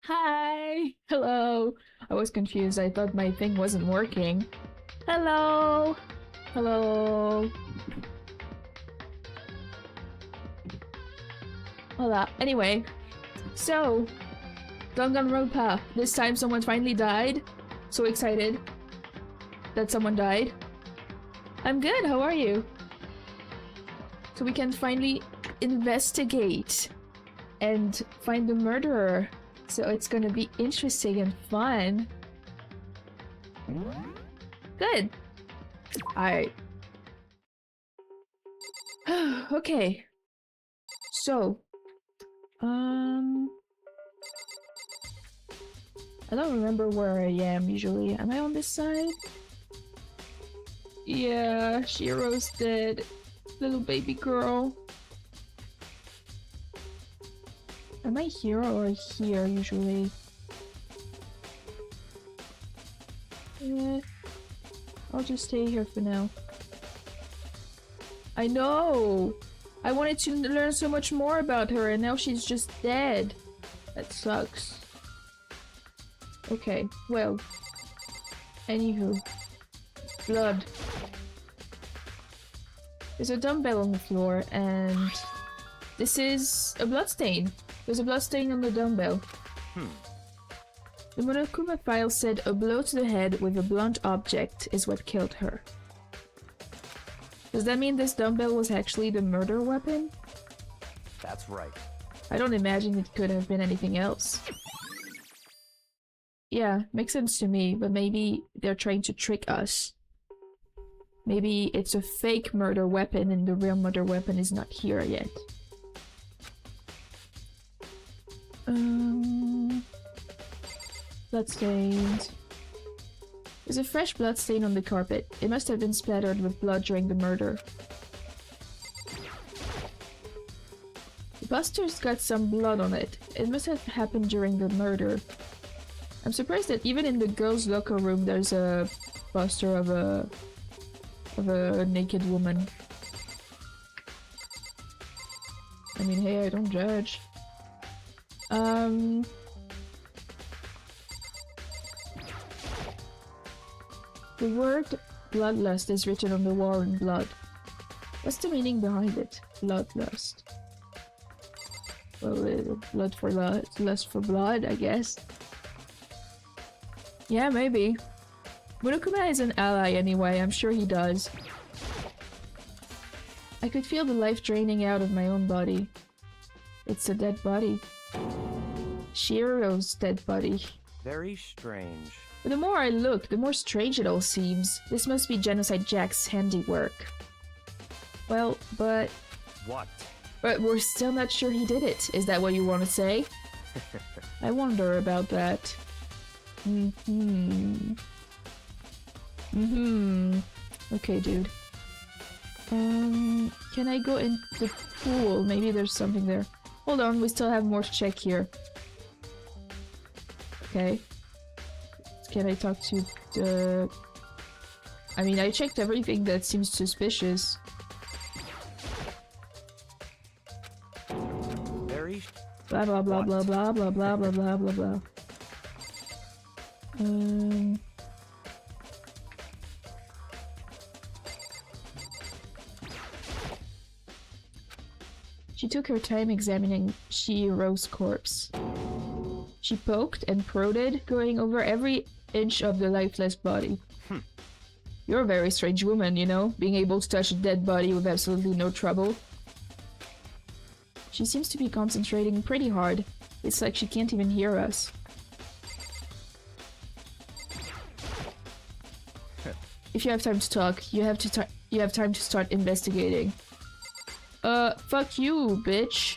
Hi! Hello! I was confused. I thought my thing wasn't working. Hello! Hello! Hola. Anyway, so Danganronpa. This time someone finally died. So excited that someone died. I'm good, how are you? So we can finally investigate and find the murderer. So it's gonna be interesting and fun. Good. Alright. Okay. So. I don't remember where I am usually. Am I on this side? Yeah, Shiro's dead. Little baby girl. Am I here or here usually? I'll just stay here for now. I know! I wanted to learn so much more about her and now she's just dead. That sucks. Okay, well. Anywho. Blood. There's a dumbbell on the floor and this is a bloodstain. There's a bloodstain on the dumbbell. The Monokuma file said a blow to the head with a blunt object is what killed her. Does that mean this dumbbell was actually the murder weapon? That's right. I don't imagine it could have been anything else. Yeah, makes sense to me, but maybe they're trying to trick us. Maybe it's a fake murder weapon and the real murder weapon is not here yet. Bloodstains. There's a fresh bloodstain on the carpet. It must have been splattered with blood during the murder. The poster's got some blood on it. It must have happened during the murder. I'm surprised that even in the girls' locker room there's a poster of a naked woman. I mean, hey, I don't judge. The word bloodlust is written on the wall in blood. What's the meaning behind it? Bloodlust. Well, blood for lust for blood, I guess. Yeah, maybe. Monokuma is an ally anyway, I'm sure he does. I could feel the life draining out of my own body. It's a dead body. Shiro's dead body. Very strange. But the more I look, the more strange it all seems. This must be Genocide Jack's handiwork. Well, but... What? But we're still not sure he did it. Is that what you want to say? I wonder about that. Okay, dude. Can I go in the pool? Maybe there's something there. Hold on, we still have more to check here. Okay. Can I talk to the... I mean, I checked everything that seems suspicious. Very... Blah blah blah blah blah blah blah blah blah blah blah. She took her time examining Shiro's corpse. She poked and prodded, going over every inch of the lifeless body. You're a very strange woman, you know, being able to touch a dead body with absolutely no trouble. She seems to be concentrating pretty hard. It's like she can't even hear us. If you have time to talk, you have time to start investigating. Fuck you, bitch.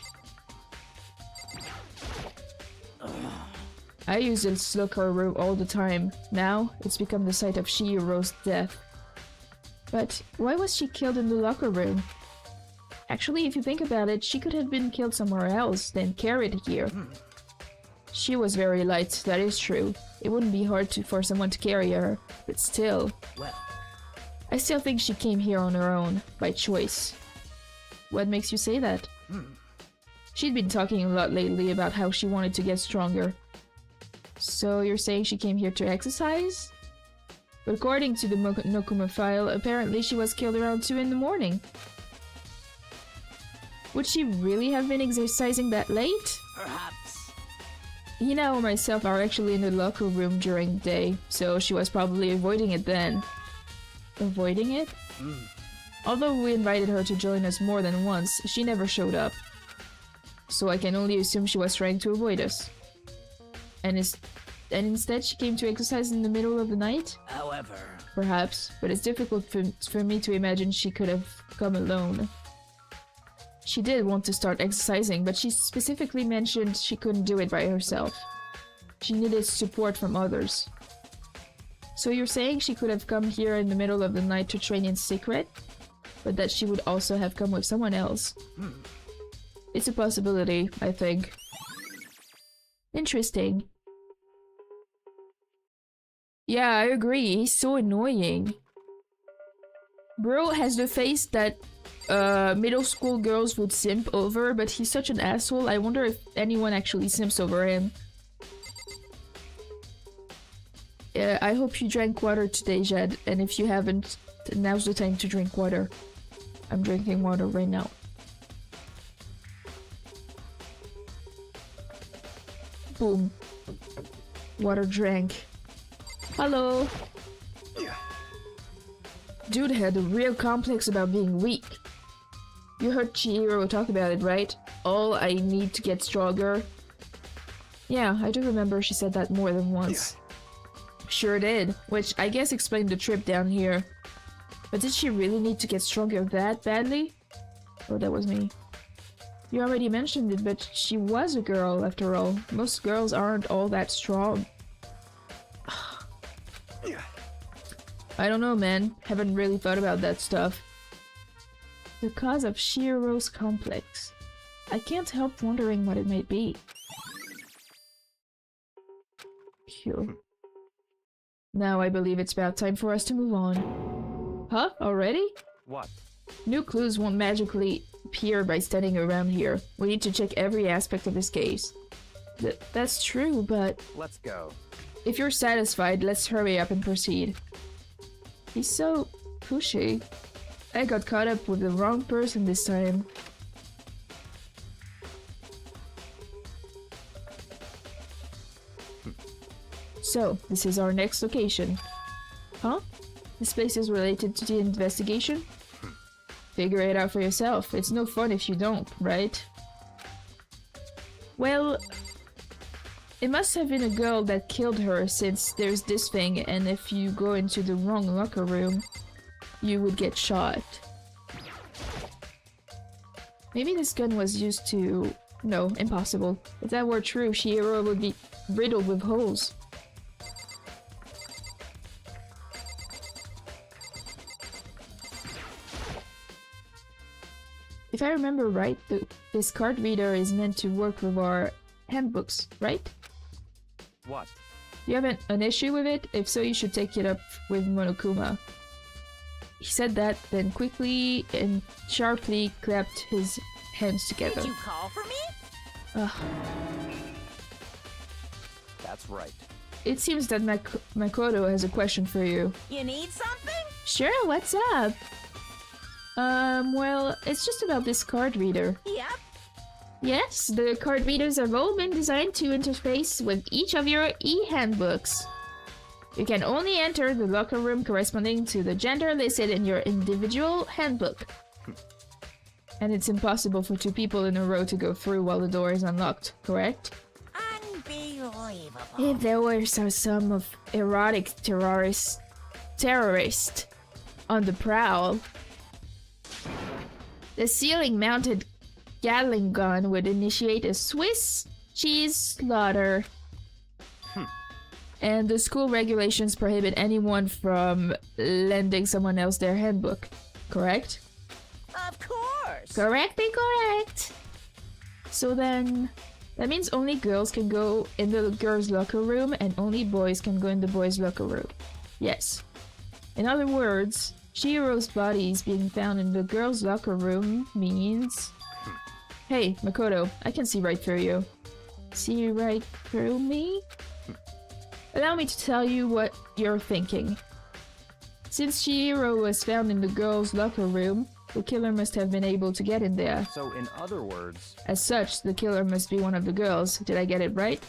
I use this locker room all the time. Now, it's become the site of Shiro's death. But why was she killed in the locker room? Actually, if you think about it, she could have been killed somewhere else, then carried here. She was very light, that is true. It wouldn't be hard for someone to carry her, but still. Well. I still think she came here on her own, by choice. What makes you say that? She'd been talking a lot lately about how she wanted to get stronger. So you're saying she came here to exercise? But according to the Nokuma file, apparently she was killed around 2 in the morning. Would she really have been exercising that late? Perhaps. Hina or myself are actually in the locker room during the day, so she was probably avoiding it then. Avoiding it? Although we invited her to join us more than once, she never showed up. So I can only assume she was trying to avoid us. And instead she came to exercise in the middle of the night? However... Perhaps, but it's difficult for me to imagine she could have come alone. She did want to start exercising, but she specifically mentioned she couldn't do it by herself. She needed support from others. So you're saying she could have come here in the middle of the night to train in secret, but that she would also have come with someone else? It's a possibility, I think. Interesting. Yeah, I agree. He's so annoying. Bro has the face that middle school girls would simp over, but he's such an asshole. I wonder if anyone actually simps over him. I hope you drank water today, Jed, and if you haven't, now's the time to drink water. I'm drinking water right now. Boom. Water drank. Hello. Dude had a real complex about being weak. You heard Chihiro talk about it, right? All I need to get stronger. Yeah, I do remember she said that more than once. Sure did, which I guess explained the trip down here. But did she really need to get stronger that badly? Oh, that was me. You already mentioned it, but she was a girl after all. Most girls aren't all that strong. I don't know, man. Haven't really thought about that stuff. The cause of Shiro's complex. I can't help wondering what it might be. Phew. Now I believe it's about time for us to move on. Huh? Already? What? New clues won't magically appear by standing around here. We need to check every aspect of this case. That's true, but... Let's go. If you're satisfied, let's hurry up and proceed. He's so pushy. I got caught up with the wrong person this time. So, this is our next location. Huh? This place is related to the investigation? Figure it out for yourself. It's no fun if you don't, right? Well... It must have been a girl that killed her, since there's this thing, and if you go into the wrong locker room, you would get shot. Maybe this gun was used to... No, impossible. If that were true, Chihiro would be riddled with holes. If I remember right, this card reader is meant to work with our handbooks, right? What? You have an issue with it? If so, you should take it up with Monokuma. He said that, then quickly and sharply clapped his hands together. Did you call for me? Ugh. That's right. It seems that Makoto has a question for you. You need something? Sure, what's up? Well, it's just about this card reader. Yep. Yes, the card readers have all been designed to interface with each of your e-handbooks. You can only enter the locker room corresponding to the gender listed in your individual handbook. And it's impossible for 2 people in a row to go through while the door is unlocked, correct? Unbelievable. If there were some of erotic terrorist on the prowl, the ceiling-mounted Gatling gun would initiate a Swiss cheese slaughter. And the school regulations prohibit anyone from lending someone else their handbook, correct? Of course. Correct. So then, that means only girls can go in the girls' locker room and only boys can go in the boys' locker room. Yes. In other words, Shiro's body is being found in the girls' locker room means... Hey, Makoto, I can see right through you. See right through me? Allow me to tell you what you're thinking. Since Chihiro was found in the girls' locker room, the killer must have been able to get in there. So in other words, As such, the killer must be one of the girls. Did I get it right?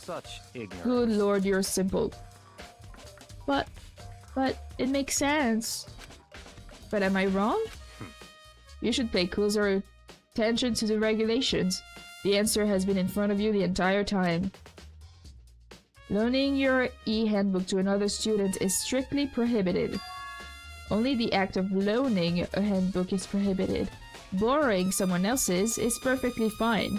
such ignorance. Good lord, you're simple. But it makes sense. But am I wrong? You should pay closer attention to the regulations. The answer has been in front of you the entire time. Loaning your e-handbook to another student is strictly prohibited. Only the act of loaning a handbook is prohibited. Borrowing someone else's is perfectly fine.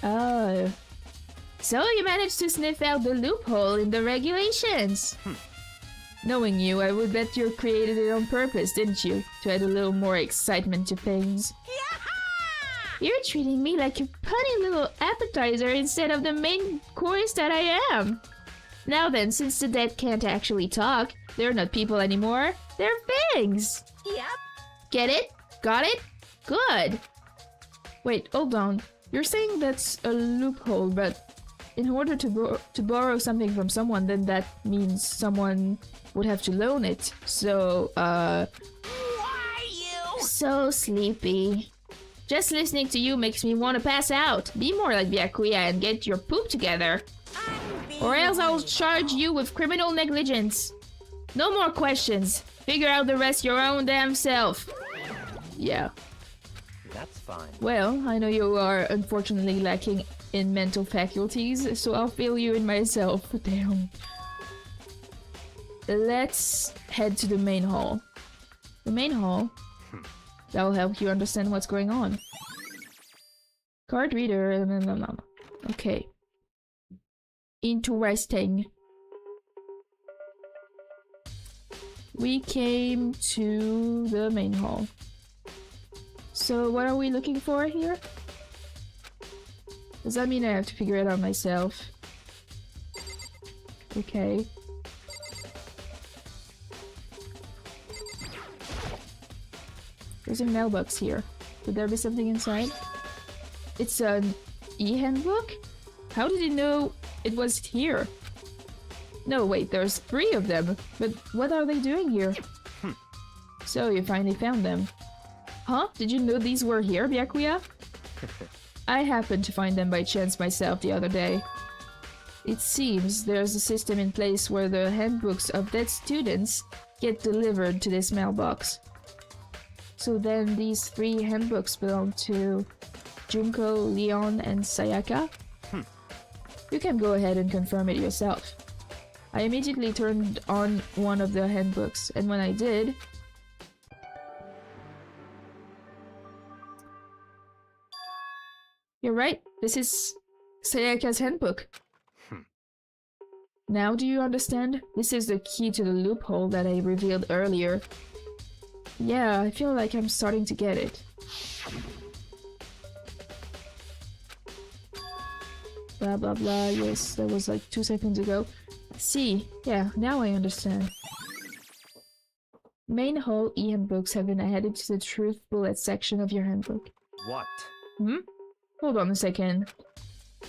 Oh. So you managed to sniff out the loophole in the regulations. Knowing you, I would bet you created it on purpose, didn't you? To add a little more excitement to things. You're treating me like a punny little appetizer instead of the main course that I am. Now then, since the dead can't actually talk, they're not people anymore, they're things! Yep. Get it? Got it? Good! Wait, hold on. You're saying that's a loophole, but in order to borrow something from someone, then that means someone would have to loan it. So, Why you? So sleepy. Just listening to you makes me want to pass out. Be more like Byakuya and get your poop together. Or else I'll charge you with criminal negligence. No more questions. Figure out the rest your own damn self. Yeah. That's fine. Well, I know you are unfortunately lacking in mental faculties, so I'll fill you in myself. Damn. Let's head to the main hall. The main hall? That will help you understand what's going on. Card reader... Okay. Interesting. We came to the main hall. So what are we looking for here? Does that mean I have to figure it out myself? Okay. There's a mailbox here. Could there be something inside? It's an e-handbook? How did you know it was here? No, wait, there's 3 of them. But what are they doing here? So, you finally found them. Huh? Did you know these were here, Byakuya? I happened to find them by chance myself the other day. It seems there's a system in place where the handbooks of dead students get delivered to this mailbox. So then these 3 handbooks belong to Junko, Leon, and Sayaka? You can go ahead and confirm it yourself. I immediately turned on one of the handbooks, and when I did... You're right, this is Sayaka's handbook. Now do you understand? This is the key to the loophole that I revealed earlier. Yeah, I feel like I'm starting to get it. Blah blah blah, yes, that was like 2 seconds ago. See, yeah, now I understand. Main hall e-handbooks have been added to the truth bullet section of your handbook. What? Hold on a second.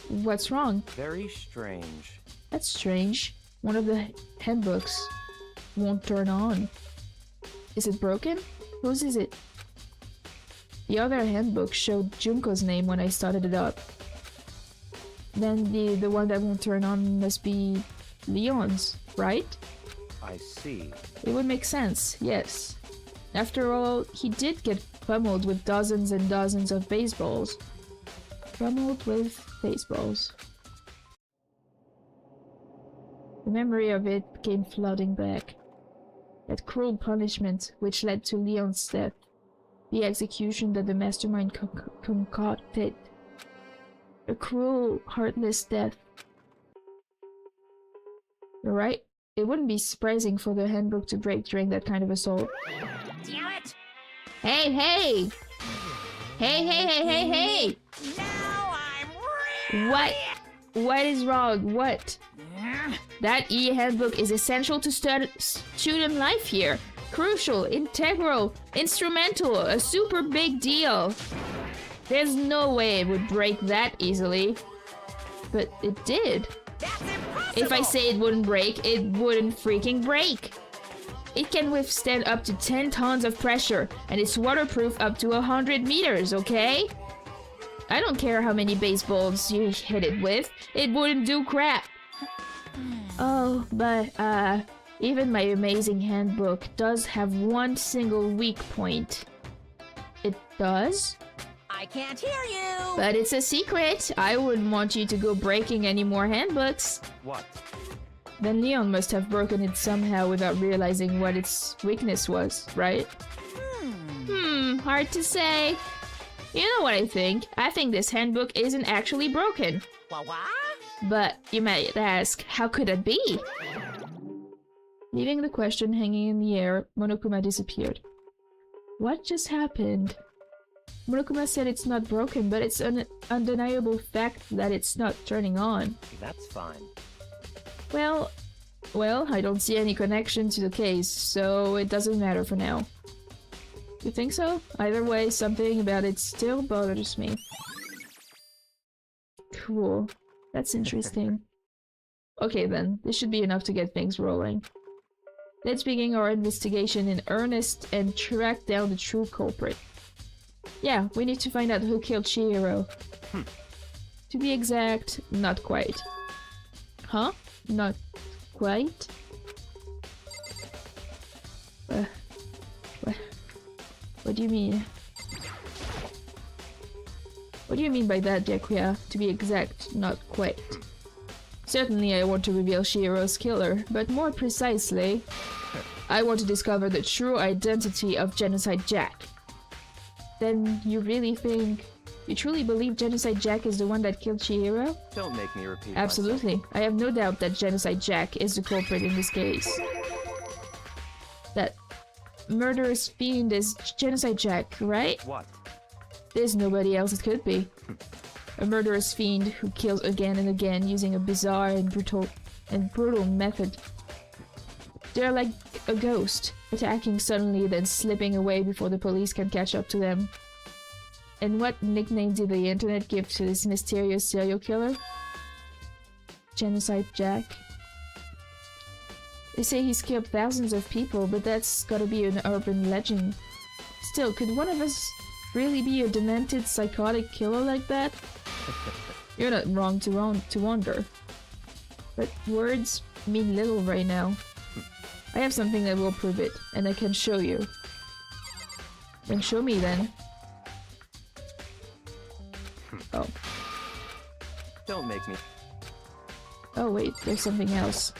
What's wrong? Very strange. That's strange. One of the handbooks won't turn on. Is it broken? Whose is it? The other handbook showed Junko's name when I started it up. Then the one that won't turn on must be Leon's, right? I see. It would make sense, yes. After all, he did get pummeled with dozens and dozens of baseballs. Pummeled with baseballs. The memory of it came flooding back. That cruel punishment which led to Leon's death. The execution that the mastermind concocted. A cruel, heartless death. You're right. It wouldn't be surprising for the handbook to break during that kind of assault. Damn it! Hey, hey! Hey, hey, hey, hey, hey! Now I'm ready! What? What is wrong? What? That e-handbook is essential to student life here. Crucial, integral, instrumental, a super big deal. There's no way it would break that easily. but it did. That's impossible! If I say it wouldn't break, it wouldn't freaking break. It can withstand up to 10 tons of pressure, and it's waterproof up to 100 meters, okay? I don't care how many baseballs you hit it with, it wouldn't do crap. Oh, but, even my amazing handbook does have one single weak point. It does? I can't hear you! But it's a secret. I wouldn't want you to go breaking any more handbooks. What? Then Leon must have broken it somehow without realizing what its weakness was, right? Hard to say. You know what I think? I think this handbook isn't actually broken. What? But you might ask, how could that be? Leaving the question hanging in the air, Monokuma disappeared. What just happened? Monokuma said it's not broken, but it's an undeniable fact that it's not turning on. That's fine. Well, I don't see any connection to the case, so it doesn't matter for now. You think so? Either way, something about it still bothers me. Cool. That's interesting. Okay then, this should be enough to get things rolling. Let's begin our investigation in earnest and track down the true culprit. Yeah, we need to find out who killed Chihiro. To be exact, not quite. Huh? Not quite? What do you mean? What do you mean by that, Byakuya? To be exact, not quite. Certainly I want to reveal Shihiro's killer, but more precisely, I want to discover the true identity of Genocide Jack. Then you really think... You truly believe Genocide Jack is the one that killed Chihiro? Don't make me repeat Absolutely. I have no doubt that Genocide Jack is the culprit in this case. That murderous fiend is Genocide Jack, right? What? There's nobody else it could be. A murderous fiend who kills again and again using a bizarre and brutal method. They're like a ghost, attacking suddenly then slipping away before the police can catch up to them. And what nickname did the internet give to this mysterious serial killer? Genocide Jack. They say he's killed thousands of people, but that's gotta be an urban legend. Still, could one of us really be a demented, psychotic killer like that? You're not wrong to wonder. But words mean little right now. I have something that will prove it, and I can show you. Then show me then. Oh. Don't make me. Oh wait, there's something else.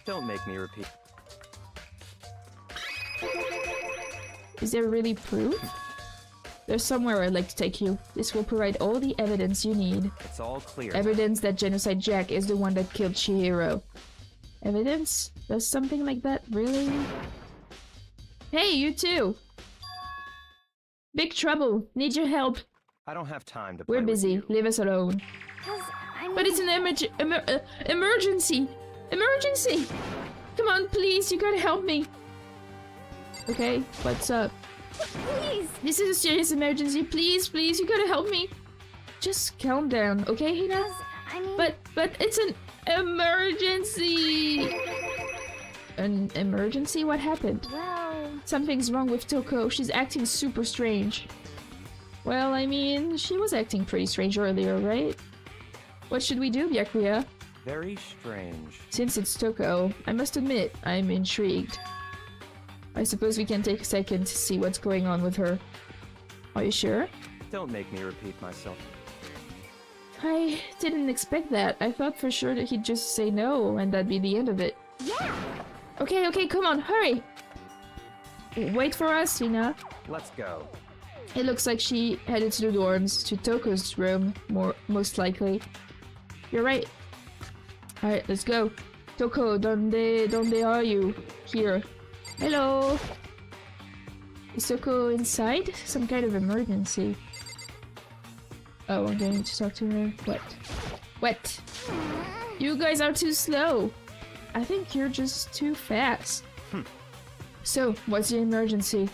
Don't make me repeat. Is there really proof? There's somewhere I'd like to take you. This will provide all the evidence you need. It's all clear. Evidence that Genocide Jack is the one that killed Chihiro. Evidence? Does something like that really? Hey, you too! Big trouble! Need your help! I don't have time to We're play busy. with you. Leave us alone. But it's an emergency! Emergency! Come on, please, you gotta help me! Okay, what's up? Please! This is a serious emergency, please, you gotta help me! Just calm down, okay, Hina? But it's an emergency! An emergency? What happened? Well... Something's wrong with Toko, she's acting super strange. Well, I mean, she was acting pretty strange earlier, right? What should we do, Byakuya? Very strange. Since it's Toko, I must admit, I'm intrigued. I suppose we can take a second to see what's going on with her. Are you sure? Don't make me repeat myself. I didn't expect that. I thought for sure that he'd just say no, and that'd be the end of it. Yeah! Okay, come on, hurry! Wait for us, Hina. Let's go. It looks like she headed to the dorms, to Toko's room, most likely. You're right. Alright, let's go. Toko, donde are you? Here. Hello! Is Toko inside? Some kind of emergency. Oh, I'm going to talk to her. What? You guys are too slow. I think you're just too fast. So, what's the emergency?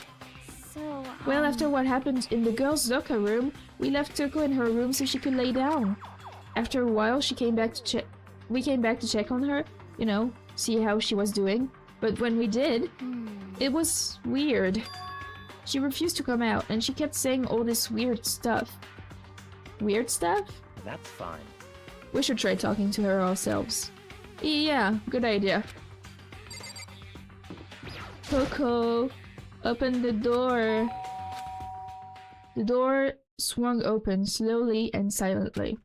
So, Well, after what happened in the girls' locker room, we left Toko in her room so she could lay down. After a while, she came back to check. We came back to check on her, you know, see how she was doing. But when we did, it was weird. She refused to come out, and she kept saying all this weird stuff. Weird stuff? That's fine. We should try talking to her ourselves. Yeah, good idea. Coco, open the door. The door swung open slowly and silently.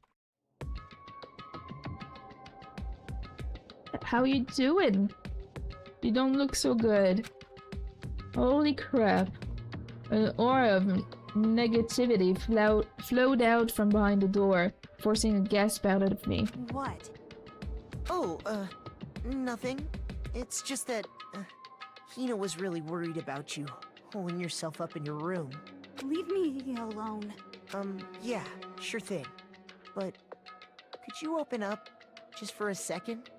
How you doing? You don't look so good. Holy crap. An aura of negativity flowed out from behind the door, forcing a gasp out of me. What? Oh, nothing. It's just that, Hina was really worried about you, holding yourself up in your room. Leave me alone. Yeah, sure thing. But, could you open up, just for a second?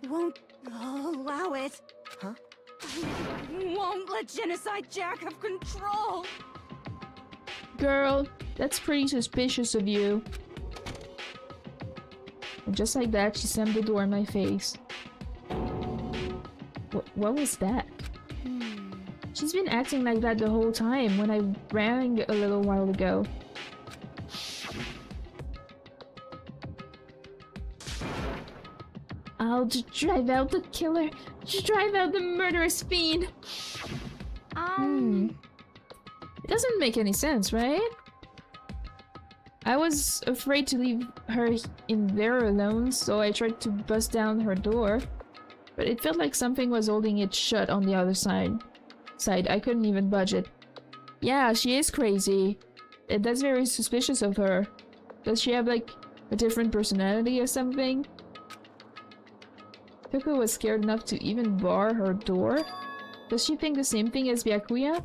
Won't allow it. Huh? I won't let Genocide Jack have control. Girl, that's pretty suspicious of you. And just like that, she slammed the door in my face. What was that? She's been acting like that the whole time when I rang a little while ago. I'll drive out the killer. Drive out the murderous fiend. It doesn't make any sense, right? I was afraid to leave her in there alone, so I tried to bust down her door. But it felt like something was holding it shut on the other side. I couldn't even budge it. Yeah, she is crazy. That's very suspicious of her. Does she have like a different personality or something? Toko was scared enough to even bar her door? Does she think the same thing as Byakuya?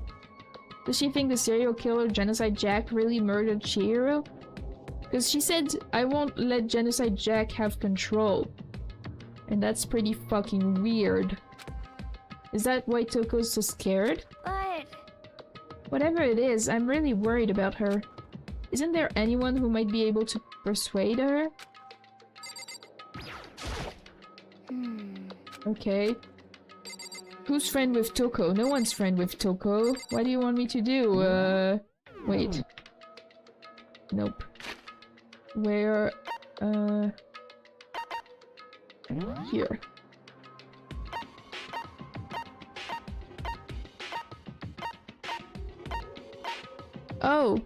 Does she think the serial killer Genocide Jack really murdered Chihiro? Because she said, I won't let Genocide Jack have control. And that's pretty fucking weird. Is that why Toko's so scared? But... Whatever it is, I'm really worried about her. Isn't there anyone who might be able to persuade her? Okay. Who's friend with Toko? No one's friend with Toko. What do you want me to do? Wait. Nope. Where, here. Oh.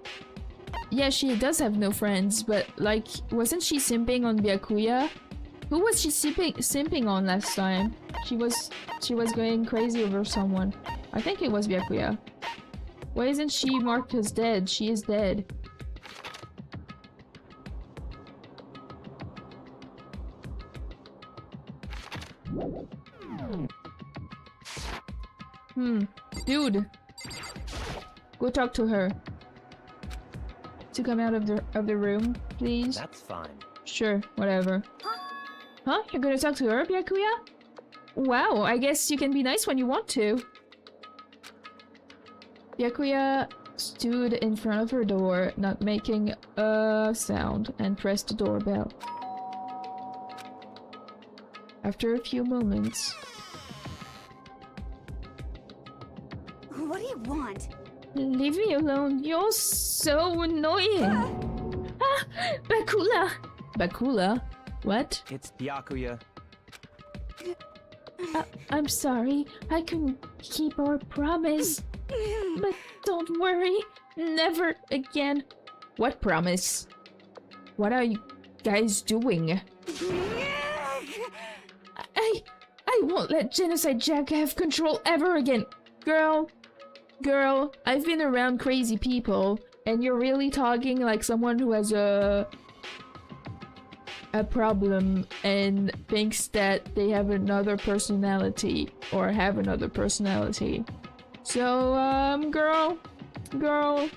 Yeah, she does have no friends, but, like, wasn't she simping on Byakuya? Who was she simping on last time? She was going crazy over someone. I think it was Byakuya. Why isn't she marked as dead? She is dead. Dude. Go talk to her. To come out of the room, please. That's fine. Sure, whatever. Huh? You're gonna talk to her, Byakuya? Wow, I guess you can be nice when you want to. Byakuya stood in front of her door, not making a sound, and pressed the doorbell. After a few moments... What do you want? Leave me alone, you're so annoying! Ah! Bakula! Bakula? What? It's Byakuya. I'm sorry, I couldn't keep our promise. But don't worry, never again. What promise? What are you guys doing? I won't let Genocide Jack have control ever again. Girl, I've been around crazy people, and you're really talking like someone who has a problem and thinks that they have another personality or have another personality. So, girl,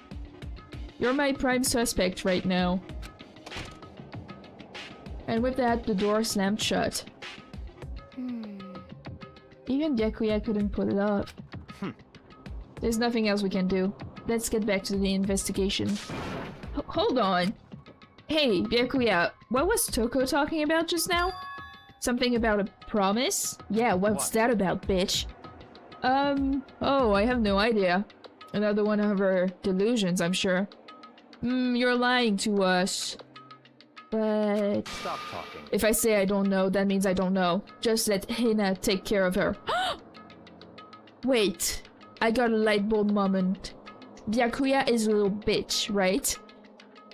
you're my prime suspect right now. And with that, the door slammed shut. Even Byakuya couldn't pull it off. There's nothing else we can do. Let's get back to the investigation. Hold on. Hey, Byakuya, what was Toko talking about just now? Something about a promise? Yeah, what's that about, bitch? Oh, I have no idea. Another one of her delusions, I'm sure. You're lying to us. But... Stop talking. if I say I don't know, that means I don't know. Just let Hina take care of her. Wait, I got a light bulb moment. Byakuya is a little bitch, right?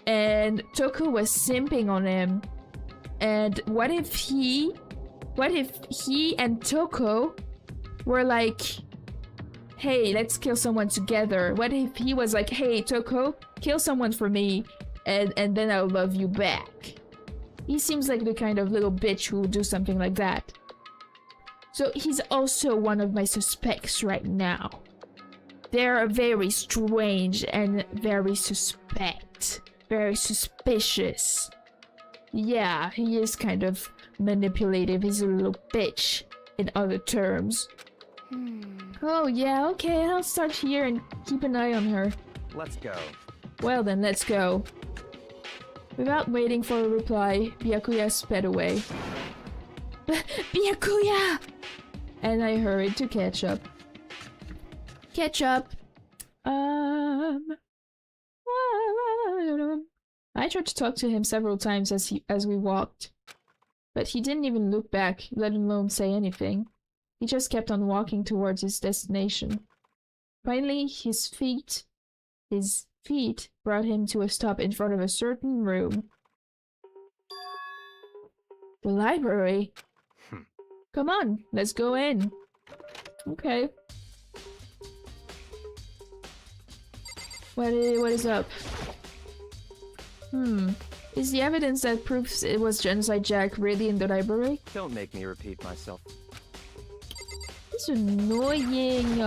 And Toko was simping on him. And what if he and Toko were like, hey, let's kill someone together? What if he was like, hey, Toko, kill someone for me, and then I'll love you back? He seems like the kind of little bitch who will do something like that. So he's also one of my suspects right now. They're very strange and very suspect. Very suspicious. Yeah, he is kind of manipulative. He's a little bitch, in other terms. Oh yeah, okay, I'll start here and keep an eye on her. Let's go. Well then, let's go. Without waiting for a reply, Byakuya sped away. Byakuya! And I hurried to catch up. Catch up. I tried to talk to him several times as we walked, but he didn't even look back, let alone say anything. He just kept on walking towards his destination. Finally, his feet brought him to a stop in front of a certain room. The library? Come on, let's go in. Okay. What is up? Is the evidence that proves it was Genocide Jack really in the library? Don't make me repeat myself. It's annoying,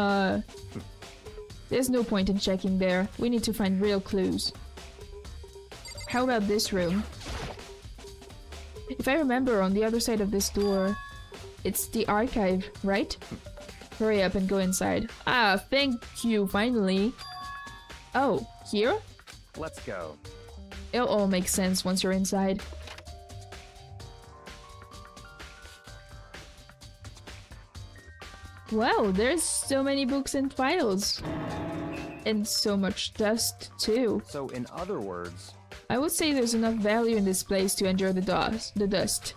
There's no point in checking there. We need to find real clues. How about this room? If I remember, on the other side of this door, it's the archive, right? Hurry up and go inside. Ah, thank you, finally. Oh, here? Let's go. It'll all make sense once you're inside. Wow, there's so many books and files. And so much dust, too. So, in other words... I would say there's enough value in this place to endure the dust.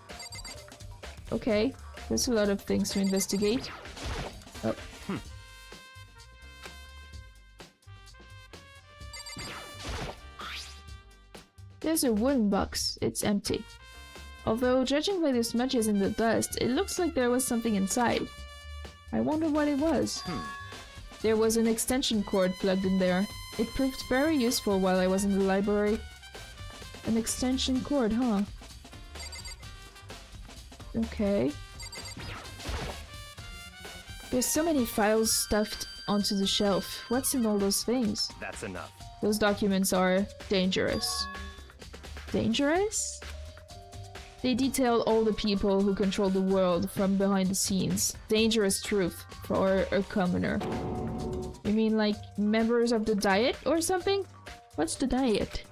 Okay, there's a lot of things to investigate. Oh. There's a wooden box. It's empty. Although, judging by the smudges in the dust, it looks like there was something inside. I wonder what it was. There was an extension cord plugged in there. It proved very useful while I was in the library. An extension cord, huh? Okay. There's so many files stuffed onto the shelf. What's in all those things? That's enough. Those documents are dangerous. Dangerous? They detail all the people who control the world from behind the scenes. Dangerous truth for a commoner. You mean like members of the Diet or something? What's the Diet?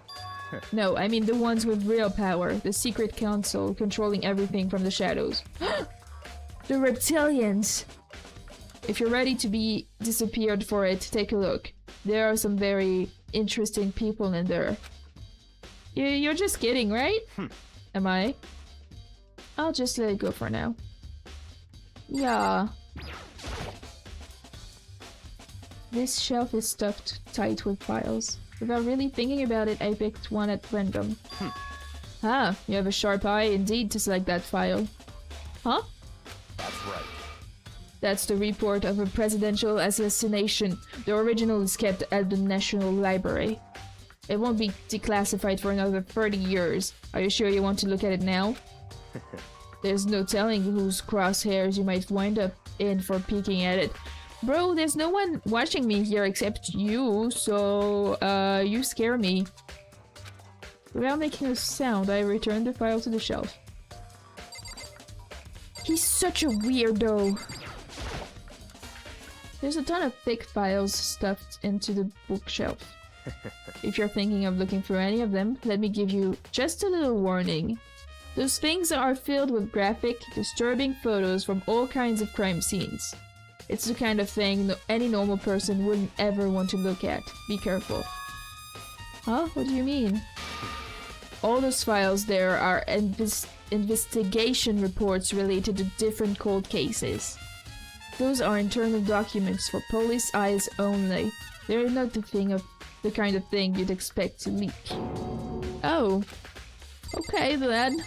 No, I mean the ones with real power. The secret council controlling everything from the shadows. The reptilians! If you're ready to be disappeared for it, take a look. There are some very interesting people in there. You're just kidding, right? Am I? I'll just let it go for now. Yeah. This shelf is stuffed tight with files. Without really thinking about it, I picked one at random. Ah, you have a sharp eye indeed to select that file. Huh? That's right. That's the report of a presidential assassination. The original is kept at the National Library. It won't be declassified for another 30 years. Are you sure you want to look at it now? There's no telling whose crosshairs you might wind up in for peeking at it. Bro, there's no one watching me here except you, so, you scare me. Without making a sound, I returned the file to the shelf. He's such a weirdo. There's a ton of thick files stuffed into the bookshelf. If you're thinking of looking through any of them, let me give you just a little warning. Those things are filled with graphic, disturbing photos from all kinds of crime scenes. It's the kind of thing any normal person wouldn't ever want to look at. Be careful. Huh? What do you mean? All those files there are investigation reports related to different cold cases. Those are internal documents for police eyes only. They're not the kind of thing you'd expect to leak. Oh. Okay then.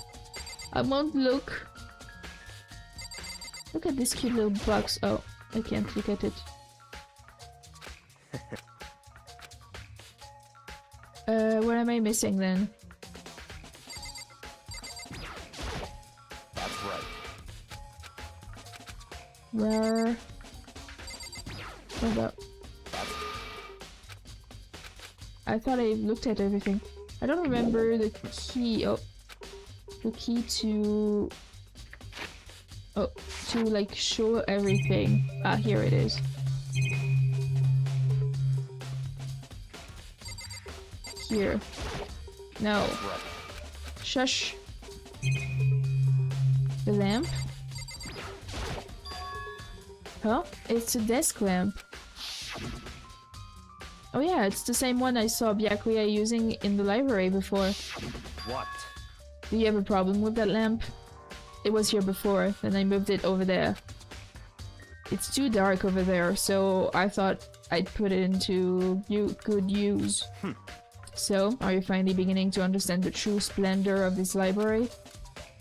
I won't look. Look at this cute little box. Oh, I can't look at it. What am I missing then? That's right. Where? Hold up. I thought I looked at everything. I don't remember the key. Oh, the key to. Oh, to like show everything. Ah, here it is. Here. No. Shush. The lamp? Huh? It's a desk lamp. Oh yeah, it's the same one I saw Byakuya using in the library before. What? Do you have a problem with that lamp? It was here before, then I moved it over there. It's too dark over there, so I thought I'd put it into good use. So, are you finally beginning to understand the true splendor of this library?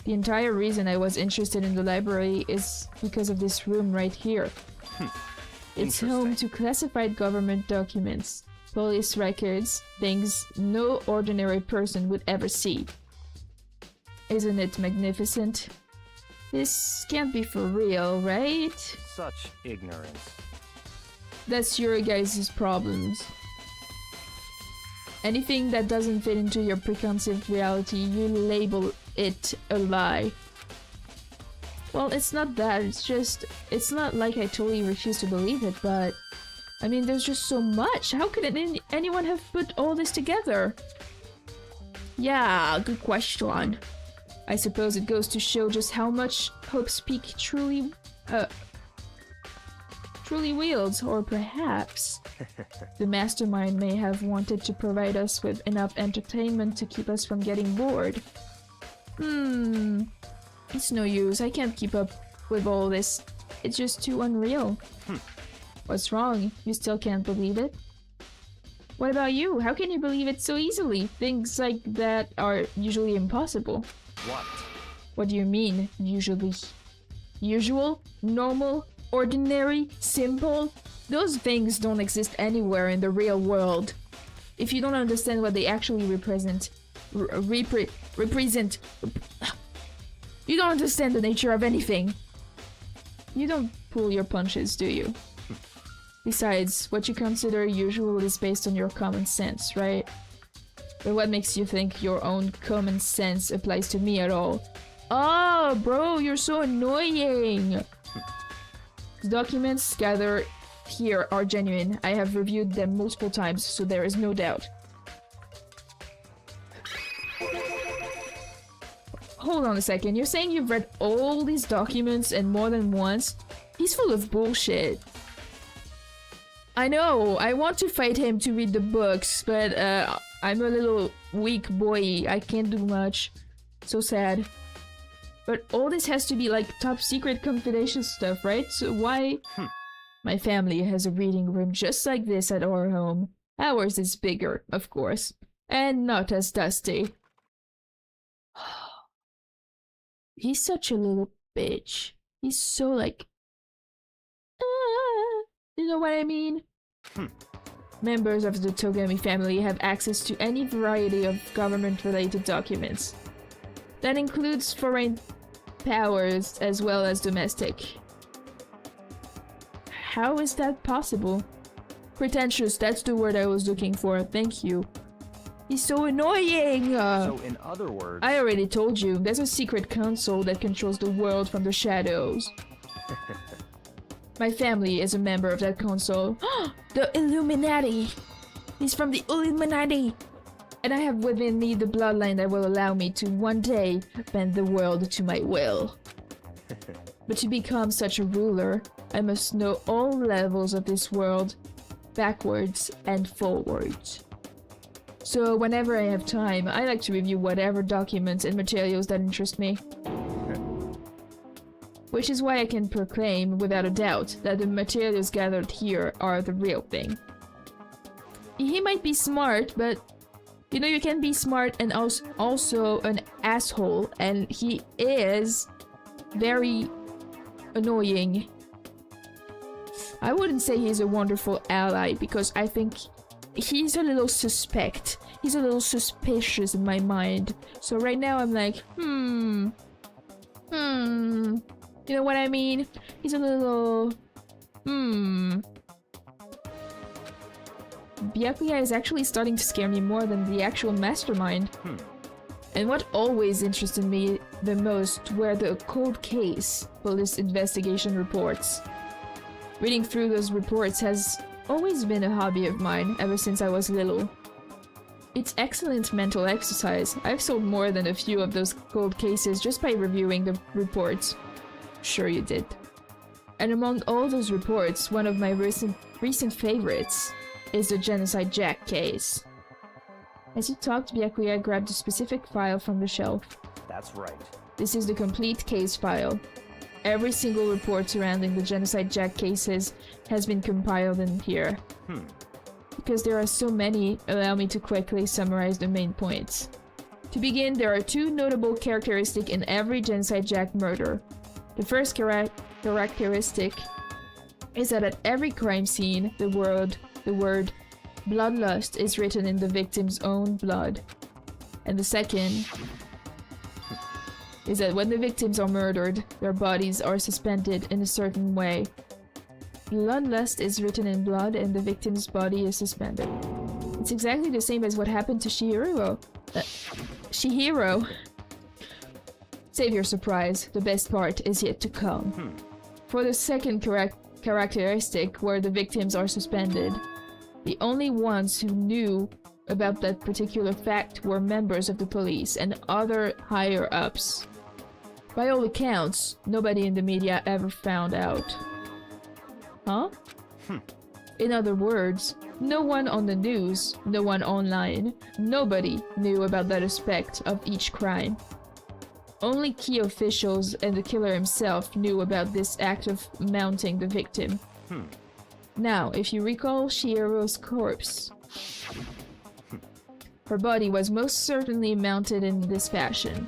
The entire reason I was interested in the library is because of this room right here. It's home to classified government documents, police records, things no ordinary person would ever see. Isn't it magnificent? This can't be for real, right? Such ignorance. That's your guys' problems. Anything that doesn't fit into your preconceived reality, you label it a lie. Well, it's not that, it's not like I totally refuse to believe it, but I mean, there's just so much. How could anyone have put all this together? Yeah, good question. I suppose it goes to show just how much Hope's Peak truly wields, or perhaps the mastermind may have wanted to provide us with enough entertainment to keep us from getting bored. It's no use, I can't keep up with all this. It's just too unreal. What's wrong? You still can't believe it? What about you? How can you believe it so easily? Things like that are usually impossible. What? What do you mean, usually? Usual? Normal? Ordinary? Simple? Those things don't exist anywhere in the real world. If you don't understand what they actually represent, you don't understand the nature of anything. You don't pull your punches, do you? Besides, what you consider usual is based on your common sense, right? But what makes you think your own common sense applies to me at all? Oh, bro, you're so annoying! The documents gathered here are genuine. I have reviewed them multiple times, so there is no doubt. Hold on a second, you're saying you've read all these documents and more than once? He's full of bullshit. I know, I want to fight him to read the books, but I'm a little weak boy. I can't do much. So sad. But all this has to be like top secret confidential stuff, right? So why? My family has a reading room just like this at our home. Ours is bigger, of course, and not as dusty. He's such a little bitch. He's so like... you know what I mean? Members of the Togami family have access to any variety of government-related documents. That includes foreign powers as well as domestic. How is that possible? Pretentious, that's the word I was looking for, thank you. He's so annoying! So in other words... I already told you, there's a secret council that controls the world from the shadows. My family is a member of that council. The Illuminati! He's from the Illuminati! And I have within me the bloodline that will allow me to one day bend the world to my will. But to become such a ruler, I must know all levels of this world, backwards and forwards. So whenever I have time, I like to review whatever documents and materials that interest me. Which is why I can proclaim, without a doubt, that the materials gathered here are the real thing. He might be smart, but you know, you can be smart and also an asshole, and he is very annoying. I wouldn't say he's a wonderful ally, because I think he's a little suspect. He's a little suspicious in my mind. So right now I'm like, you know what I mean? He's a little, Byakuya is actually starting to scare me more than the actual mastermind. And what always interested me the most were the cold case police investigation reports. Reading through those reports has always been a hobby of mine ever since I was little. It's excellent mental exercise. I've solved more than a few of those cold cases just by reviewing the reports. Sure you did. And among all those reports, one of my recent favorites is the Genocide Jack case. As he talked, Byakuya grabbed a specific file from the shelf. That's right. This is the complete case file. Every single report surrounding the Genocide Jack cases has been compiled in here. Because there are so many, allow me to quickly summarize the main points. To begin, there are two notable characteristics in every Genocide Jack murder. The first characteristic is that at every crime scene, the word bloodlust is written in the victim's own blood. And the second is that when the victims are murdered, their bodies are suspended in a certain way. Bloodlust is written in blood and the victim's body is suspended. It's exactly the same as what happened to Chihiro. Save your surprise, the best part is yet to come. For the second characteristic, where the victims are suspended, the only ones who knew about that particular fact were members of the police and other higher-ups. By all accounts, nobody in the media ever found out. Huh? In other words, no one on the news, no one online, nobody knew about that aspect of each crime. Only key officials and the killer himself knew about this act of mounting the victim. Now, if you recall Chihiro's corpse, her body was most certainly mounted in this fashion.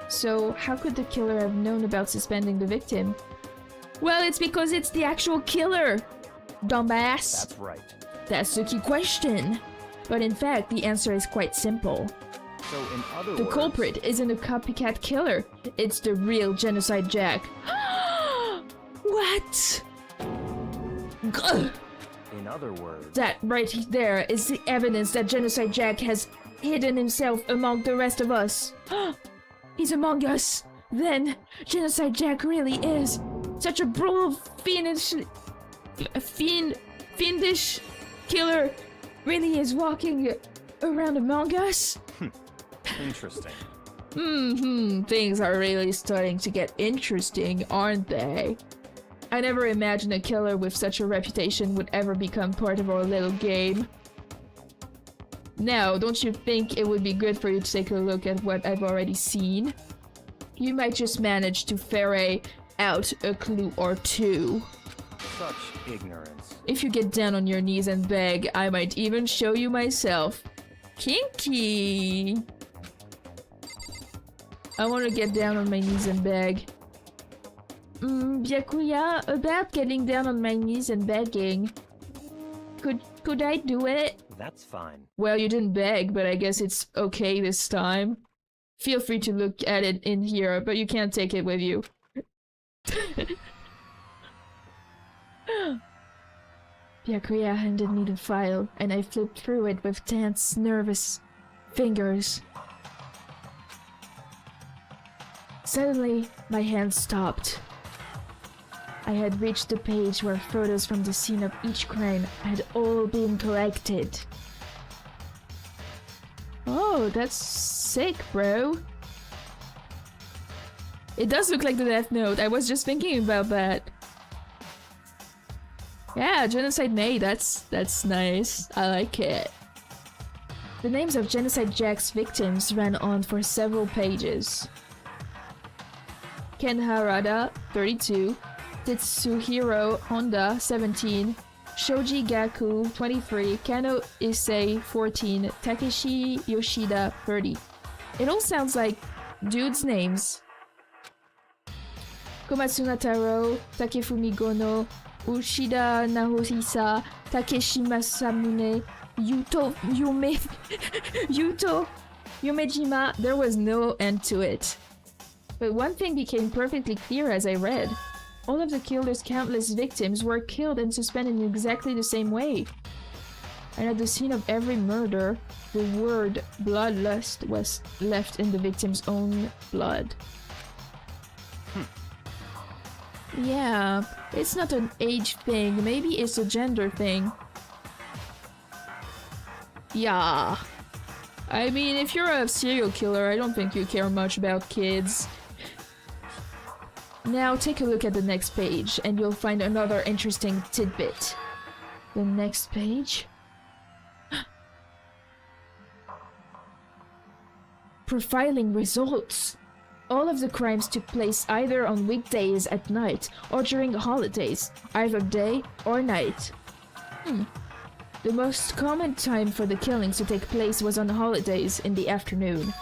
So, how could the killer have known about suspending the victim? Well, it's because it's the actual killer! Dumbass! That's right. That's the key question! But in fact, the answer is quite simple. So in other The words, culprit isn't a copycat killer, it's the real Genocide Jack. What? Gah! in other words, That right there is the evidence that Genocide Jack has hidden himself among the rest of us. He's among us. Then Genocide Jack really is such a brutal, fiendish killer. Really is walking around among us. interesting. Things are really starting to get interesting, aren't they? I never imagined a killer with such a reputation would ever become part of our little game. Now, don't you think it would be good for you to take a look at what I've already seen? You might just manage to ferret out a clue or two. Such ignorance. If you get down on your knees and beg, I might even show you myself. Kinky! I want to get down on my knees and beg. Byakuya, about getting down on my knees and begging. Could I do it? That's fine. Well, you didn't beg, but I guess it's okay this time. Feel free to look at it in here, but you can't take it with you. Byakuya handed me the file, and I flipped through it with tense, nervous fingers. Suddenly, my hand stopped. I had reached the page where photos from the scene of each crime had all been collected. Oh, that's sick, bro. It does look like the Death Note. I was just thinking about that. Yeah, Genocide May, that's nice. I like it. The names of Genocide Jack's victims ran on for several pages. Ken Harada, 32, Tetsuhiro Honda, 17, Shoji Gaku, 23, Kano Issei, 14, Takeshi Yoshida, 30. It all sounds like dudes' names. Komatsuna Taro, Takefumi Gono, Ushida Naohisa, Takeshi Masamune, Yuto Yumejima. There was no end to it. But one thing became perfectly clear as I read. All of the killer's countless victims were killed and suspended in exactly the same way. And at the scene of every murder, the word bloodlust was left in the victim's own blood. Yeah, it's not an age thing, maybe it's a gender thing. Yeah. I mean, if you're a serial killer, I don't think you care much about kids. Now take a look at the next page, and you'll find another interesting tidbit. The next page? Profiling results! All of the crimes took place either on weekdays at night or during holidays, either day or night. The most common time for the killings to take place was on holidays in the afternoon.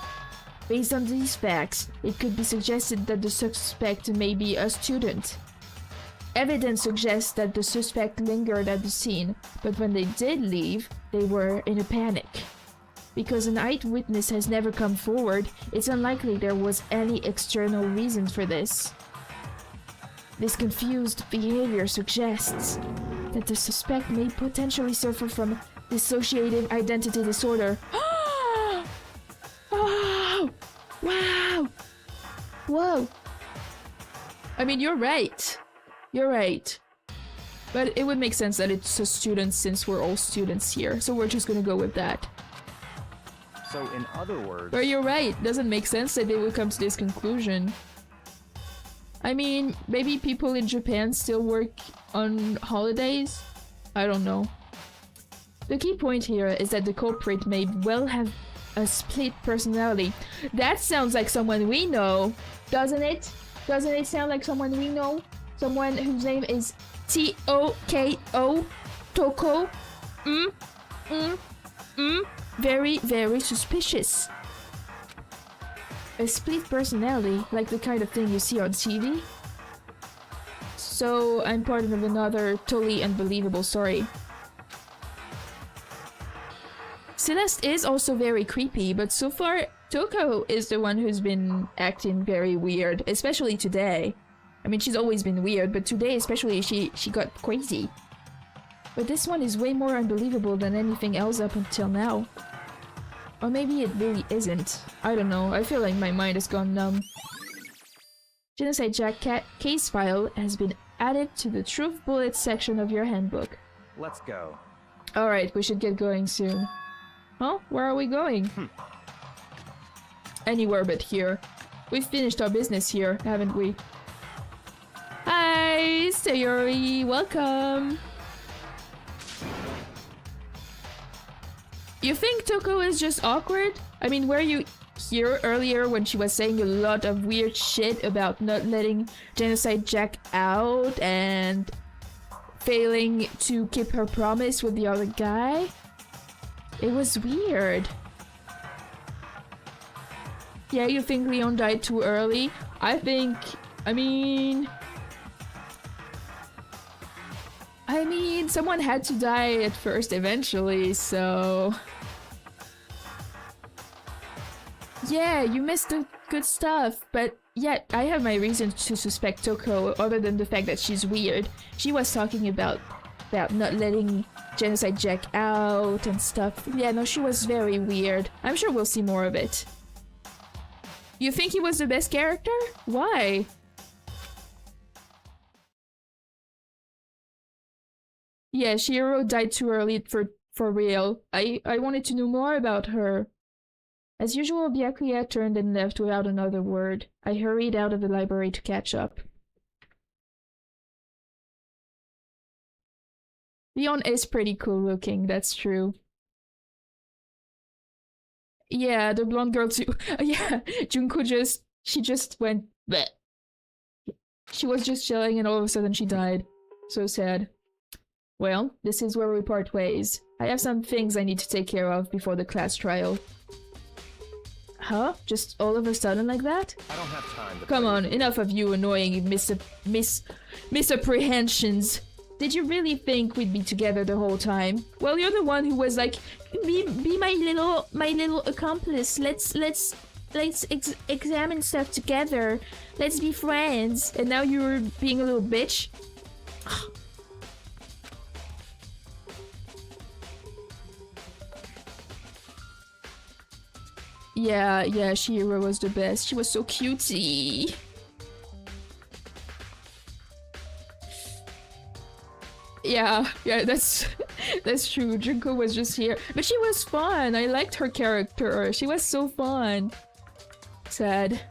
Based on these facts, it could be suggested that the suspect may be a student. Evidence suggests that the suspect lingered at the scene, but when they did leave, they were in a panic. Because an eyewitness has never come forward, it's unlikely there was any external reason for this. This confused behavior suggests that the suspect may potentially suffer from dissociative identity disorder. Oh! Wow! Whoa! I mean, you're right. You're right. But it would make sense that it's a student since we're all students here, so we're just gonna go with that. So in other words... But you're right, doesn't make sense that they would come to this conclusion. I mean, maybe people in Japan still work on holidays? I don't know. The key point here is that the culprit may well have a split personality. That sounds like someone we know, doesn't it? Doesn't it sound like someone we know? Someone whose name is T-O-K-O? Toko? Very, very suspicious. A split personality, like the kind of thing you see on TV? So, I'm part of another totally unbelievable story. Celeste is also very creepy, but so far, Toko is the one who's been acting very weird, especially today. I mean, she's always been weird, but today especially she got crazy. But this one is way more unbelievable than anything else up until now. Or maybe it really isn't. I don't know, I feel like my mind has gone numb. Genocide Jack case file has been added to the Truth Bullet section of your handbook. Let's go. Alright, we should get going soon. Huh? Where are we going? Anywhere but here. We've finished our business here, haven't we? Hi, Sayori! Welcome! You think Toko is just awkward? I mean, were you here earlier when she was saying a lot of weird shit about not letting Genocide Jack out and failing to keep her promise with the other guy? It was weird. Yeah, you think Leon died too early? I mean, someone had to die at first eventually, so... Yeah, you missed the good stuff, but yeah, I have my reasons to suspect Toko other than the fact that she's weird. She was talking about not letting Genocide Jack out and stuff. Yeah, no, she was very weird. I'm sure we'll see more of it. You think he was the best character? Why? Yeah, Shihiro died too early for real. I wanted to know more about her. As usual, Byakuya turned and left without another word. I hurried out of the library to catch up. Leon is pretty cool looking, that's true. Yeah, the blonde girl too. Yeah, Junko she just went bleh. She was just chilling and all of a sudden she died. So sad. Well, this is where we part ways. I have some things I need to take care of before the class trial. Huh? Just all of a sudden like that? I don't have time to Come play on, with enough of you annoying misapprehensions. Did you really think we'd be together the whole time? Well, you're the one who was like, be my little accomplice. Let's examine stuff together. Let's be friends. And now you're being a little bitch. Yeah, Shihiro was the best. She was so cutesy. Yeah, that's true. Junko was just here. But she was fun. I liked her character. She was so fun. Sad.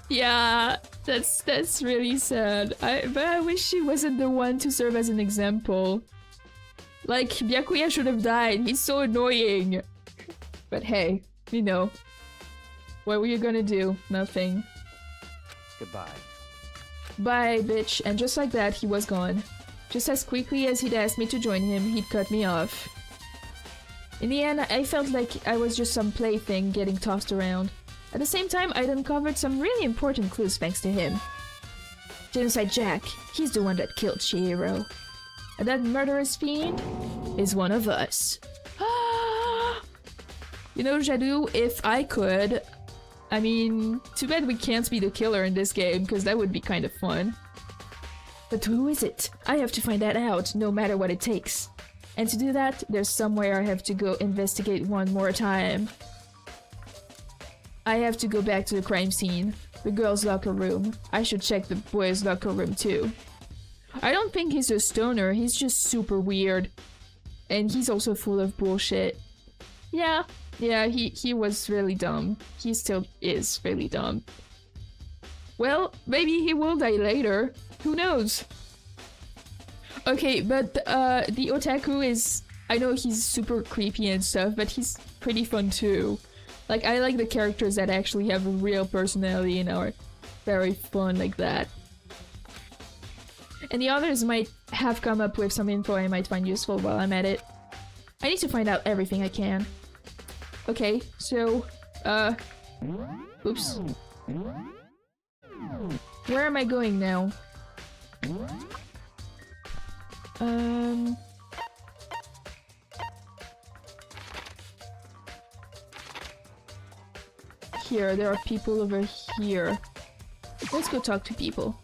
Yeah, that's really sad. But I wish she wasn't the one to serve as an example. Like, Byakuya should have died. He's so annoying. But hey, you know. What were you gonna do? Nothing. Goodbye. Bye, bitch. And just like that, he was gone. Just as quickly as he'd asked me to join him, he'd cut me off. In the end, I felt like I was just some plaything getting tossed around. At the same time, I'd uncovered some really important clues thanks to him. Genocide Jack, he's the one that killed Shihiro. And that murderous fiend is one of us. You know, Jadou, if I could... I mean, too bad we can't be the killer in this game, because that would be kind of fun. But who is it? I have to find that out, no matter what it takes. And to do that, there's somewhere I have to go investigate one more time. I have to go back to the crime scene. The girls' locker room. I should check the boys' locker room too. I don't think he's a stoner, he's just super weird. And he's also full of bullshit. Yeah, he was really dumb. He still is really dumb. Well, maybe he will die later. Who knows? Okay, but the otaku is... I know he's super creepy and stuff, but he's pretty fun too. Like, I like the characters that actually have a real personality and are very fun like that. And the others might have come up with some info I might find useful while I'm at it. I need to find out everything I can. Okay, so, oops. Where am I going now? Here, there are people over here. Let's go talk to people.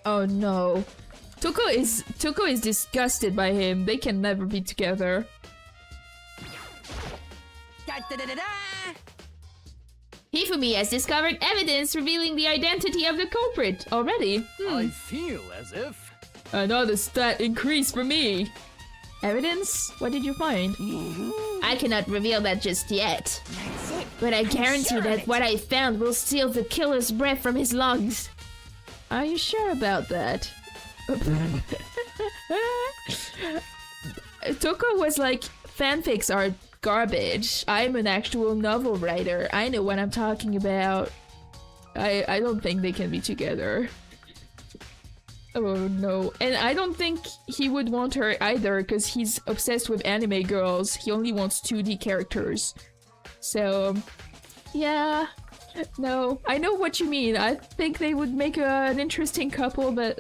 Oh no. Toko is disgusted by him. They can never be together. Hifumi has discovered evidence revealing the identity of the culprit already. I feel as if... Another stat increase for me. Evidence? What did you find? I cannot reveal that just yet. But I guarantee that what I found will steal the killer's breath from his lungs. Are you sure about that? Toko was like, fanfics are garbage. I'm an actual novel writer. I know what I'm talking about. I don't think they can be together. Oh no. And I don't think he would want her either, because he's obsessed with anime girls. He only wants 2D characters. So, yeah. No, I know what you mean. I think they would make an interesting couple, but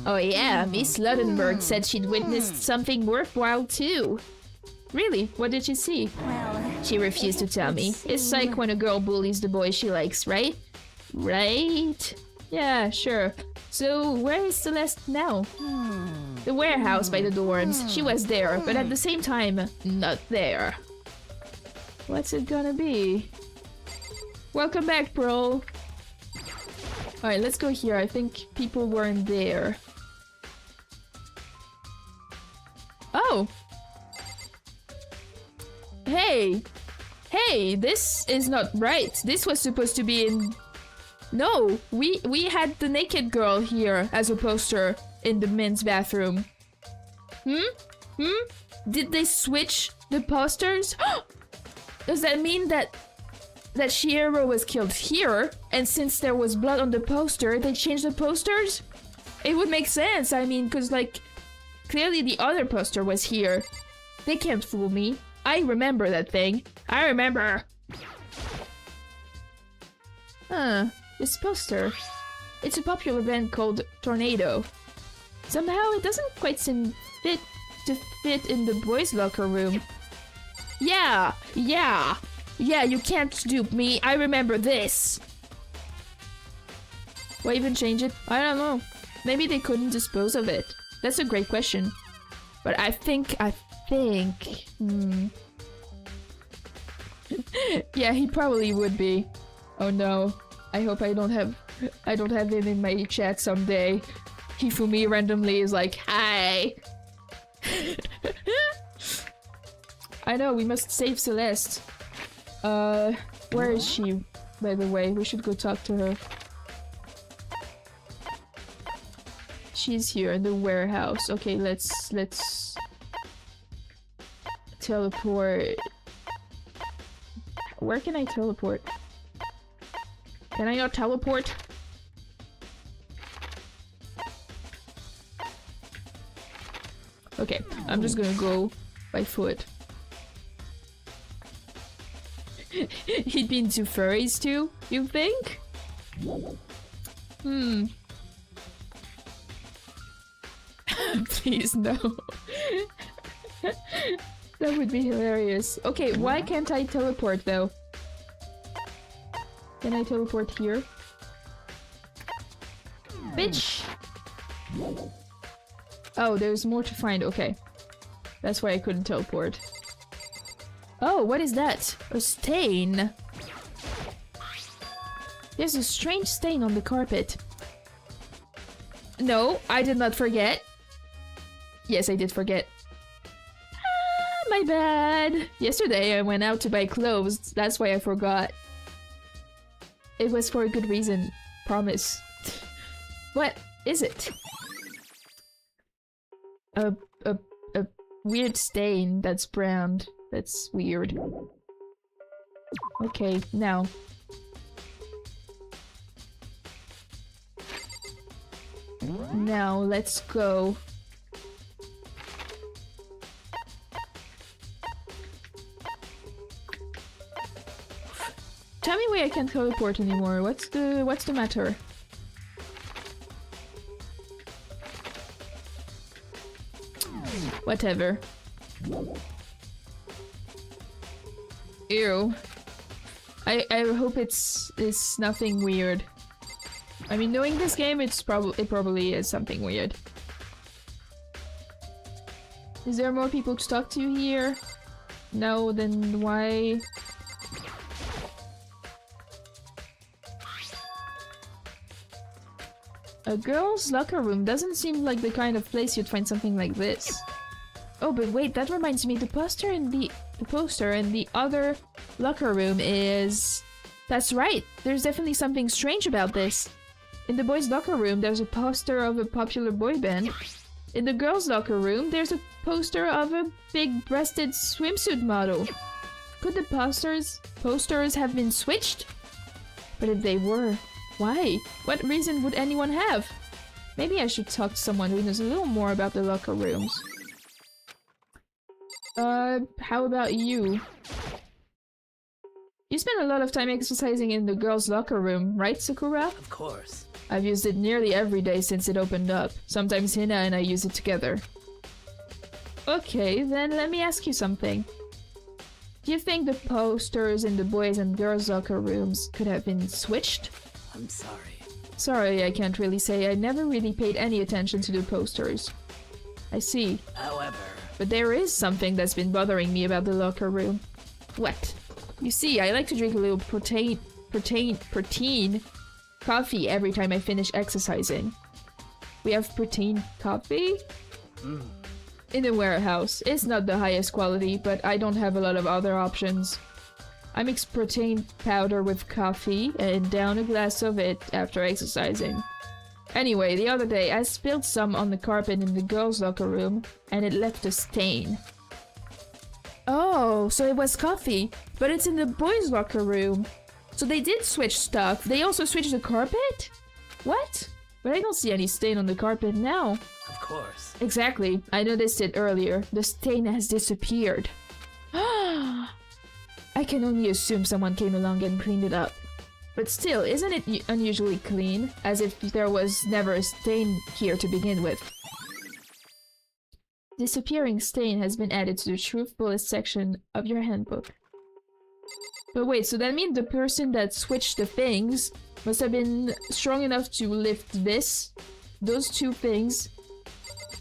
Oh yeah, Miss Ludenberg said she'd witnessed something worthwhile too. Really? What did she see? Well, she refused to tell me. It's like when a girl bullies the boy she likes, right? Right? Yeah, sure. So, where is Celeste now? The warehouse by the dorms. She was there, but at the same time, not there. What's it gonna be? Welcome back, bro. Alright, let's go here. I think people weren't there. Oh! Hey! Hey, this is not right. This was supposed to be in... No! We had the naked girl here as a poster in the men's bathroom. Did they switch the posters? Does that mean that Shiero was killed here, and since there was blood on the poster, they changed the posters? It would make sense, I mean, cause like, clearly the other poster was here. They can't fool me. I remember that thing. I remember! Huh, this poster. It's a popular band called Tornado. Somehow it doesn't quite seem fit to fit in the boys' locker room. Yeah, you can't dupe me. I remember this. Why even change it? I don't know. Maybe they couldn't dispose of it. That's a great question. But I think... Yeah, he probably would be. Oh no. I hope I don't have him in my chat someday. Hifumi randomly is like, hi! I know, we must save Celeste. Where is she, by the way? We should go talk to her. She's here in the warehouse. Okay, let's teleport. Where can I teleport? Can I not teleport? Okay, I'm just gonna go by foot. He'd be into furries too, you think? Please, no. That would be hilarious. Okay, why can't I teleport though? Can I teleport here? Bitch! Oh, there's more to find. Okay. That's why I couldn't teleport. Oh, what is that? A stain. There's a strange stain on the carpet. No, I did not forget. Yes, I did forget. Ah, my bad. Yesterday I went out to buy clothes. That's why I forgot. It was for a good reason. Promise. What is it? A weird stain that's brown. That's weird. Okay, now. Now, let's go. Tell me why I can't teleport anymore. What's the matter? Whatever. Ew. I hope it's nothing weird. I mean, knowing this game, it probably is something weird. Is there more people to talk to here? No, then why? A girl's locker room doesn't seem like the kind of place you'd find something like this. Oh, but wait, that reminds me, the poster in the other locker room is... That's right, there's definitely something strange about this. In the boys' locker room, there's a poster of a popular boy band. In the girls' locker room, there's a poster of a big-breasted swimsuit model. Could the posters have been switched? But if they were, why? What reason would anyone have? Maybe I should talk to someone who knows a little more about the locker rooms. How about you? You spend a lot of time exercising in the girls' locker room, right, Sakura? Of course. I've used it nearly every day since it opened up. Sometimes Hina and I use it together. Okay, then let me ask you something. Do you think the posters in the boys' and girls' locker rooms could have been switched? I'm sorry. Sorry, I can't really say. I never really paid any attention to the posters. I see. However... But there is something that's been bothering me about the locker room. What? You see, I like to drink a little protein coffee every time I finish exercising. We have protein coffee? In the warehouse. It's not the highest quality, but I don't have a lot of other options. I mix protein powder with coffee and down a glass of it after exercising. Anyway, the other day I spilled some on the carpet in the girls' locker room and it left a stain. Oh, so it was coffee, but it's in the boys' locker room. So they did switch stuff. They also switched the carpet? What? But I don't see any stain on the carpet now. Of course. Exactly. I noticed it earlier. The stain has disappeared. I can only assume someone came along and cleaned it up. But still, isn't it unusually clean? As if there was never a stain here to begin with. Disappearing stain has been added to the truthfulness section of your handbook. But wait, so that means the person that switched the things must have been strong enough to lift those two things,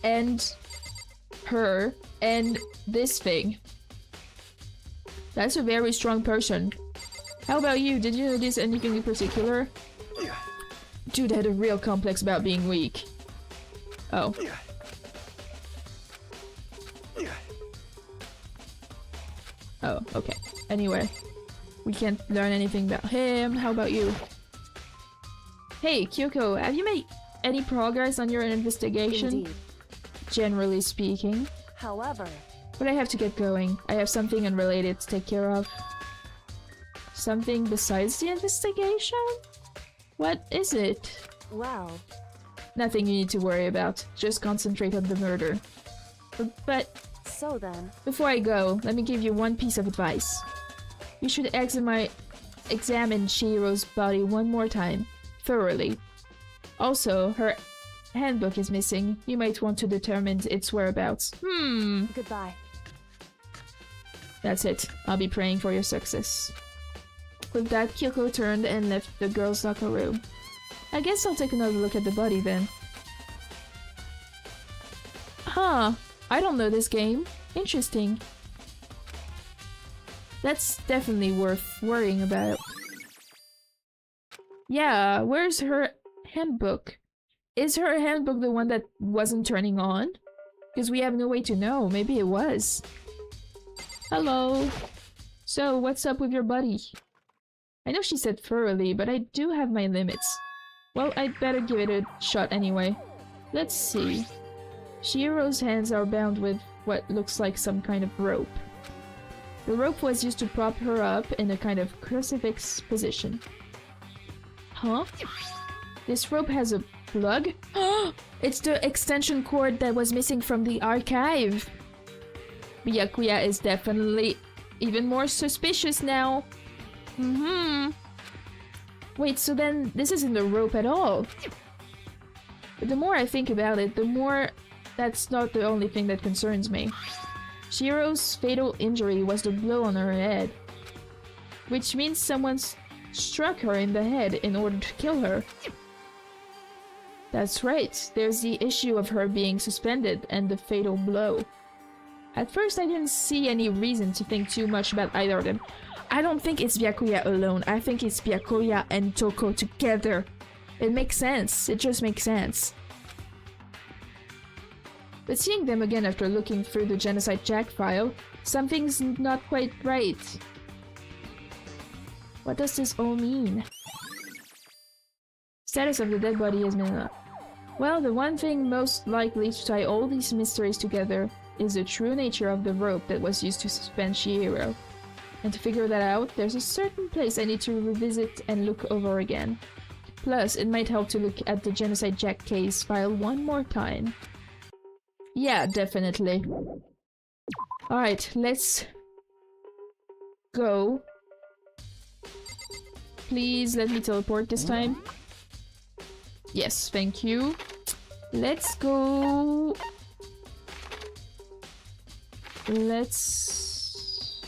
and her, and this thing. That's a very strong person. How about you? Did you notice anything in particular? Dude had a real complex about being weak. Oh. Oh, okay. Anyway, we can't learn anything about him. How about you? Hey, Kyoko, have you made any progress on your investigation? Indeed. Generally speaking. However, But I have to get going. I have something unrelated to take care of. Something besides the investigation? What is it? well, Nothing you need to worry about. Just concentrate on the murder. But so then, before I go, let me give you one piece of advice. You should examine Shihiro's body one more time. Thoroughly. Also, her handbook is missing. You might want to determine its whereabouts. goodbye. That's it. I'll be praying for your success. With that, Kyoko turned and left the girls' locker room. I guess I'll take another look at the body then. Huh. I don't know this game. Interesting. That's definitely worth worrying about. Yeah, where's her handbook? Is her handbook the one that wasn't turning on? Because we have no way to know. Maybe it was. Hello. So, what's up with your buddy? I know she said thoroughly, but I do have my limits. Well, I'd better give it a shot anyway. Let's see. Shihiro's hands are bound with what looks like some kind of rope. The rope was used to prop her up in a kind of crucifix position. Huh? This rope has a plug? It's the extension cord that was missing from the archive! Byakuya is definitely even more suspicious now. Wait, so then this isn't the rope at all. But the more I think about it, the more that's not the only thing that concerns me. Shihiro's fatal injury was the blow on her head. Which means someone struck her in the head in order to kill her. That's right, there's the issue of her being suspended and the fatal blow. At first I didn't see any reason to think too much about either of them. I don't think it's Byakuya alone, I think it's Byakuya and Toko together. It makes sense, it just makes sense. But seeing them again after looking through the Genocide Jack file, something's not quite right. What does this all mean? Status of the dead body has been up. Well, the one thing most likely to tie all these mysteries together is the true nature of the rope that was used to suspend Chihiro. And to figure that out, there's a certain place I need to revisit and look over again. Plus, it might help to look at the Genocide Jack case file one more time. Yeah, definitely. Alright, let's go. Please let me teleport this time. Yes, thank you. Let's go. Let's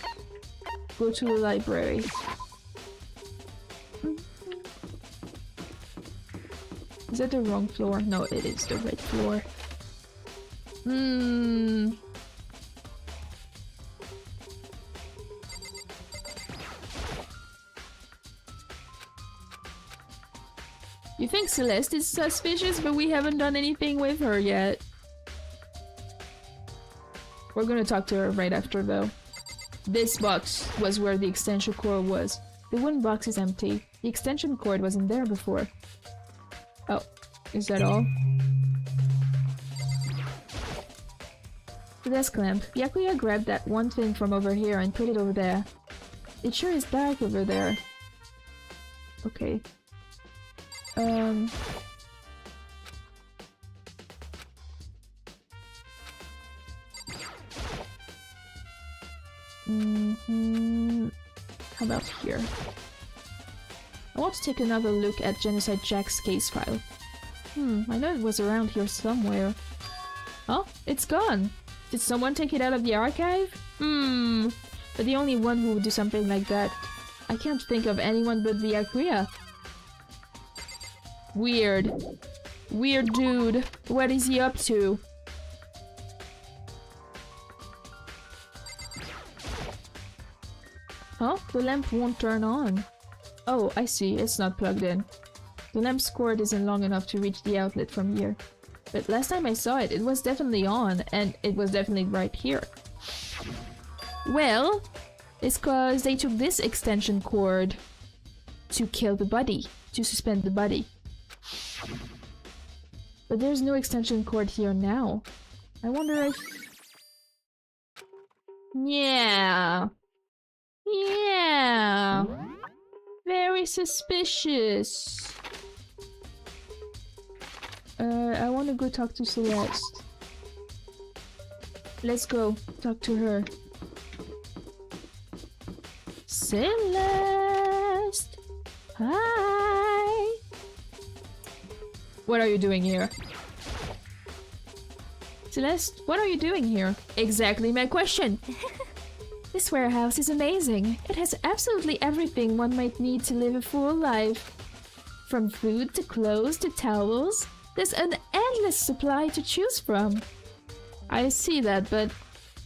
go to the library. Is that the wrong floor? No, it is the right floor. You think Celeste is suspicious, but we haven't done anything with her yet. We're gonna talk to her right after, though. This box was where the extension cord was. The wooden box is empty. The extension cord wasn't there before. Oh, is that all? The desk lamp. Byakuya grabbed that one thing from over here and put it over there. It sure is dark over there. Okay. How about here? I want to take another look at Genocide Jack's case file. I know it was around here somewhere. Oh, it's gone! Did someone take it out of the archive? But the only one who would do something like that. I can't think of anyone but Byakuya. Weird. Weird dude. What is he up to? Huh? The lamp won't turn on. Oh, I see. It's not plugged in. The lamp's cord isn't long enough to reach the outlet from here. But last time I saw it, it was definitely on, and it was definitely right here. Well, it's cause they took this extension cord to kill the body, to suspend the body. But there's no extension cord here now. I wonder if... Yeah. Yeah. Very suspicious. I want to go talk to Celeste. Let's go talk to her. Celeste! Hi! What are you doing here? Celeste, what are you doing here? Exactly my question! This warehouse is amazing. It has absolutely everything one might need to live a full life. From food to clothes to towels, there's an endless supply to choose from. I see that, but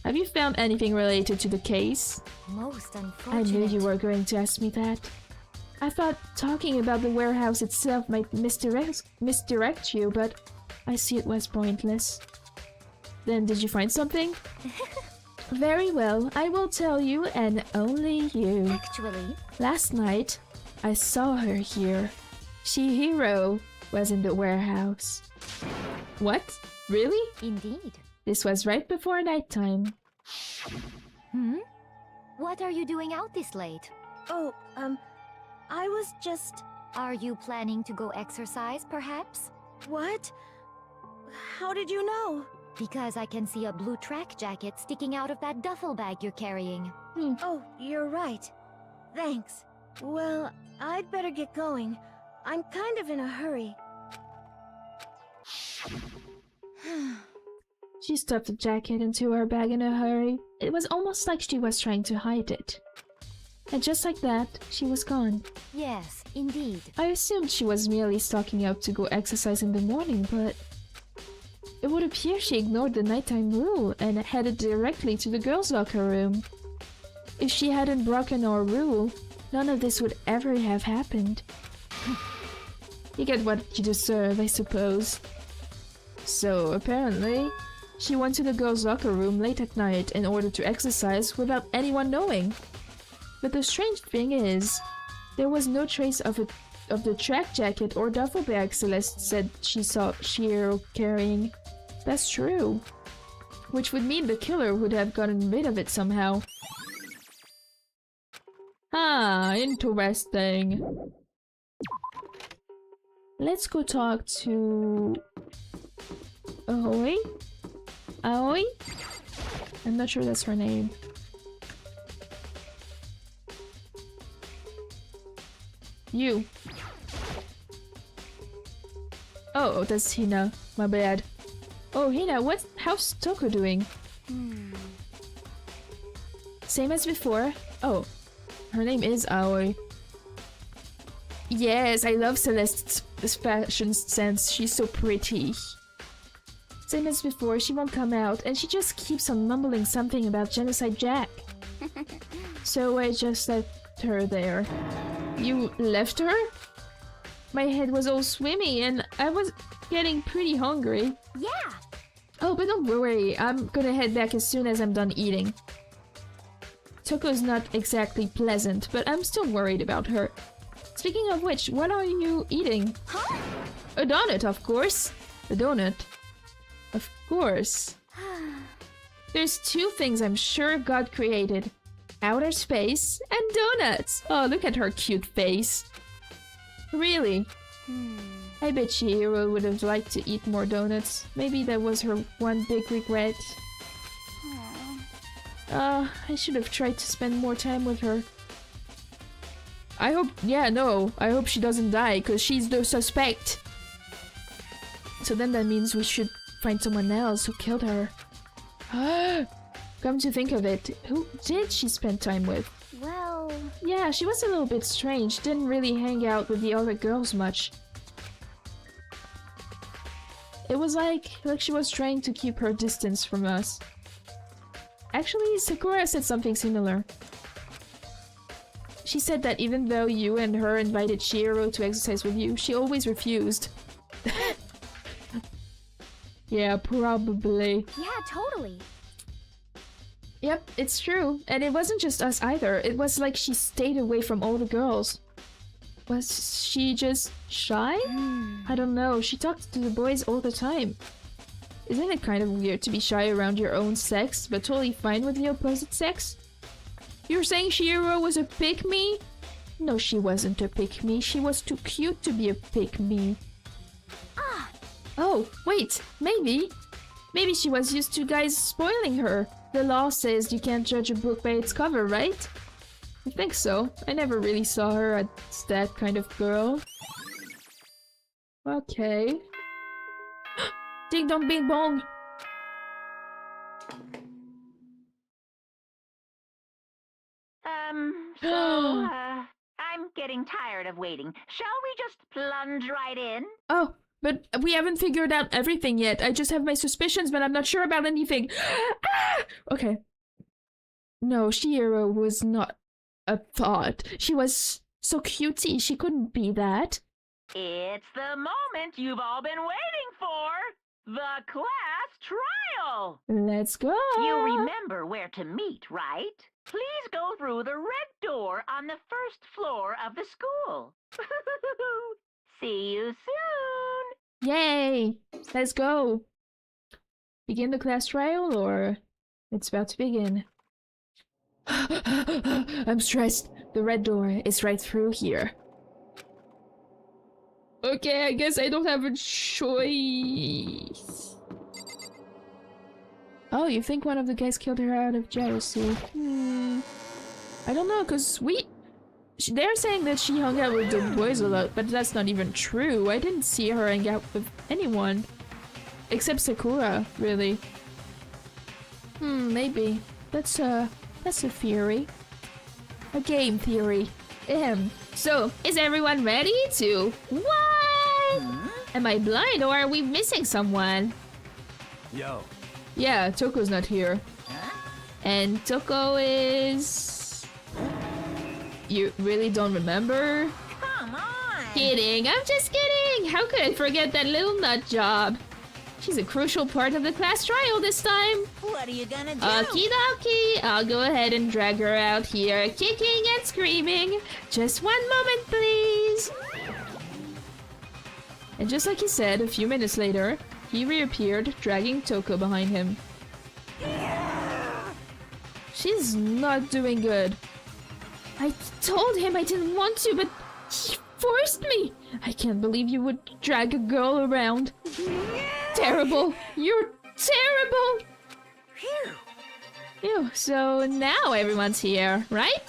have you found anything related to the case? Most unfortunate. I knew you were going to ask me that. I thought talking about the warehouse itself might misdirect you, but I see it was pointless. Then did you find something? Very well, I will tell you and only you. Actually, Last night, I saw her here. Chihiro was in the warehouse. What? Really? indeed. This was right before nighttime. What are you doing out this late? Oh, I was just... Are you planning to go exercise, perhaps? What? How did you know? Because I can see a blue track jacket sticking out of that duffel bag you're carrying. Oh, you're right. Thanks. Well, I'd better get going. I'm kind of in a hurry. She stuffed the jacket into her bag in a hurry. It was almost like she was trying to hide it. And just like that, she was gone. Yes, indeed. I assumed she was merely stalking out to go exercise in the morning, but... It would appear she ignored the nighttime rule and headed directly to the girls' locker room. If she hadn't broken our rule, none of this would ever have happened. You get what you deserve, I suppose. So, apparently, she went to the girls' locker room late at night in order to exercise without anyone knowing. But the strange thing is, there was no trace of the track jacket or duffel bag Celeste said she saw Chihiro carrying. That's true. Which would mean the killer would have gotten rid of it somehow. Ah, interesting. Let's go talk to... Aoi? Aoi? I'm not sure that's her name. You. Oh, that's Hina. My bad. Oh, Hina, how's Toko doing? Same as before. Oh, her name is Aoi. Yes, I love Celeste's fashion sense. She's so pretty. Same as before, she won't come out, and she just keeps on mumbling something about Genocide Jack. So I just left her there. You left her? my head was all swimmy and I was getting pretty hungry. Yeah. Oh, but don't worry, I'm gonna head back as soon as I'm done eating. Toko's not exactly pleasant, but I'm still worried about her. Speaking of which, what are you eating? Huh? A donut, of course. A donut. Of course. There's two things I'm sure God created. Outer space and donuts. Oh, look at her cute face. Really? I bet Chihiro would have liked to eat more donuts. Maybe that was her one big regret. I should have tried to spend more time with her. I hope- yeah, no. I hope she doesn't die, cause she's the suspect. So then that means we should find someone else who killed her. Come to think of it, who did she spend time with? Well... Yeah, she was a little bit strange, didn't really hang out with the other girls much. It was like she was trying to keep her distance from us. Actually, Sakura said something similar. She said that even though you and her invited Chihiro to exercise with you, she always refused. Yeah, probably. Yeah, totally. Yep, it's true. And it wasn't just us either. It was like she stayed away from all the girls. Was she just shy? I don't know. She talked to the boys all the time. Isn't it kind of weird to be shy around your own sex, but totally fine with the opposite sex? You're saying Chihiro was a pick-me? No, she wasn't a pick-me. She was too cute to be a pick-me. Oh, wait, maybe. Maybe she was used to guys spoiling her. The law says you can't judge a book by its cover, right? I think so. I never really saw her as that kind of girl. Okay. Ding dong bing bong! I'm getting tired of waiting. Shall we just plunge right in? Oh, but we haven't figured out everything yet. I just have my suspicions, but I'm not sure about anything. Ah! Okay. No, Chihiro was not a thought. She was so cutesy. She couldn't be that. It's the moment you've all been waiting for. The class trial. Let's go. You remember where to meet, right? Please go through the red door on the first floor of the school. See you soon. Yay! Let's go. Begin the class trial, or it's about to begin. I'm stressed. The red door is right through here. Okay, I guess I don't have a choice. Oh, you think one of the guys killed her out of jealousy? I don't know, cause they're saying that she hung out with the boys a lot, but that's not even true. I didn't see her hang out with anyone. Except Sakura, really. Maybe. That's a theory. A game theory. So, is everyone ready to... What? Am I blind or are we missing someone? Yo. Yeah, Toko's not here. And Toko is... You really don't remember? Come on. Kidding, I'm just kidding! How could I forget that little nut job? She's a crucial part of the class trial this time. What are you gonna do? Okie dokie, I'll go ahead and drag her out here, kicking and screaming. Just one moment, please. And just like he said, a few minutes later, he reappeared, dragging Toko behind him. She's not doing good. I told him I didn't want to, but he forced me. I can't believe you would drag a girl around. Terrible. You're terrible. Phew, so now everyone's here, right?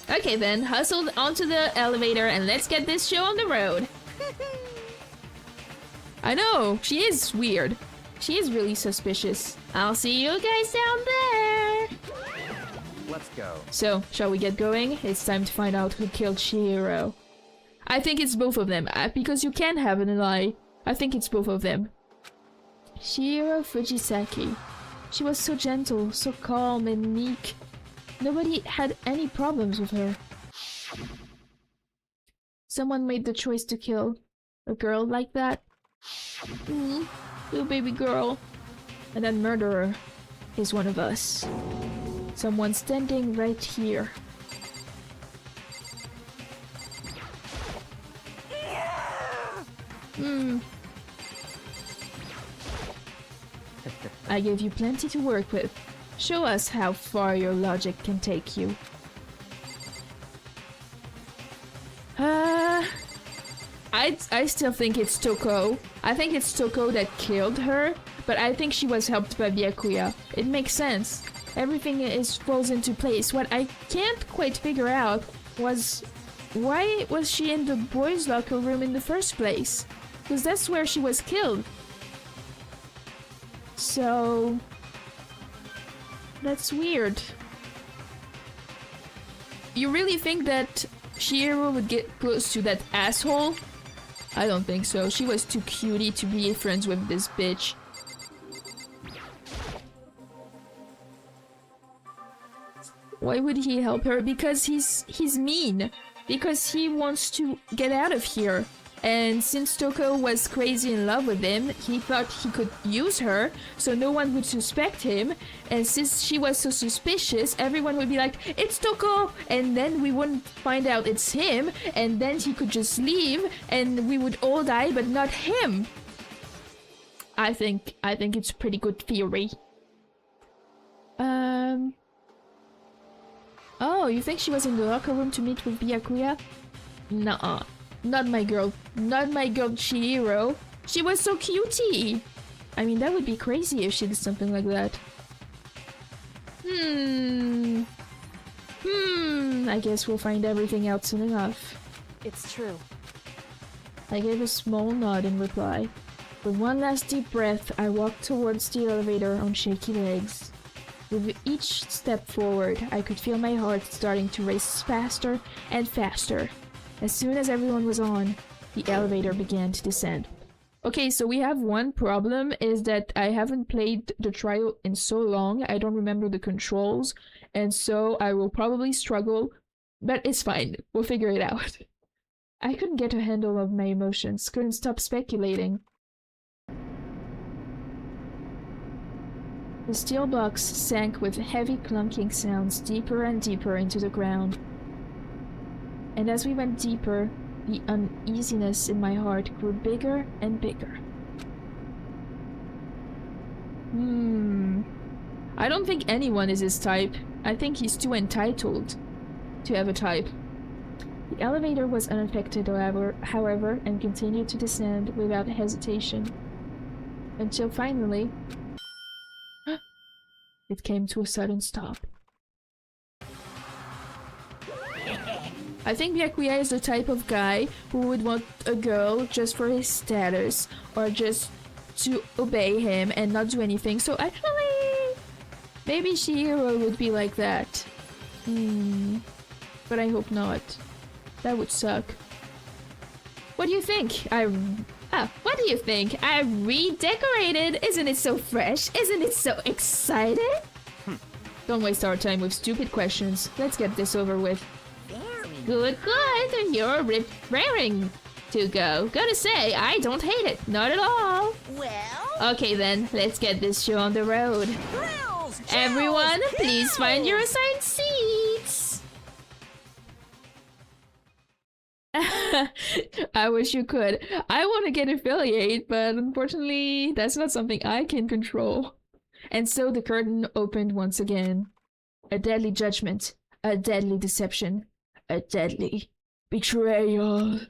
Okay then, hustle onto the elevator and let's get this show on the road. I know, she is weird. She is really suspicious. I'll see you guys down there. Let's go. So, shall we get going? It's time to find out who killed Chihiro. I think it's both of them, because you can't have an lie. I think it's both of them. Chihiro Fujisaki. She was so gentle, so calm and meek. Nobody had any problems with her. Someone made the choice to kill a girl like that. Little baby girl. And that murderer is one of us. Someone standing right here. I gave you plenty to work with. Show us how far your logic can take you. I still think it's Toko. I think it's Toko that killed her, but I think she was helped by Byakuya. It makes sense. Everything falls into place. What I can't quite figure out was why was she in the boys' locker room in the first place? Because that's where she was killed. So that's weird. You really think that Chihiro would get close to that asshole? I don't think so. She was too cutie to be friends with this bitch. Why would he help her? Because he's mean. Because he wants to get out of here. And since Toko was crazy in love with him, he thought he could use her, so no one would suspect him. And since she was so suspicious, everyone would be like, "It's Toko!" And then we wouldn't find out it's him, and then he could just leave, and we would all die, but not him. I think it's a pretty good theory. Oh, you think she was in the locker room to meet with Byakuya? Nuh-uh. Not my girl. Not my girl Chihiro. She was so cutie! I mean, that would be crazy if she did something like that. I guess we'll find everything out soon enough. It's true. I gave a small nod in reply. With one last deep breath, I walked towards the elevator on shaky legs. With each step forward, I could feel my heart starting to race faster and faster. As soon as everyone was on, the elevator began to descend. Okay, so we have one problem, is that I haven't played the trial in so long, I don't remember the controls, and so I will probably struggle, but it's fine, we'll figure it out. I couldn't get a handle of my emotions, couldn't stop speculating. The steel box sank with heavy clunking sounds deeper and deeper into the ground. And as we went deeper, the uneasiness in my heart grew bigger and bigger. I don't think anyone is his type. I think he's too entitled to have a type. The elevator was unaffected, however, and continued to descend without hesitation. Until finally, it came to a sudden stop. I think Byakuya is the type of guy who would want a girl just for his status, or just to obey him and not do anything. So actually, maybe Chihiro would be like that. But I hope not. That would suck. What do you think? What do you think? I redecorated! Isn't it so fresh? Isn't it so exciting? Don't waste our time with stupid questions. Let's get this over with. Good. You're raring to go. Gotta say, I don't hate it. Not at all. Well... Okay then, let's get this show on the road. Thrills, Everyone, please find your assigned seats. I wish you could. I want to get affiliate, but unfortunately, that's not something I can control. And so the curtain opened once again. A deadly judgment. A deadly deception. A deadly betrayal.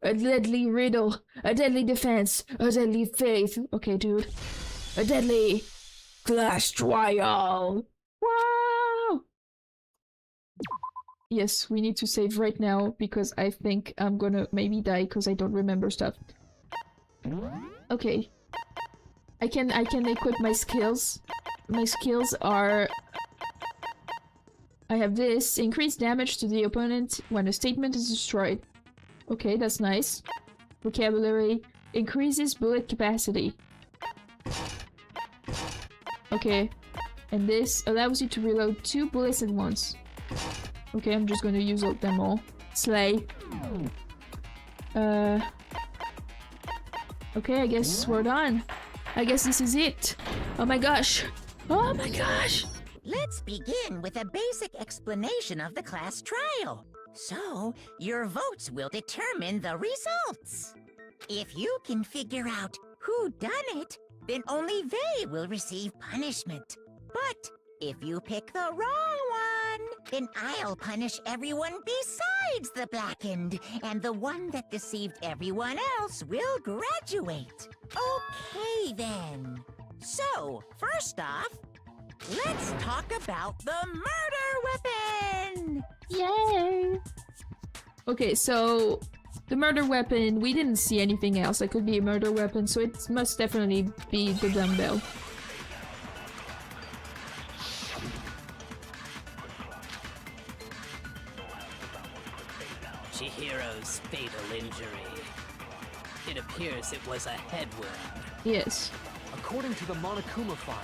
A deadly riddle. A deadly defense. A deadly faith. Okay, dude. A deadly class trial. Wow! Yes, we need to save right now because I think I'm gonna maybe die because I don't remember stuff. Okay. I can equip my skills. My skills are... I have this. Increase damage to the opponent when a statement is destroyed. Okay, that's nice. Vocabulary. Increases bullet capacity. Okay. And this allows you to reload 2 bullets at once. Okay, I'm just gonna use them all. Slay. Okay, I guess we're done. I guess this is it. Oh my gosh. Oh my gosh. Let's begin with a basic explanation of the class trial. So, your votes will determine the results. If you can figure out who done it, then only they will receive punishment. But if you pick the wrong one, then I'll punish everyone besides the blackened, and the one that deceived everyone else will graduate. Okay then. So, first off, let's talk about the murder weapon! Yay! Okay, so the murder weapon, we didn't see anything else that could be a murder weapon, so it must definitely be the dumbbell. Chihiro's fatal injury. It appears it was a head wound. Yes. According to the Monokuma file,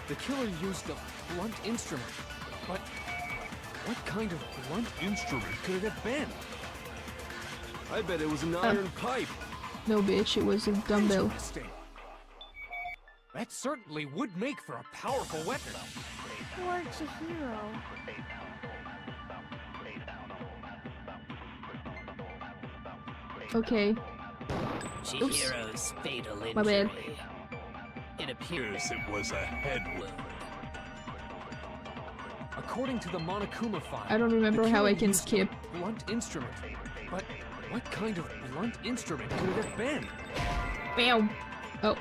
the killer used a blunt instrument. But what kind of blunt instrument could it have been? I bet it was an iron pipe. No, bitch, it was a dumbbell. Interesting. That certainly would make for a powerful weapon. Poor Chihiro. Okay. Chihiro's fatal injury. My bad. It appears it was a head wound. According to the Monokuma file, I don't remember the how I killer can used skip. a blunt instrument. But what kind of blunt instrument could it have been? Bam! Oh.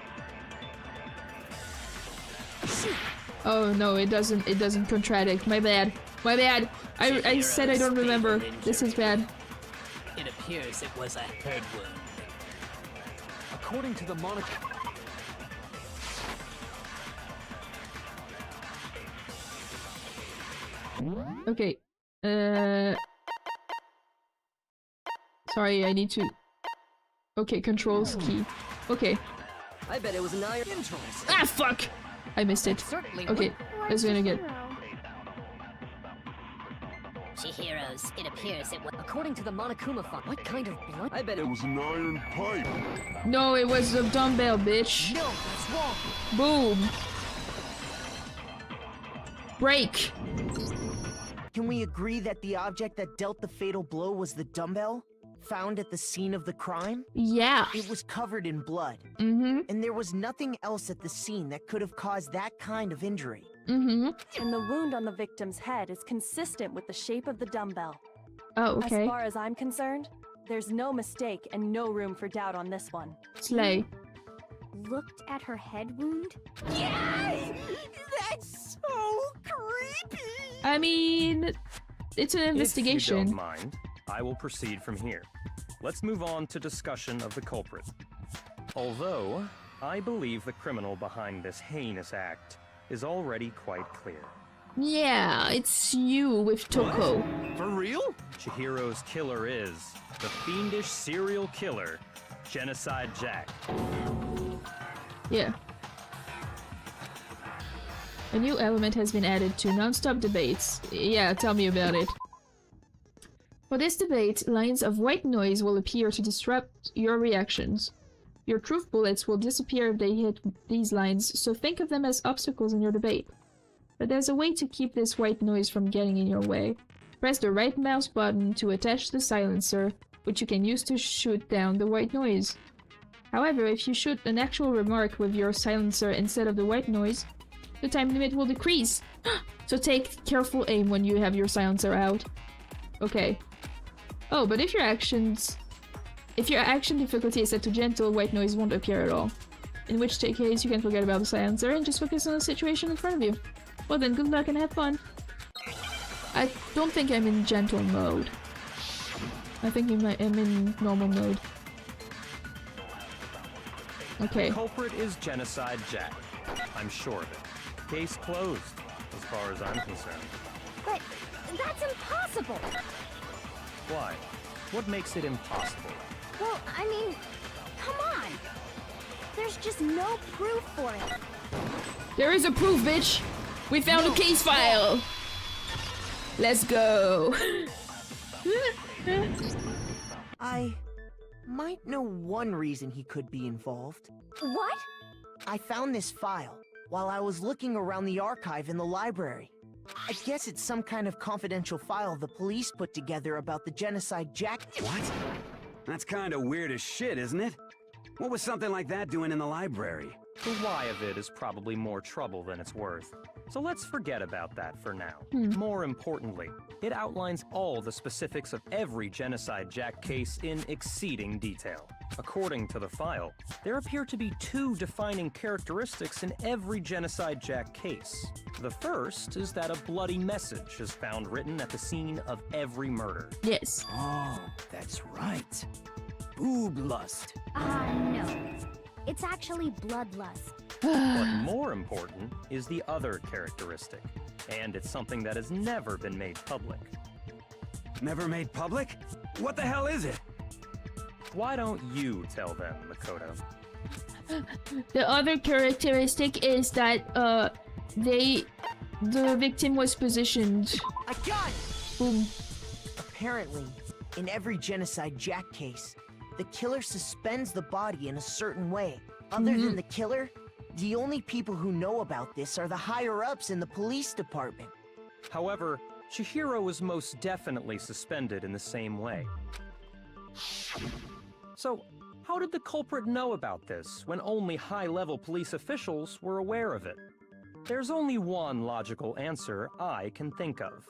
Oh no, it doesn't contradict. My bad. My bad. I said I don't remember. This is bad. It appears it was a head wound. According to the Monokuma... Okay. Sorry, I need to... Okay, controls key. Okay. I bet it was an iron. Ah, fuck! I missed it. Okay, let's do it again. Chihiro's, it appears it was... According to the Monokuma file, what kind of blunt... I bet it was an iron pipe. No, it was a dumbbell, bitch. No, that's wrong. Boom. Break. Can we agree that the object that dealt the fatal blow was the dumbbell? Found at the scene of the crime? Yeah. It was covered in blood. Mm-hmm. And there was nothing else at the scene that could have caused that kind of injury. Mm-hmm. And the wound on the victim's head is consistent with the shape of the dumbbell. Oh, okay. As far as I'm concerned, there's no mistake and no room for doubt on this one. Slay. Looked at her head wound? Yay! That's so creepy! I mean, it's an investigation. If you don't mind, I will proceed from here. Let's move on to discussion of the culprit. Although, I believe the criminal behind this heinous act is already quite clear. Yeah, it's you with Toko. For real? Chihiro's killer is the fiendish serial killer, Genocide Jack. Yeah. A new element has been added to non-stop debates. Yeah, tell me about it. For this debate, lines of white noise will appear to disrupt your reactions. Your truth bullets will disappear if they hit these lines, so think of them as obstacles in your debate. But there's a way to keep this white noise from getting in your way. Press the right mouse button to attach the silencer, which you can use to shoot down the white noise. However, if you shoot an actual remark with your silencer instead of the white noise, the time limit will decrease. So take careful aim when you have your silencer out. Okay. Oh, but if your action difficulty is set to gentle, white noise won't appear at all. In which case you can forget about the silencer and just focus on the situation in front of you. Well then, good luck and have fun. I don't think I'm in gentle mode. I think I'm in normal mode. Okay. The culprit is Genocide Jack. I'm sure of it. Case closed, as far as I'm concerned. But that's impossible! Why? What makes it impossible? Well, I mean, come on! There's just no proof for it. There is a proof, bitch! We found a case file! I might know one reason he could be involved. What? I found this file while I was looking around the archive in the library. I guess it's some kind of confidential file the police put together about the genocide Jack— What? That's kinda weird as shit, isn't it? What was something like that doing in the library? The why of it is probably more trouble than it's worth. So let's forget about that for now. More importantly, it outlines all the specifics of every Genocide Jack case in exceeding detail. According to the file, there appear to be 2 defining characteristics in every Genocide Jack case. The first is that a bloody message is found written at the scene of every murder. Yes. Oh, that's right. Boob lust. No. It's actually bloodlust. But more important is the other characteristic, and it's something that has never been made public. Never made public? What the hell is it? Why don't you tell them, Makoto? The other characteristic is that the victim was positioned. I got it! Boom. Apparently, in every Genocide Jack case, the killer suspends the body in a certain way. Other than the killer, the only people who know about this are the higher-ups in the police department. However, Chihiro was most definitely suspended in the same way. So, how did the culprit know about this when only high-level police officials were aware of it? There's only one logical answer I can think of.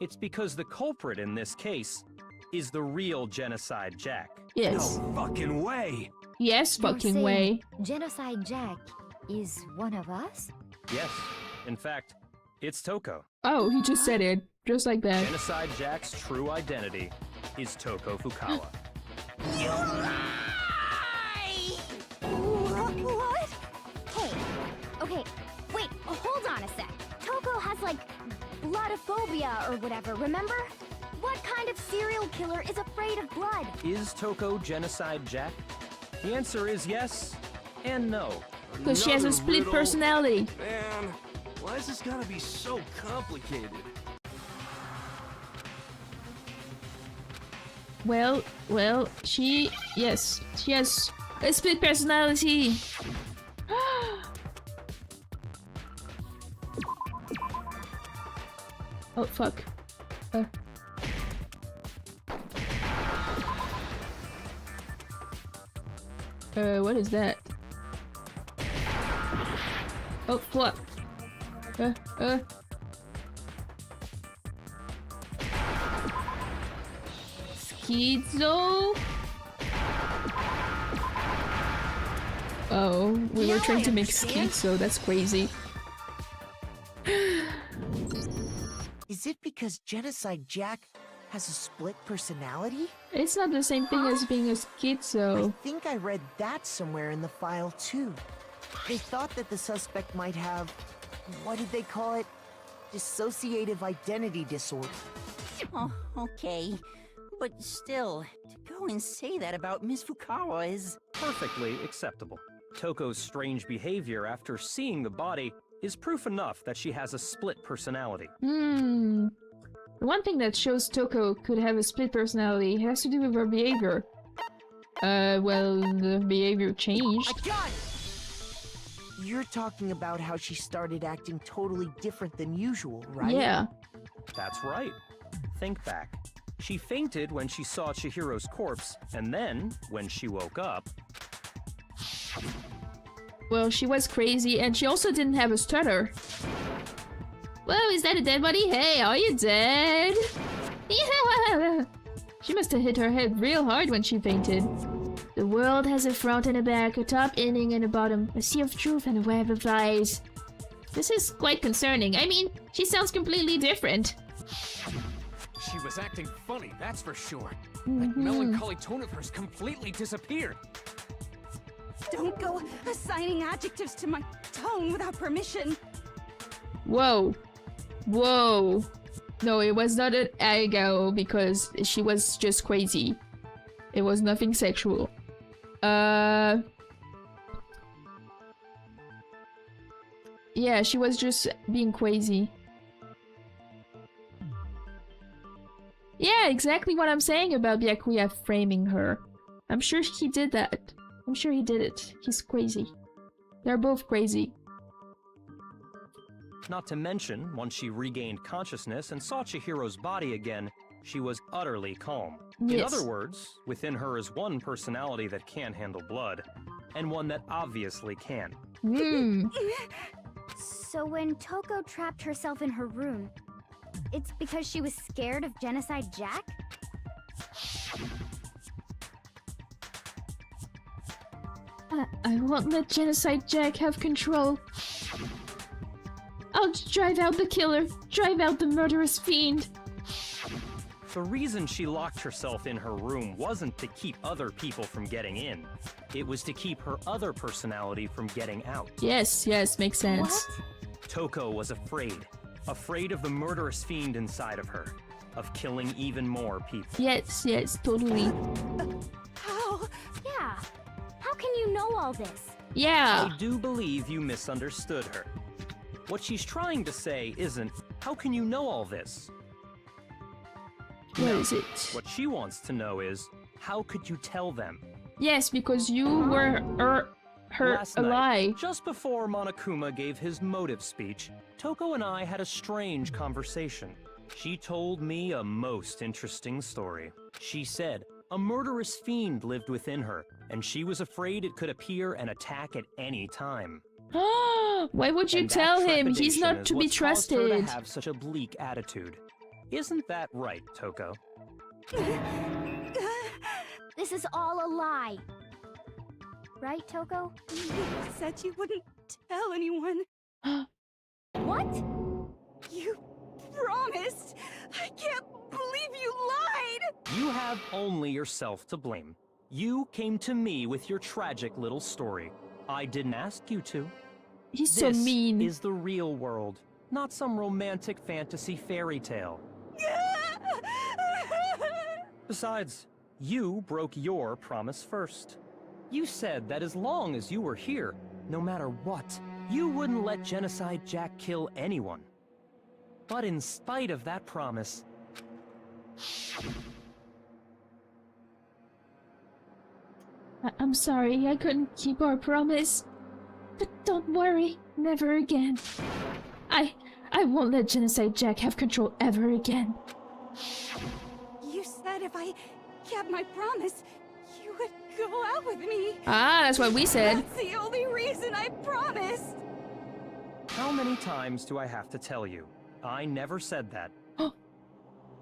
It's because the culprit in this case is the real Genocide Jack. Yes. No fucking way! Yes, fucking way. Genocide Jack is one of us? Yes. In fact, it's Toko. Oh, he just said it. Just like that. Genocide Jack's true identity is Toko Fukawa. You lie! What? Hey, okay, wait, hold on a sec. Toko has, like, bloodophobia or whatever, remember? What kind of serial killer is afraid of blood? Is Toko Genocide Jack? The answer is yes and no. Because she has a split riddle. personality. Man, why is this gotta be so complicated? Well, she has a split personality. Oh, fuck. What is that? Oh, fuck. Schizo? Oh, we were trying to make schizo, that's crazy. Is it because Genocide Jack has a split personality? It's not the same thing as being a schizo. I think I read that somewhere in the file too. They thought that the suspect might have, what did they call it? Dissociative identity disorder. Oh, okay. But still, to go and say that about Miss Fukawa is... Perfectly acceptable. Toko's strange behavior after seeing the body is proof enough that she has a split personality. The one thing that shows Toko could have a split personality has to do with her behavior. Well, the behavior changed. I got it! You're talking about how she started acting totally different than usual, right? Yeah. That's right. Think back. She fainted when she saw Chihiro's corpse, and then, when she woke up... Well, she was crazy, and she also didn't have a stutter. Whoa, is that a dead body? Hey, are you dead? Yeah! She must have hit her head real hard when she fainted. The world has a front and a back, a top ending and a bottom, a sea of truth and a web of lies. This is quite concerning. I mean, she sounds completely different. She was acting funny, that's for sure. That melancholy tone of hers completely disappeared. Don't go assigning adjectives to my tone without permission. Whoa. Whoa. No, it was not an agao because she was just crazy. It was nothing sexual. Yeah, she was just being crazy. Yeah, exactly what I'm saying about Byakuya framing her. I'm sure he did that. I'm sure he did it. He's crazy. They're both crazy. Not to mention, once she regained consciousness and saw Chihiro's body again, she was utterly calm. In Yes. other words, within her is one personality that can't handle blood, and one that obviously can. Hmm. So when Toko trapped herself in her room, it's because she was scared of Genocide Jack? I won't let Genocide Jack have control. I'll drive out the killer, drive out the murderous fiend. The reason she locked herself in her room wasn't to keep other people from getting in. It was to keep her other personality from getting out. Yes, yes, makes sense. Toko was afraid. Afraid of the murderous fiend inside of her. Of killing even more people. Yes, yes, totally. How? Yeah. How can you know all this? Yeah. I do believe you misunderstood her. What she's trying to say isn't, how can you know all this? What is it? What she wants to know is, how could you tell them? Yes, because you were her Last ally. night, just before Monokuma gave his motive speech, Toko and I had a strange conversation. She told me a most interesting story. She said a murderous fiend lived within her, and she was afraid it could appear and attack at any time. Why would you And that tell him? He's trepidation not is to be what's caused her trusted. to have such a bleak attitude. Isn't that right, Toko? This is all a lie. Right, Toko? You said you wouldn't tell anyone. What? You promised. I can't believe you lied. You have only yourself to blame. You came to me with your tragic little story. I didn't ask you to. He's so mean. This is the real world, not some romantic fantasy fairy tale. Besides, you broke your promise first. You said that as long as you were here, no matter what, you wouldn't let Genocide Jack kill anyone. But in spite of that promise, I'm sorry, I couldn't keep our promise. But don't worry, never again. I won't let Genocide Jack have control ever again. You said if I kept my promise, you would go out with me. Ah, that's what we said. That's the only reason I promised. how many times do I have to tell you? I never said that.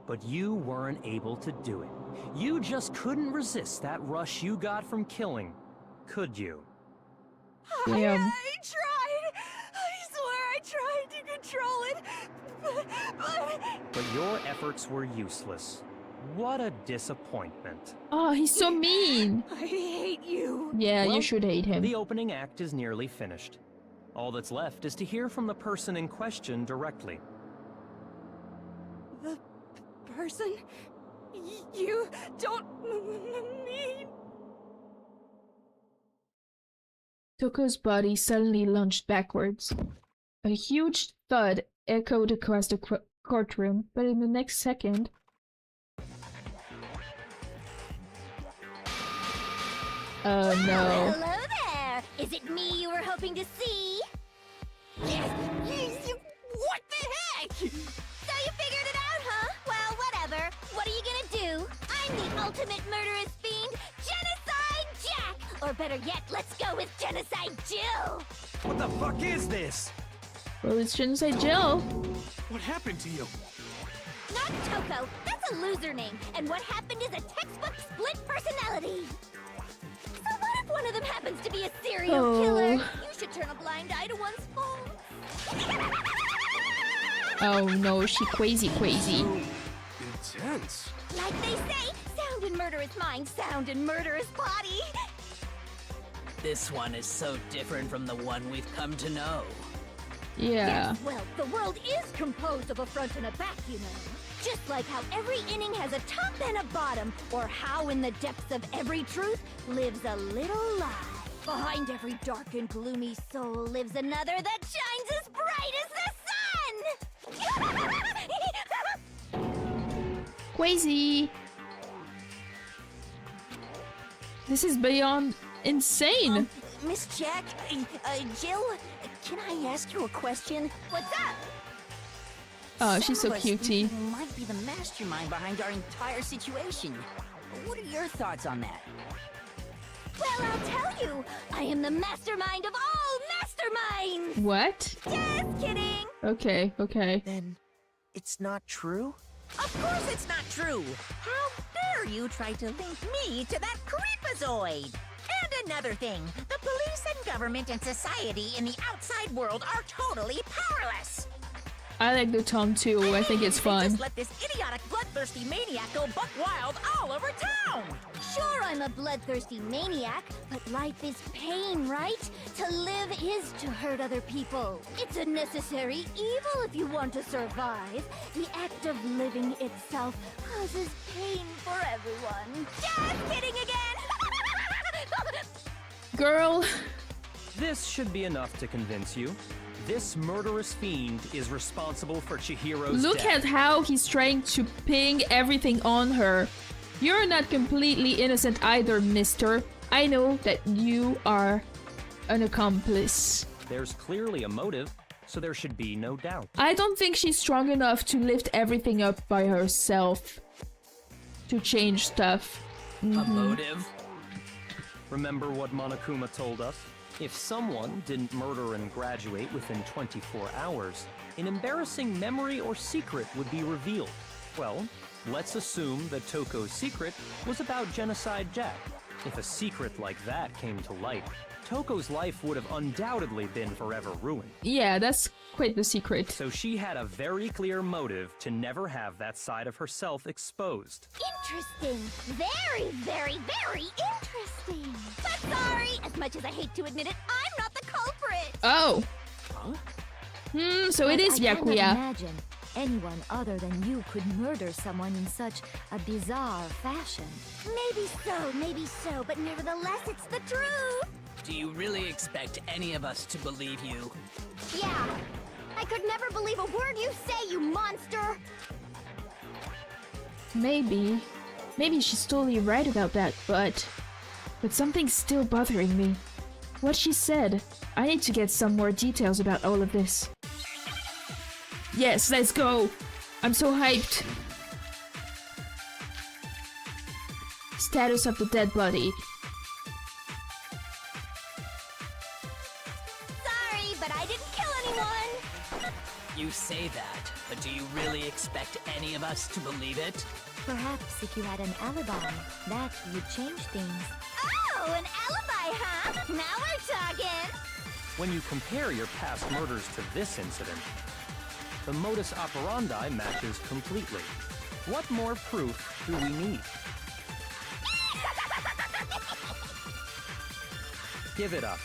But you weren't able to do it. You just couldn't resist that rush you got from killing, could you? Damn. I tried. I swear I tried to control it. But your efforts were useless. What a disappointment. Oh, he's so mean. I hate you. Yeah, Well, you should hate him. The opening act is nearly finished. All that's left is to hear from the person in question directly. The person? You don't mean... Toko's body suddenly lunged backwards. A huge thud echoed across the courtroom, but in the next second... Oh no. Hello there! Is it me you were hoping to see? What the heck? So you figured it out, huh? Well, whatever. What are you gonna do? I'm the ultimate murderous fiend, Genocide Jack! Or better yet, let's go with Genocide Jill! What the fuck is this? Well, it's Genocide Jill. What happened to you? Not Toko. That's a loser name. And what happened is a textbook split personality. So what if one of them happens to be a serial killer? You should turn a blind eye to one's faults. Oh no, she crazy. Intense. Like they say, sound in murderous mind, sound in murderous body. This one is so different from the one we've come to know. Yeah. Yes, well, the world is composed of a front and a back, you know. Just like how every inning has a top and a bottom, or how in the depths of every truth lives a little lie. Behind every dark and gloomy soul lives another that shines as bright as the sun! Crazy. This is beyond insane. Miss Jack, Jill, can I ask you a question? What's up? Oh, she's so Some of us cutie. might be the mastermind behind our entire situation. What are your thoughts on that? Well, I'll tell you. I am the mastermind of all masterminds. What? Just kidding. Okay, okay. Then it's not true? Of course it's not true! How dare you try to link me to that creepazoid? And another thing, the police and government and society in the outside world are totally powerless! I like the tongue too. I think it's They fun. just let this idiotic, bloodthirsty maniac go buck wild all over town! Sure, I'm a bloodthirsty maniac, but life is pain, right? To live is to hurt other people. It's a necessary evil if you want to survive. The act of living itself causes pain for everyone. Just kidding again! Girl. This should be enough to convince you. This murderous fiend is responsible for Chihiro's Look death. at how he's trying to ping everything on her. You're not completely innocent either, mister. I know that you are an accomplice. There's clearly a motive, so there should be no doubt. I don't think she's strong enough to lift everything up by herself. To change stuff. A motive? Remember what Monokuma told us? If someone didn't murder and graduate within 24 hours, an embarrassing memory or secret would be revealed. Well, let's assume that Toko's secret was about Genocide Jack. If a secret like that came to light, Toko's life would have undoubtedly been forever ruined. Yeah, that's quite the secret. So she had a very clear motive to never have that side of herself exposed. Interesting. Very, very, very interesting. But sorry, as much as I hate to admit it, I'm not the culprit. Oh. So it is I cannot Byakuya. imagine anyone other than you could murder someone in such a bizarre fashion. Maybe so, but nevertheless, it's the truth. Do you really expect any of us to believe you? Yeah. I could never believe a word you say, you monster. Maybe. Maybe she's totally right about that, but something's still bothering me. What she said. I need to get some more details about all of this. Yes, let's go! I'm so hyped! Status of the dead body. Sorry, but I didn't kill anyone. You say that, but do you really expect any of us to believe it? Perhaps if you had an alibi, that would change things. Oh, an alibi, huh? Now we're talking. When you compare your past murders to this incident, the modus operandi matches completely. What more proof do we need? Give it up.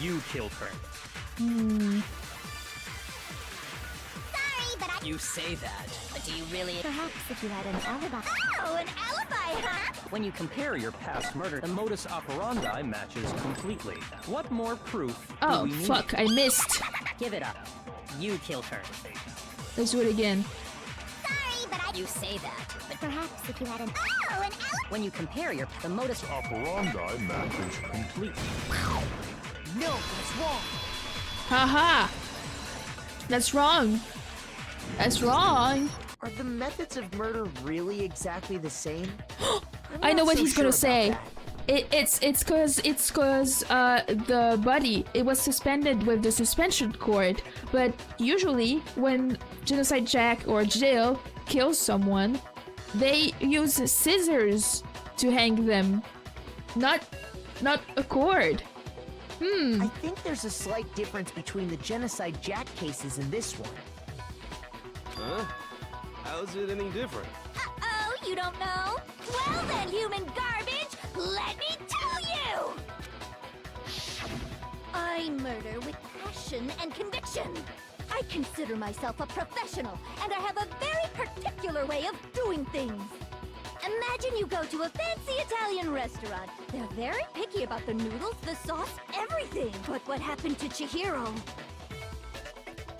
You killed her. Sorry, but I... You say that, but do you really... Perhaps if you had an alibi. Oh, an alibi, huh? When you compare your past murder, the modus operandi matches completely. What more proof do Oh, we need? fuck, I missed. Give it up. You killed her. Let's do it again. Sorry, but I... You say that, but Perhaps if you had an... Oh, an alibi. When you compare the modus Operandi matches Completely. No, that's wrong. Haha! That's wrong. That's wrong. Are the methods of murder really exactly the same? I know not what so he's gonna sure about say. that. It's cause the body, it was suspended with the suspension cord, but usually when Genocide Jack or Jill kills someone, they use scissors to hang them, not a cord. I think there's a slight difference between the Genocide Jack cases and this one. Huh? How's it any different? Uh-oh, you don't know? Well then, human garbage, let me tell you! I murder with passion and conviction. I consider myself a professional, and I have a very particular way of doing things. Imagine you go to a fancy Italian restaurant. They're very picky about the noodles, the sauce, everything. But what happened to Chihiro?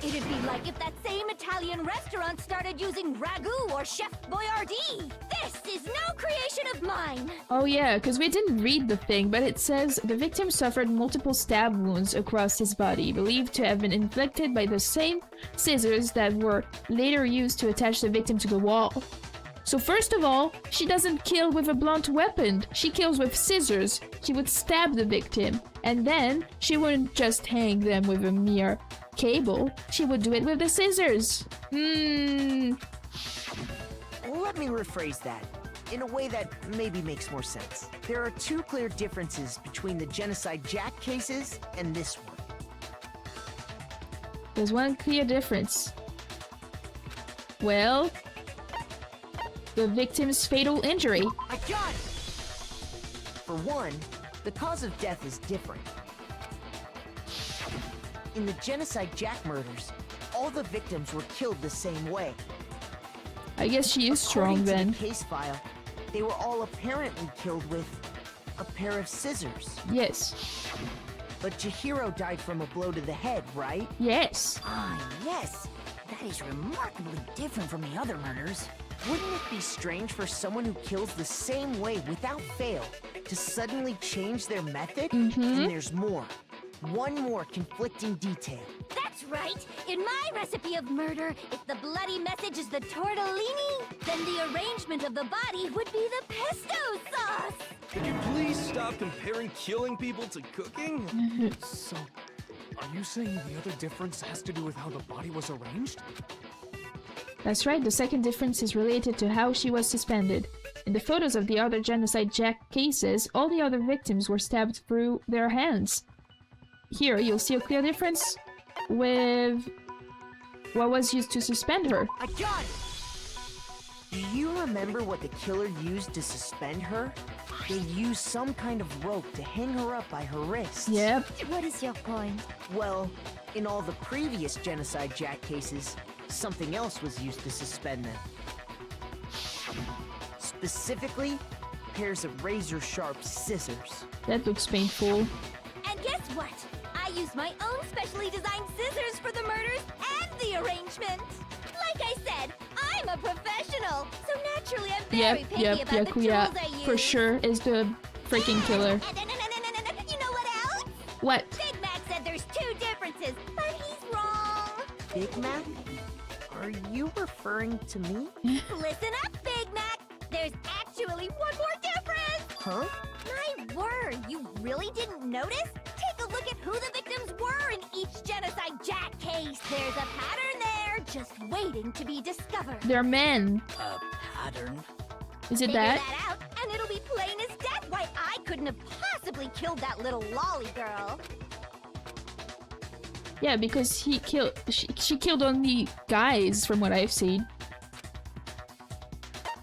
It'd be like if that same Italian restaurant started using ragu or Chef Boyardee. This is no creation of mine. Oh yeah, because we didn't read the thing, but it says the victim suffered multiple stab wounds across his body, believed to have been inflicted by the same scissors that were later used to attach the victim to the wall. So first of all, she doesn't kill with a blunt weapon. She kills with scissors. She would stab the victim. And then, she wouldn't just hang them with a mere cable. She would do it with the scissors. Let me rephrase that in a way that maybe makes more sense. There are two clear differences between the Genocide Jack cases and this one. There's one clear difference. Well, the victim's fatal injury. I got it! For one, the cause of death is different. In the Genocide Jack murders, all the victims were killed the same way. I guess she is strong then. According to the case file, they were all apparently killed with a pair of scissors. Yes. But Chihiro died from a blow to the head, right? Yes. Ah, yes. That is remarkably different from the other murders. Wouldn't it be strange for someone who kills the same way without fail to suddenly change their method? And there's more. One more conflicting detail. That's right! In my recipe of murder, if the bloody message is the tortellini, then the arrangement of the body would be the pesto sauce! Could you please stop comparing killing people to cooking? So, are you saying the other difference has to do with how the body was arranged? That's right, the second difference is related to how she was suspended. In the photos of the other Genocide Jack cases, all the other victims were stabbed through their hands. Here, you'll see a clear difference with what was used to suspend her. I got it! Do you remember what the killer used to suspend her? They used some kind of rope to hang her up by her wrists. Yep. What is your point? Well, in all the previous Genocide Jack cases, something else was used to suspend them. Specifically, pairs of razor-sharp scissors. That looks painful. And guess what? I used my own specially designed scissors for the murders and the arrangement. Like I said, I'm a professional, so naturally I'm very picky about the tools I use. For sure is the freaking killer. You know what else? What? Big Mac said there's two differences, but he's wrong. Big Mac? Are you referring to me? Listen up, Big Mac. There's actually one more difference. Huh? My word, you really didn't notice? Take a look at who the victims were in each Genocide Jack case. There's a pattern there, just waiting to be discovered. They're men. A pattern? Is it Figure that? out, and it'll be plain as death why I couldn't have possibly killed that little lolly girl. Yeah, because she killed only guys from what I've seen.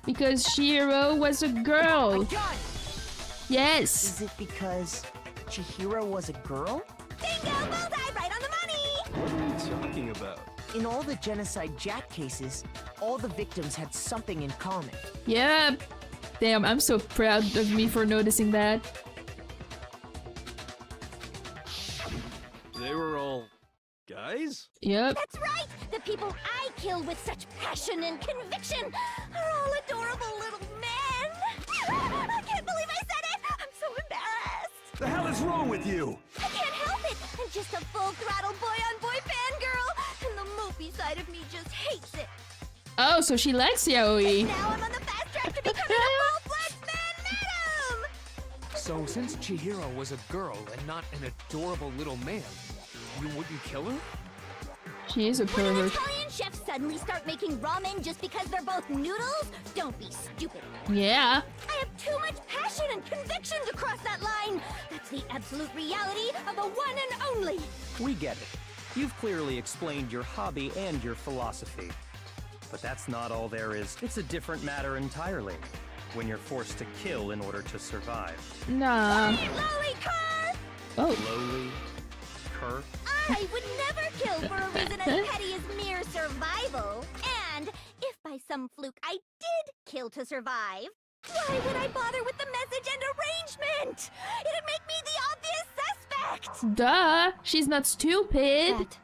Because Chihiro was a girl. Yes. Is it because Chihiro was a girl? Bingo! Bullseye! Right on the money! What are you talking about? In all the Genocide Jack cases, all the victims had something in common. Yep. Damn, I'm so proud of me for noticing that. They were all guys? Yep. That's right! The people I kill with such passion and conviction are all adorable little men! I can't believe I said it! I'm so embarrassed! The hell is wrong with you? I can't help it! I'm just a full-throttle boy-on-boy fangirl! And the mopey side of me just hates it! Oh, so she likes yaoi. Now I'm on the fast track to becoming a full-fledged man-madam! So, since Chihiro was a girl and not an adorable little man, you wouldn't kill her? She is a When an pervert. Italian chefs suddenly start making ramen just because they're both noodles? Don't be stupid. Yeah. I have too much passion and conviction to cross that line. That's the absolute reality of the one and only. We get it. You've clearly explained your hobby and your philosophy. But that's not all there is. It's a different matter entirely. When you're forced to kill in order to survive. Nah. Lolly cur! Oh. Lowly. Cur. I would never kill for a reason as petty as mere survival. And if by some fluke I did kill to survive, why would I bother with the message and arrangement? It'd make me the obvious suspect. Duh. She's not stupid.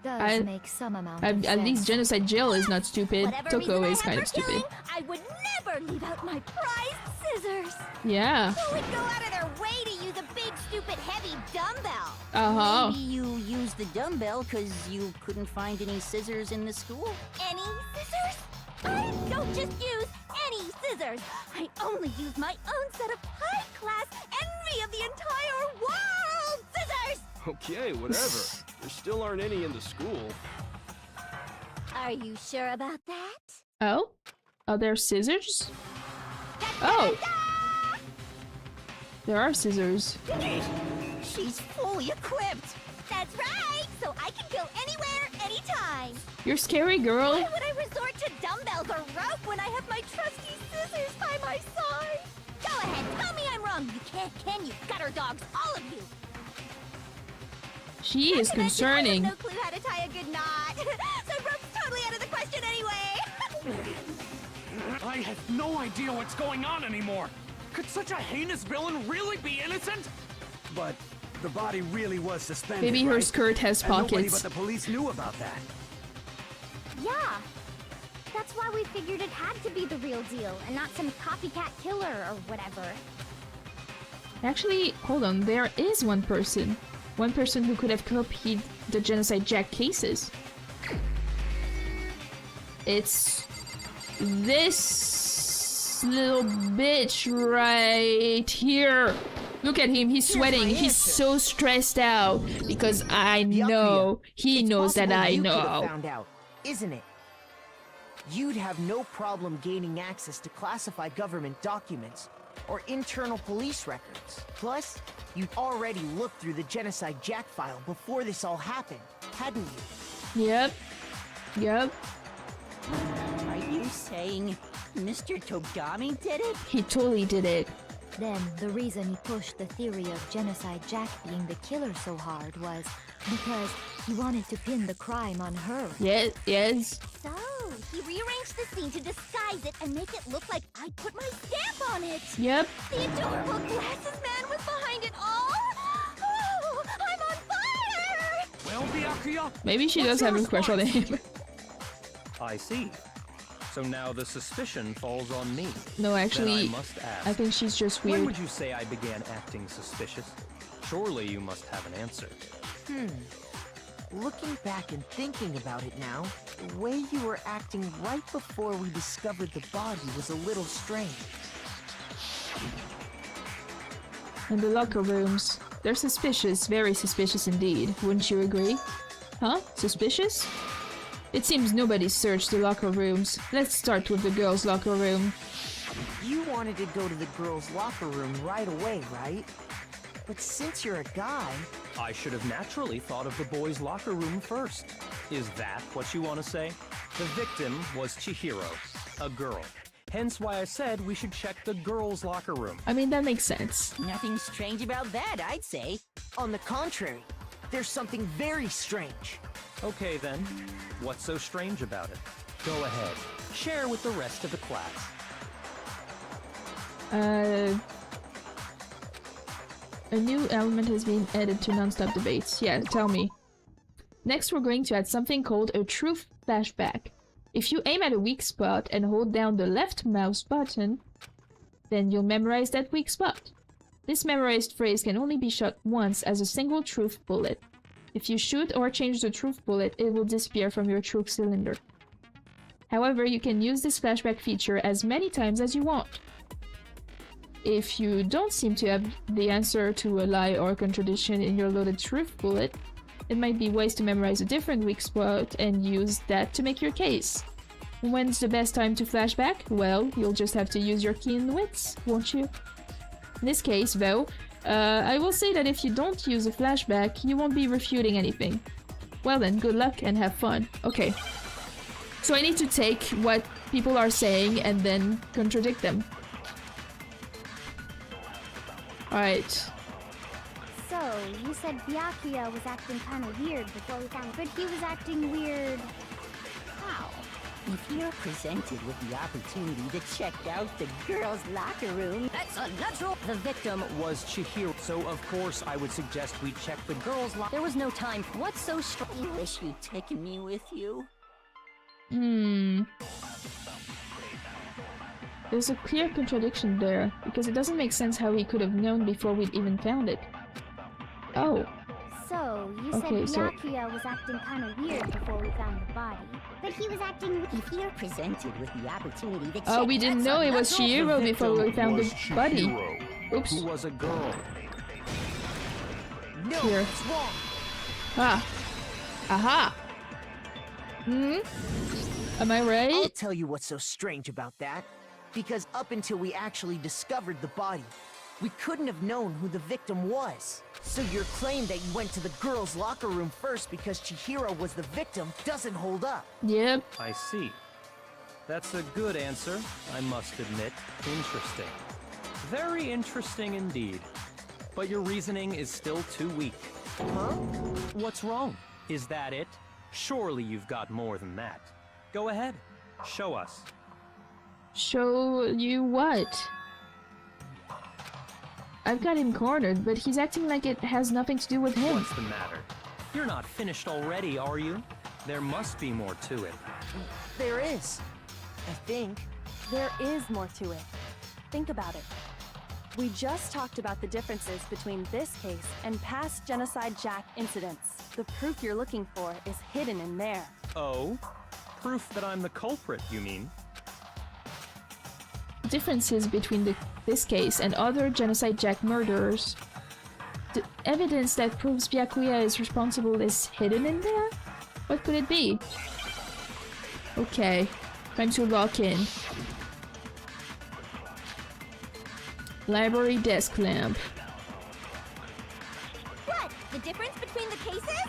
does make some amount of At sense. least Genocide Jill is not stupid. Whatever Toko reason I is have kind for of stupid. killing, I would never leave out my prized scissors. Yeah. Who would go out of their way to use a big, stupid, heavy dumbbell? Uh-huh. Maybe you used the dumbbell because you couldn't find any scissors in the school? Any scissors? I don't just use any scissors. I only use my own set of high-class envy of the entire world scissors. Okay, whatever. There still aren't any in the school. Are you sure about that? Oh? Are there scissors? Oh! There are scissors. She's fully equipped! That's right! So I can go anywhere, anytime! You're scary, girl. Why would I resort to dumbbells or rope when I have my trusty scissors by my side? Go ahead, tell me I'm wrong! You can't, can you? Gutter dogs, all of you! She is concerning. I have no clue how to tie a good knot! So rope's totally out of the question anyway! I have no idea what's going on anymore. Could such a heinous villain really be innocent? But the body really was suspended, Maybe her right? skirt has And nobody pockets. but the police knew about that. Yeah! That's why we figured it had to be the real deal, and not some copycat killer or whatever. Actually, hold on. There is one person. One person who could have copied the Genocide Jack cases. It's this little bitch right here. Look at him. He's sweating. He's so stressed out because I know he knows that I You could have know. found out, isn't it? You'd have no problem gaining access to classified government documents or internal police records. Plus, you'd already looked through the Genocide Jack file before this all happened, hadn't you? Yep. Yep. Are you saying Mr. Togami did it? He totally did it. Then the reason he pushed the theory of Genocide Jack being the killer so hard was because he wanted to pin the crime on her. Yes, yes. So, he rearranged the scene to disguise it and make it look like I put my stamp on it! Yep. The adorable glasses man was behind it all! Oh, I'm on fire! Well, Byakuya, Maybe she does have a crush on him. I see. So now the suspicion falls on me. No, Then actually, I must ask. I think she's just When weird. would you say I began acting suspicious? Surely you must have an answer. Looking back and thinking about it now, the way you were acting right before we discovered the body was a little strange. In the locker rooms. They're suspicious, very suspicious indeed. Wouldn't you agree? Huh? Suspicious? It seems nobody searched the locker rooms. Let's start with the girls' locker room. You wanted to go to the girls' locker room right away, right? But since you're a guy... I should have naturally thought of the boys' locker room first. Is that what you want to say? The victim was Chihiro, a girl. Hence why I said we should check the girls' locker room. I mean, that makes sense. Nothing strange about that, I'd say. On the contrary, there's something very strange. Okay then, what's so strange about it? Go ahead, share with the rest of the class. A new element has been added to non-stop debates. Yeah, tell me. Next, we're going to add something called a truth flashback. If you aim at a weak spot and hold down the left mouse button, then you'll memorize that weak spot. This memorized phrase can only be shot once as a single truth bullet. If you shoot or change the truth bullet, it will disappear from your truth cylinder. However, you can use this flashback feature as many times as you want. If you don't seem to have the answer to a lie or contradiction in your loaded truth bullet, it might be wise to memorize a different weak spot and use that to make your case. When's the best time to flashback? Well, you'll just have to use your keen wits, won't you? In this case, though, I will say that if you don't use a flashback, you won't be refuting anything. Well then, good luck and have fun. Okay. So I need to take what people are saying and then contradict them. Alright. So, you said Byakuya was acting kinda weird before we found, but he was acting weird... how? If you're presented with the opportunity to check out the girls' locker room, that's unnatural. The victim was Chihiro, so of course I would suggest we check the girls' locker. There was no time. What's so strong? You wish you'd taken me with you. There's a clear contradiction there, because it doesn't make sense how he could have known before we'd even found it. Oh. So, you Okay, said so- Byakuya was acting kind of weird before we found the body. But he was acting... If you're presented with the opportunity to check Oh, we didn't know it was Chihiro before we found the body. Oops. Who was a girl. No, Here. it's wrong. Ah. Aha. Am I I'll right? tell you what's so strange about that. Because up until we actually discovered the body, we couldn't have known who the victim was. So your claim that you went to the girls' locker room first because Chihiro was the victim doesn't hold up. Yep. I see. That's a good answer, I must admit. Interesting. Very interesting indeed. But your reasoning is still too weak. Huh? What's wrong? Is that it? Surely you've got more than that. Go ahead. Show us. Show you what? I've got him cornered, but he's acting like it has nothing to do with him. What's the matter? You're not finished already, are you? There must be more to it. There is. I think. There is more to it. Think about it. We just talked about the differences between this case and past Genocide Jack incidents. The proof you're looking for is hidden in there. Oh? Proof that I'm the culprit, you mean? Differences between this case and other Genocide Jack murderers. The evidence that proves Byakuya is responsible is hidden in there? What could it be? Okay, time to lock in. Library desk lamp. What? The difference between the cases?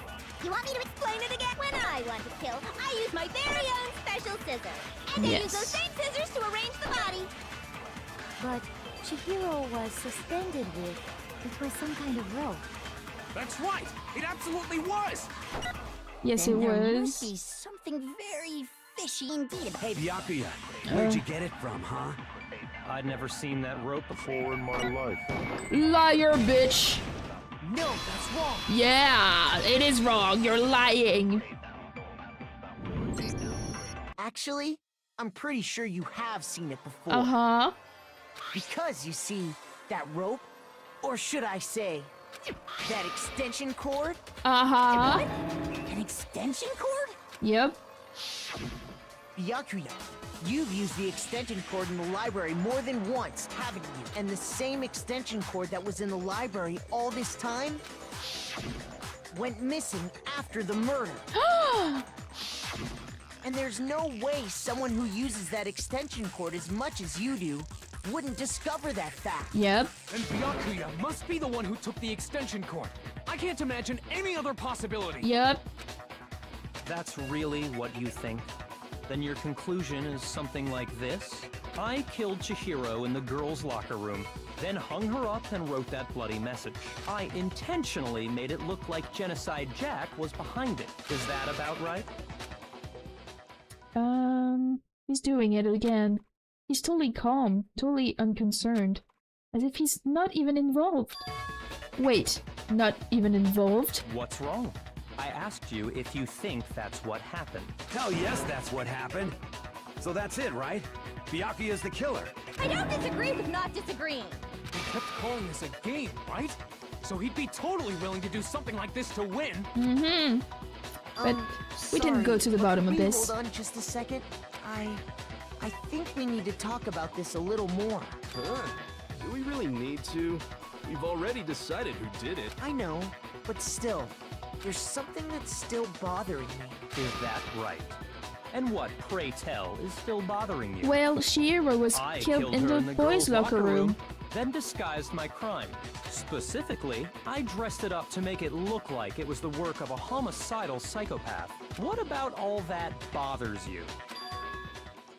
You want me to explain it again? When I want to kill, I use my very own special scissors. And then use those same scissors to arrange the body. But Chihiro was suspended with... It was some kind of rope. That's right! It absolutely was! Yes, Then it there was. must be something very fishy indeed. Hey, Byakuya, where'd you get it from, huh? I'd never seen that rope before in my life. Liar, bitch! No, that's wrong. Yeah, it is wrong. You're lying. Actually, I'm pretty sure you have seen it before. Uh-huh. Because, you see, that rope, or should I say, that extension cord? Uh-huh. An extension cord? Yep. Byakuya, you've used the extension cord in the library more than once, haven't you? And the same extension cord that was in the library all this time went missing after the murder. And there's no way someone who uses that extension cord as much as you do wouldn't discover that fact. Yep. And Byakuya must be the one who took the extension cord. I can't imagine any other possibility. Yep. That's really what you think? Then your conclusion is something like this? I killed Chihiro in the girls' locker room, then hung her up and wrote that bloody message. I intentionally made it look like Genocide Jack was behind it. Is that about right? He's doing it again. He's totally calm, totally unconcerned. As if he's not even involved. Wait, not even involved? What's wrong? I asked you if you think that's what happened. Hell yes, that's what happened. So that's it, right? Byakuya's the killer. I don't disagree with not disagreeing. He kept calling this a game, right? So he'd be totally willing to do something like this to win. Mm-hmm. But we didn't go to the bottom of this. Hold on just a second. I think we need to talk about this a little more. Huh? Do we really need to? We've already decided who did it. I know, but still, there's something that's still bothering me. Is that right? And what, pray tell, is still bothering you? Well, Chihiro was I killed in her the boys' locker room. Then disguised my crime. Specifically, I dressed it up to make it look like it was the work of a homicidal psychopath. What about all that bothers you?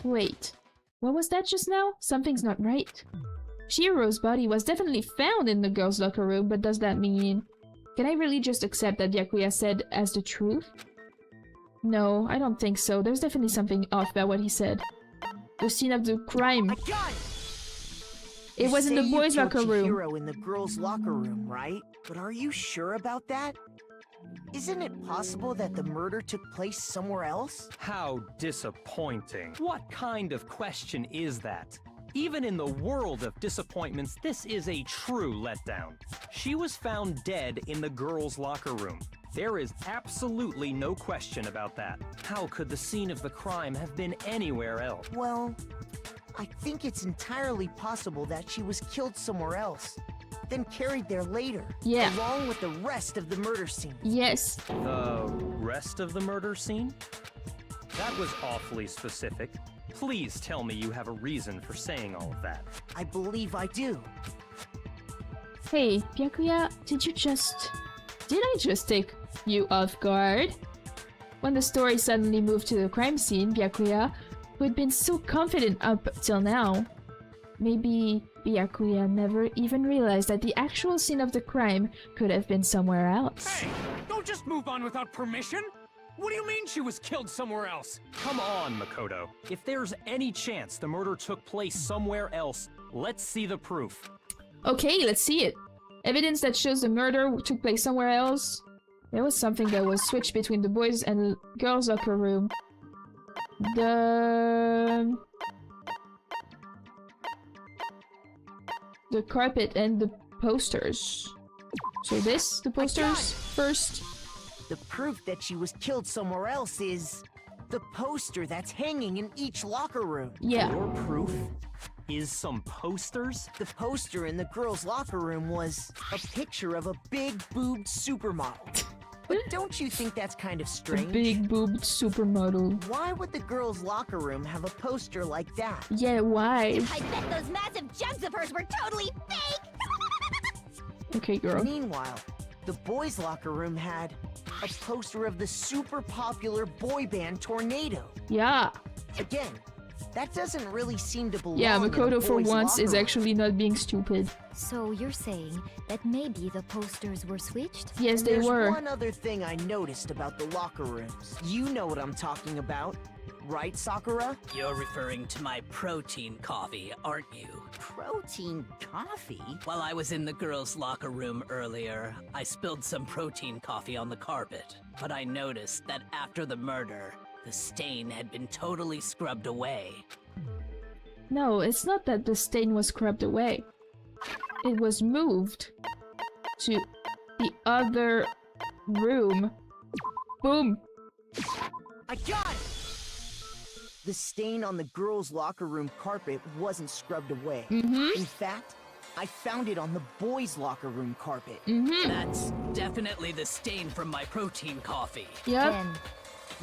Wait, what was that just now? Something's not right. Chihiro's body was definitely found in the girls' locker room, but does that mean... Can I really just accept that Byakuya said as the truth? No, I don't think so. There's definitely something off about what he said. The scene of the crime. I got it! It was in the boys' locker room. Chihiro in the girls' locker room, right? But are you sure about that? Isn't it possible that the murder took place somewhere else? How disappointing. What kind of question is that? Even in the world of disappointments, this is a true letdown. She was found dead in the girls' locker room. There is absolutely no question about that. How could the scene of the crime have been anywhere else? Well, I think it's entirely possible that she was killed somewhere else, then carried there later. Yeah. Along with the rest of the murder scene. Yes. The rest of the murder scene? That was awfully specific. Please tell me you have a reason for saying all of that. I believe I do. Hey, Byakuya, did I just take you off guard? When the story suddenly moved to the crime scene, Byakuya, who had been so confident up till now, maybe Byakuya never even realized that the actual scene of the crime could have been somewhere else. Hey, don't just move on without permission! What do you mean she was killed somewhere else? Come on, Makoto. If there's any chance the murder took place somewhere else, let's see the proof. Okay, let's see it. Evidence that shows the murder took place somewhere else. There was something that was switched between the boys and girls' locker room. The carpet and the posters. So the posters first. The proof that she was killed somewhere else is the poster that's hanging in each locker room. Yeah. Your proof is some posters? The poster in the girls' locker room was a picture of a big-boobed supermodel. But don't you think that's kind of strange? A big-boobed supermodel. Why would the girls' locker room have a poster like that? Yeah, why? I bet those massive jugs of hers were totally fake! Okay, girl. Meanwhile, the boys' locker room had a poster of the super popular boy band Tornado. Yeah. Again, that doesn't really seem to belong. Yeah, in a Makoto for boys' once locker is room. actually not being stupid. So you're saying that maybe the posters were switched? Yes, they There's were. one other thing I noticed about the locker rooms. You know what I'm talking about, right, Sakura? You're referring to my protein coffee, aren't you? Protein coffee? While I was in the girls' locker room earlier, I spilled some protein coffee on the carpet. But I noticed that after the murder, the stain had been totally scrubbed away. No, it's not that the stain was scrubbed away. It was moved to the other room. Boom. I got it! The stain on the girls' locker room carpet wasn't scrubbed away. In fact, I found it on the boys' locker room carpet. That's definitely the stain from my protein coffee. Yep. Then,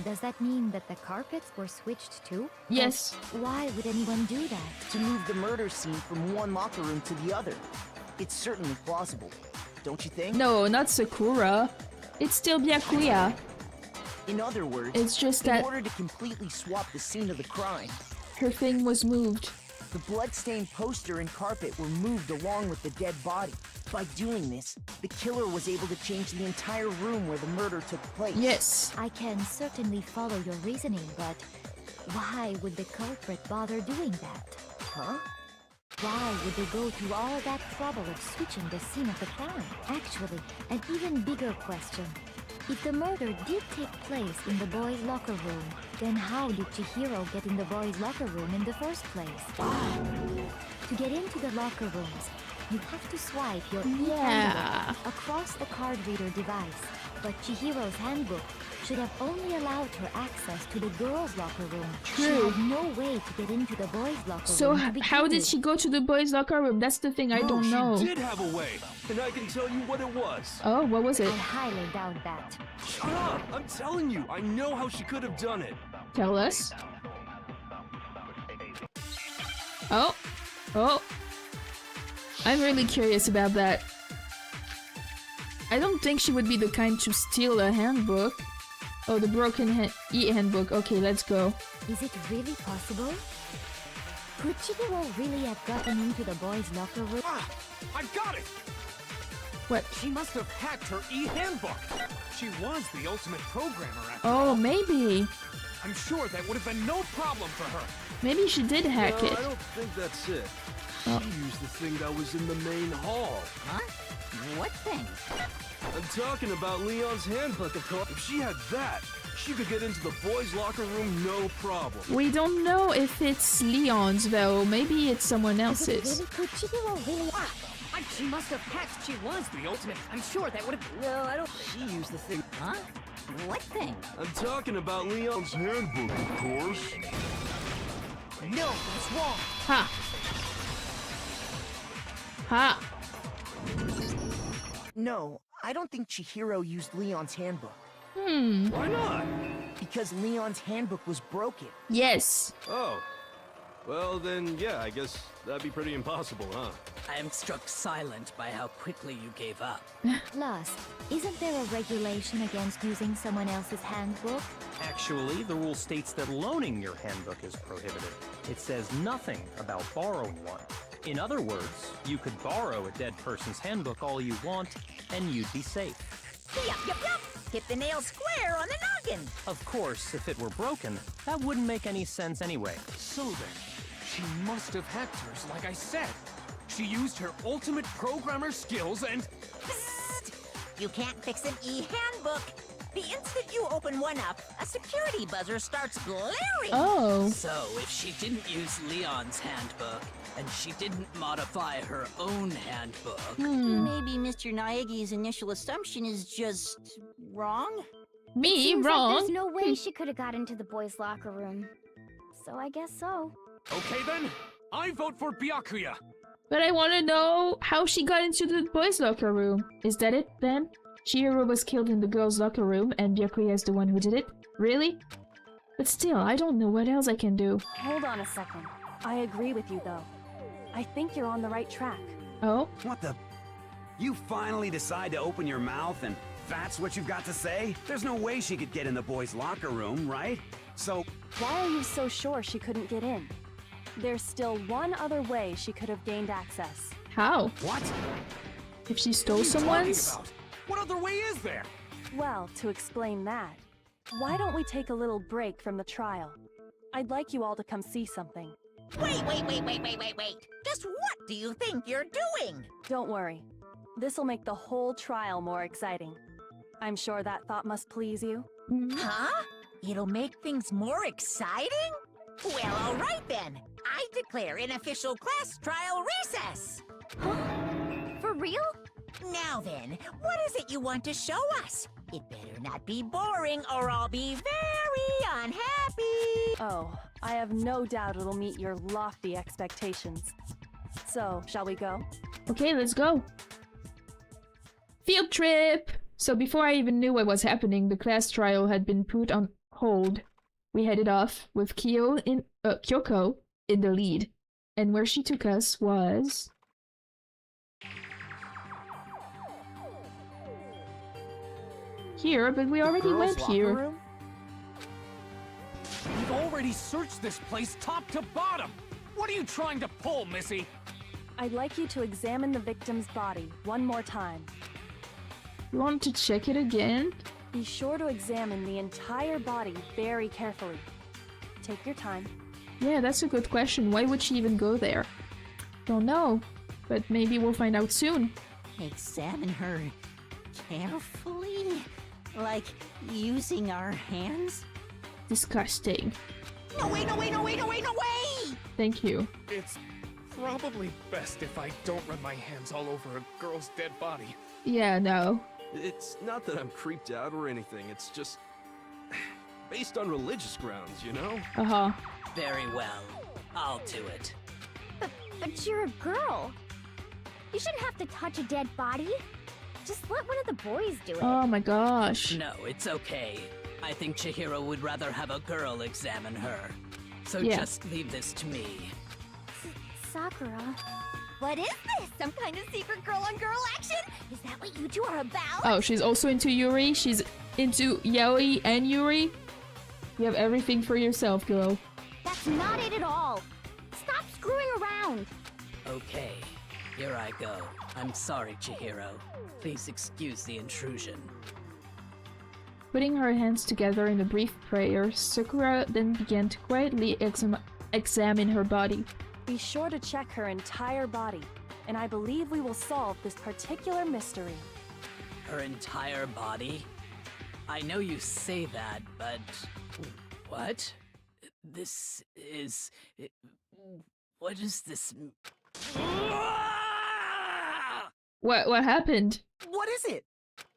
does that mean that the carpets were switched too? Yes. But why would anyone do that? To move the murder scene from one locker room to the other. It's certainly plausible, don't you think? No, not Sakura. It's still Byakuya. In other words, It's just in that order to completely swap the scene of the crime, her thing was moved. the bloodstained poster and carpet were moved along with the dead body. By doing this, the killer was able to change the entire room where the murder took place. Yes. I can certainly follow your reasoning, but why would the culprit bother doing that? Huh? Why would they go through all that trouble of switching the scene of the crime? Actually, an even bigger question. If the murder did take place in the boys' locker room, then how did Chihiro get in the boys' locker room in the first place? To get into the locker rooms, you have to swipe your e-handbook across the card reader device. But Chihiro's handbook should have only allowed her access to the girls' locker room. True. She had no way to get into the boys' locker So room. to begin how did with. she go to the boys' locker room? That's the thing I don't know. She did have a way, and I can tell you what it was. Oh, what was it? I highly doubt that. Shut up! I'm telling you, I know how she could have done it. Tell us. Oh. Oh. I'm really curious about that. I don't think she would be the kind to steal a handbook. Oh, the broken e-handbook. Okay, let's go. Is it really possible? Could Chihiro really have gotten into the boys' locker room? Ah! I've got it! What? She must have hacked her e-handbook. She was the ultimate programmer after Oh, all. maybe. I'm sure that would have been no problem for her. Maybe she did hack No, it. I don't think that's it. Oh. She used the thing that was in the main hall. Huh? What thing? I'm talking about Leon's handbook, of course. If she had that, she could get into the boys' locker room no problem. We don't know if it's Leon's though. Maybe it's someone else's. Could Chihiro really? She must have hacked. She was the ultimate. I'm sure that would have. No, I don't. She used the thing. Huh? What thing? I'm talking about Leon's handbook, of course. No, that's wrong. Ha! Ha! No, I don't think Chihiro used Leon's handbook. Why not? Because Leon's handbook was broken. Yes. Oh. Well, then, yeah, I guess that'd be pretty impossible, huh? I am struck silent by how quickly you gave up. Plus, isn't there a regulation against using someone else's handbook? Actually, the rule states that loaning your handbook is prohibited. It says nothing about borrowing one. In other words, you could borrow a dead person's handbook all you want, and you'd be safe. Yup, yup, yup! Hit the nail square on the noggin! Of course, if it were broken, that wouldn't make any sense anyway. So then, she must have hacked hers, like I said. She used her ultimate programmer skills and... Psst! You can't fix an e-handbook! The instant you open one up, a security buzzer starts blaring! Oh. So, if she didn't use Leon's handbook, and she didn't modify her own handbook... Maybe Mr. Naegi's initial assumption is just... wrong? Me Seems like wrong. there's no way she could have got into the boys' locker room. So I guess so. Okay then, I vote for Byakuya. But I want to know how she got into the boys' locker room. Is that it then? Chihiro was killed in the girls' locker room, and Byakuya is the one who did it? Really? But still, I don't know what else I can do. Hold on a second. I agree with you, though. I think you're on the right track. Oh? What the? You finally decide to open your mouth and that's what you've got to say? There's no way she could get in the boys' locker room, right? So... Why are you so sure she couldn't get in? There's still one other way she could have gained access. How? What? If she stole What are you talking someone's? about? What other way is there? Well, to explain that, why don't we take a little break from the trial? I'd like you all to come see something. Wait! Just what do you think you're doing? Don't worry. This'll make the whole trial more exciting. I'm sure that thought must please you. Huh? It'll make things more exciting? Well, all right then. I declare an official class trial recess. For real? Now then, what is it you want to show us? It better not be boring or I'll be very unhappy. Oh, I have no doubt it'll meet your lofty expectations. So, shall we go? Okay, let's go. Field trip! So before I even knew what was happening, the class trial had been put on hold. We headed off with Kyoko in the lead. And where she took us was... here, but we already went here. Room? We've already searched this place top to bottom. What are you trying to pull, Missy? I'd like you to examine the victim's body one more time. You want to check it again? Be sure to examine the entire body very carefully. Take your time. Yeah, that's a good question. Why would she even go there? Don't know, but maybe we'll find out soon. Examine her carefully? Like using our hands? Disgusting. No way! Thank you. It's probably best if I don't run my hands all over a girl's dead body. Yeah, no. It's not that I'm creeped out or anything, it's just... based on religious grounds, you know? Uh-huh. Very well. I'll do it. But you're a girl. You shouldn't have to touch a dead body. Just let one of the boys do it. Oh my gosh. No, it's okay. I think Chihiro would rather have a girl examine her. So Yeah. just leave this to me. Sakura. What is this? Some kind of secret girl-on-girl action? Is that what you two are about? Oh, she's also into Yuri. She's into Yaoi and Yuri. You have everything for yourself, girl. That's not it at all. Stop screwing around. Okay. Here I go. I'm sorry, Chihiro. Please excuse the intrusion. Putting her hands together in a brief prayer, Sakura then began to quietly examine her body. Be sure to check her entire body, and I believe we will solve this particular mystery. Her entire body? I know you say that, but... What? This is... What is this... What happened? What is it?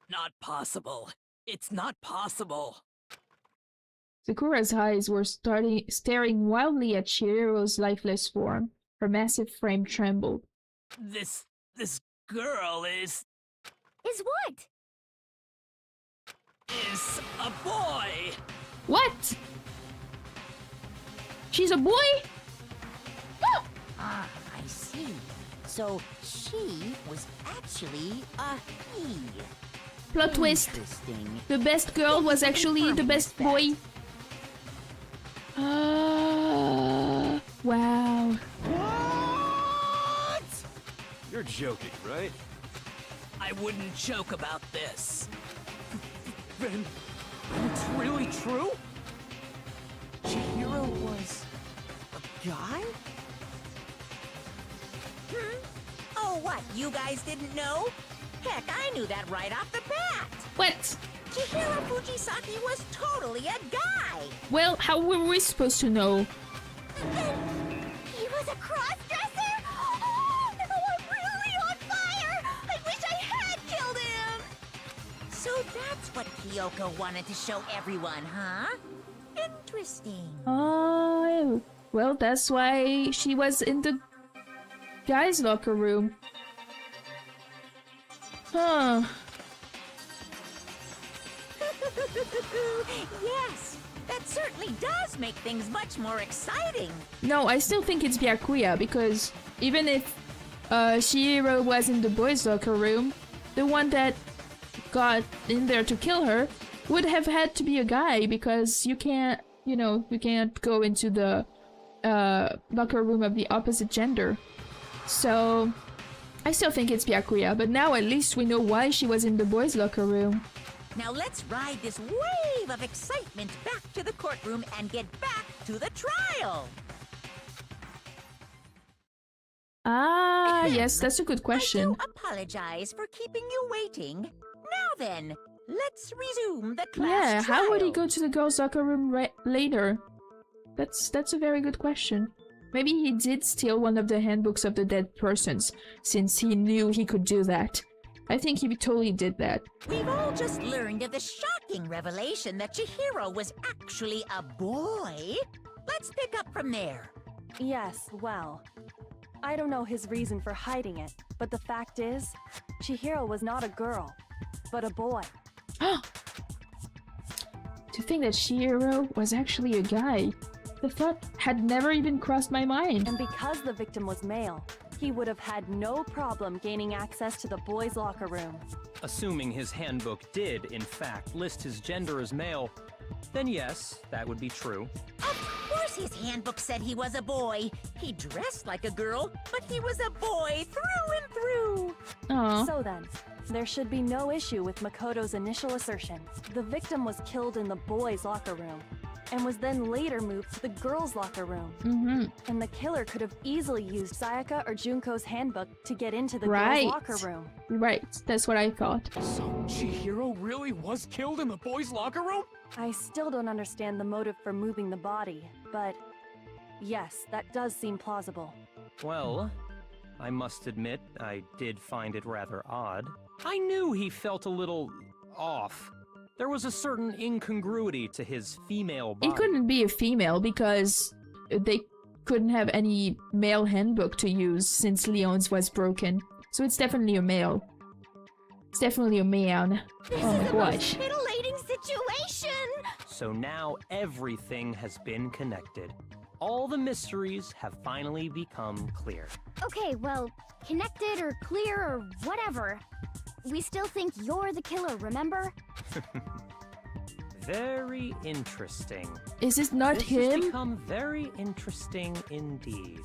Not possible. It's not possible. Sakura's eyes were staring wildly at Chihiro's lifeless form. Her massive frame trembled. This girl is what? Is a boy! What? She's a boy? Ah, I see. So she was actually a he. Plot twist. Interesting. The best girl was actually the best boy. Wow. What? You're joking, right? I wouldn't joke about this. Then, it's really true? Chihiro was a guy? Oh, what? You guys didn't know? Heck, I knew that right off the bat. What? Chihiro Fujisaki was totally a guy. Well, how were we supposed to know? He was a cross-dresser? Oh, no, I'm really on fire! I wish I had killed him! So that's what Kyoko wanted to show everyone, huh? Interesting. Oh, well, that's why she was in the guys' locker room. Huh. Yes, that certainly does make things much more exciting. No, I still think it's Byakuya, because even if Chihiro was in the boys' locker room, the one that got in there to kill her would have had to be a guy, because you can't, you can't go into the locker room of the opposite gender. So, I still think it's Byakuya, but now at least we know why she was in the boys' locker room. Now let's ride this wave of excitement back to the courtroom and get back to the trial. Ah, yes, that's a good I question. do apologize for keeping you waiting. Now then, let's resume the class Yeah, how would he trial. go to the girls' locker room later? That's a very good question. Maybe he did steal one of the handbooks of the dead persons, since he knew he could do that. I think he totally did that. We've all just learned of the shocking revelation that Chihiro was actually a boy. Let's pick up from there. Yes, well, I don't know his reason for hiding it, but the fact is, Chihiro was not a girl, but a boy. To think that Chihiro was actually a guy. The thought had never even crossed my mind. And because the victim was male, he would have had no problem gaining access to the boys' locker room. Assuming his handbook did, in fact, list his gender as male, then yes, that would be true. Of course his handbook said he was a boy. He dressed like a girl, but he was a boy through and through. Aww. So then, there should be no issue with Makoto's initial assertion. The victim was killed in the boys' locker room, and was then later moved to the girls' locker room. And the killer could have easily used Sayaka or Junko's handbook to get into the girls' locker room. Right, that's what I thought. So, Chihiro really was killed in the boys' locker room? I still don't understand the motive for moving the body, but yes, that does seem plausible. Well, I must admit, I did find it rather odd. I knew he felt a little off. There was a certain incongruity to his female body. It couldn't be a female because they couldn't have any male handbook to use since Leon's was broken. So it's definitely a male. It's definitely a man. This Oh is my the gosh. most titillating situation! So now everything has been connected. All the mysteries have finally become clear. Okay, well, connected or clear or whatever. We still think you're the killer, remember? Very interesting. Is this not This has him? become very interesting indeed.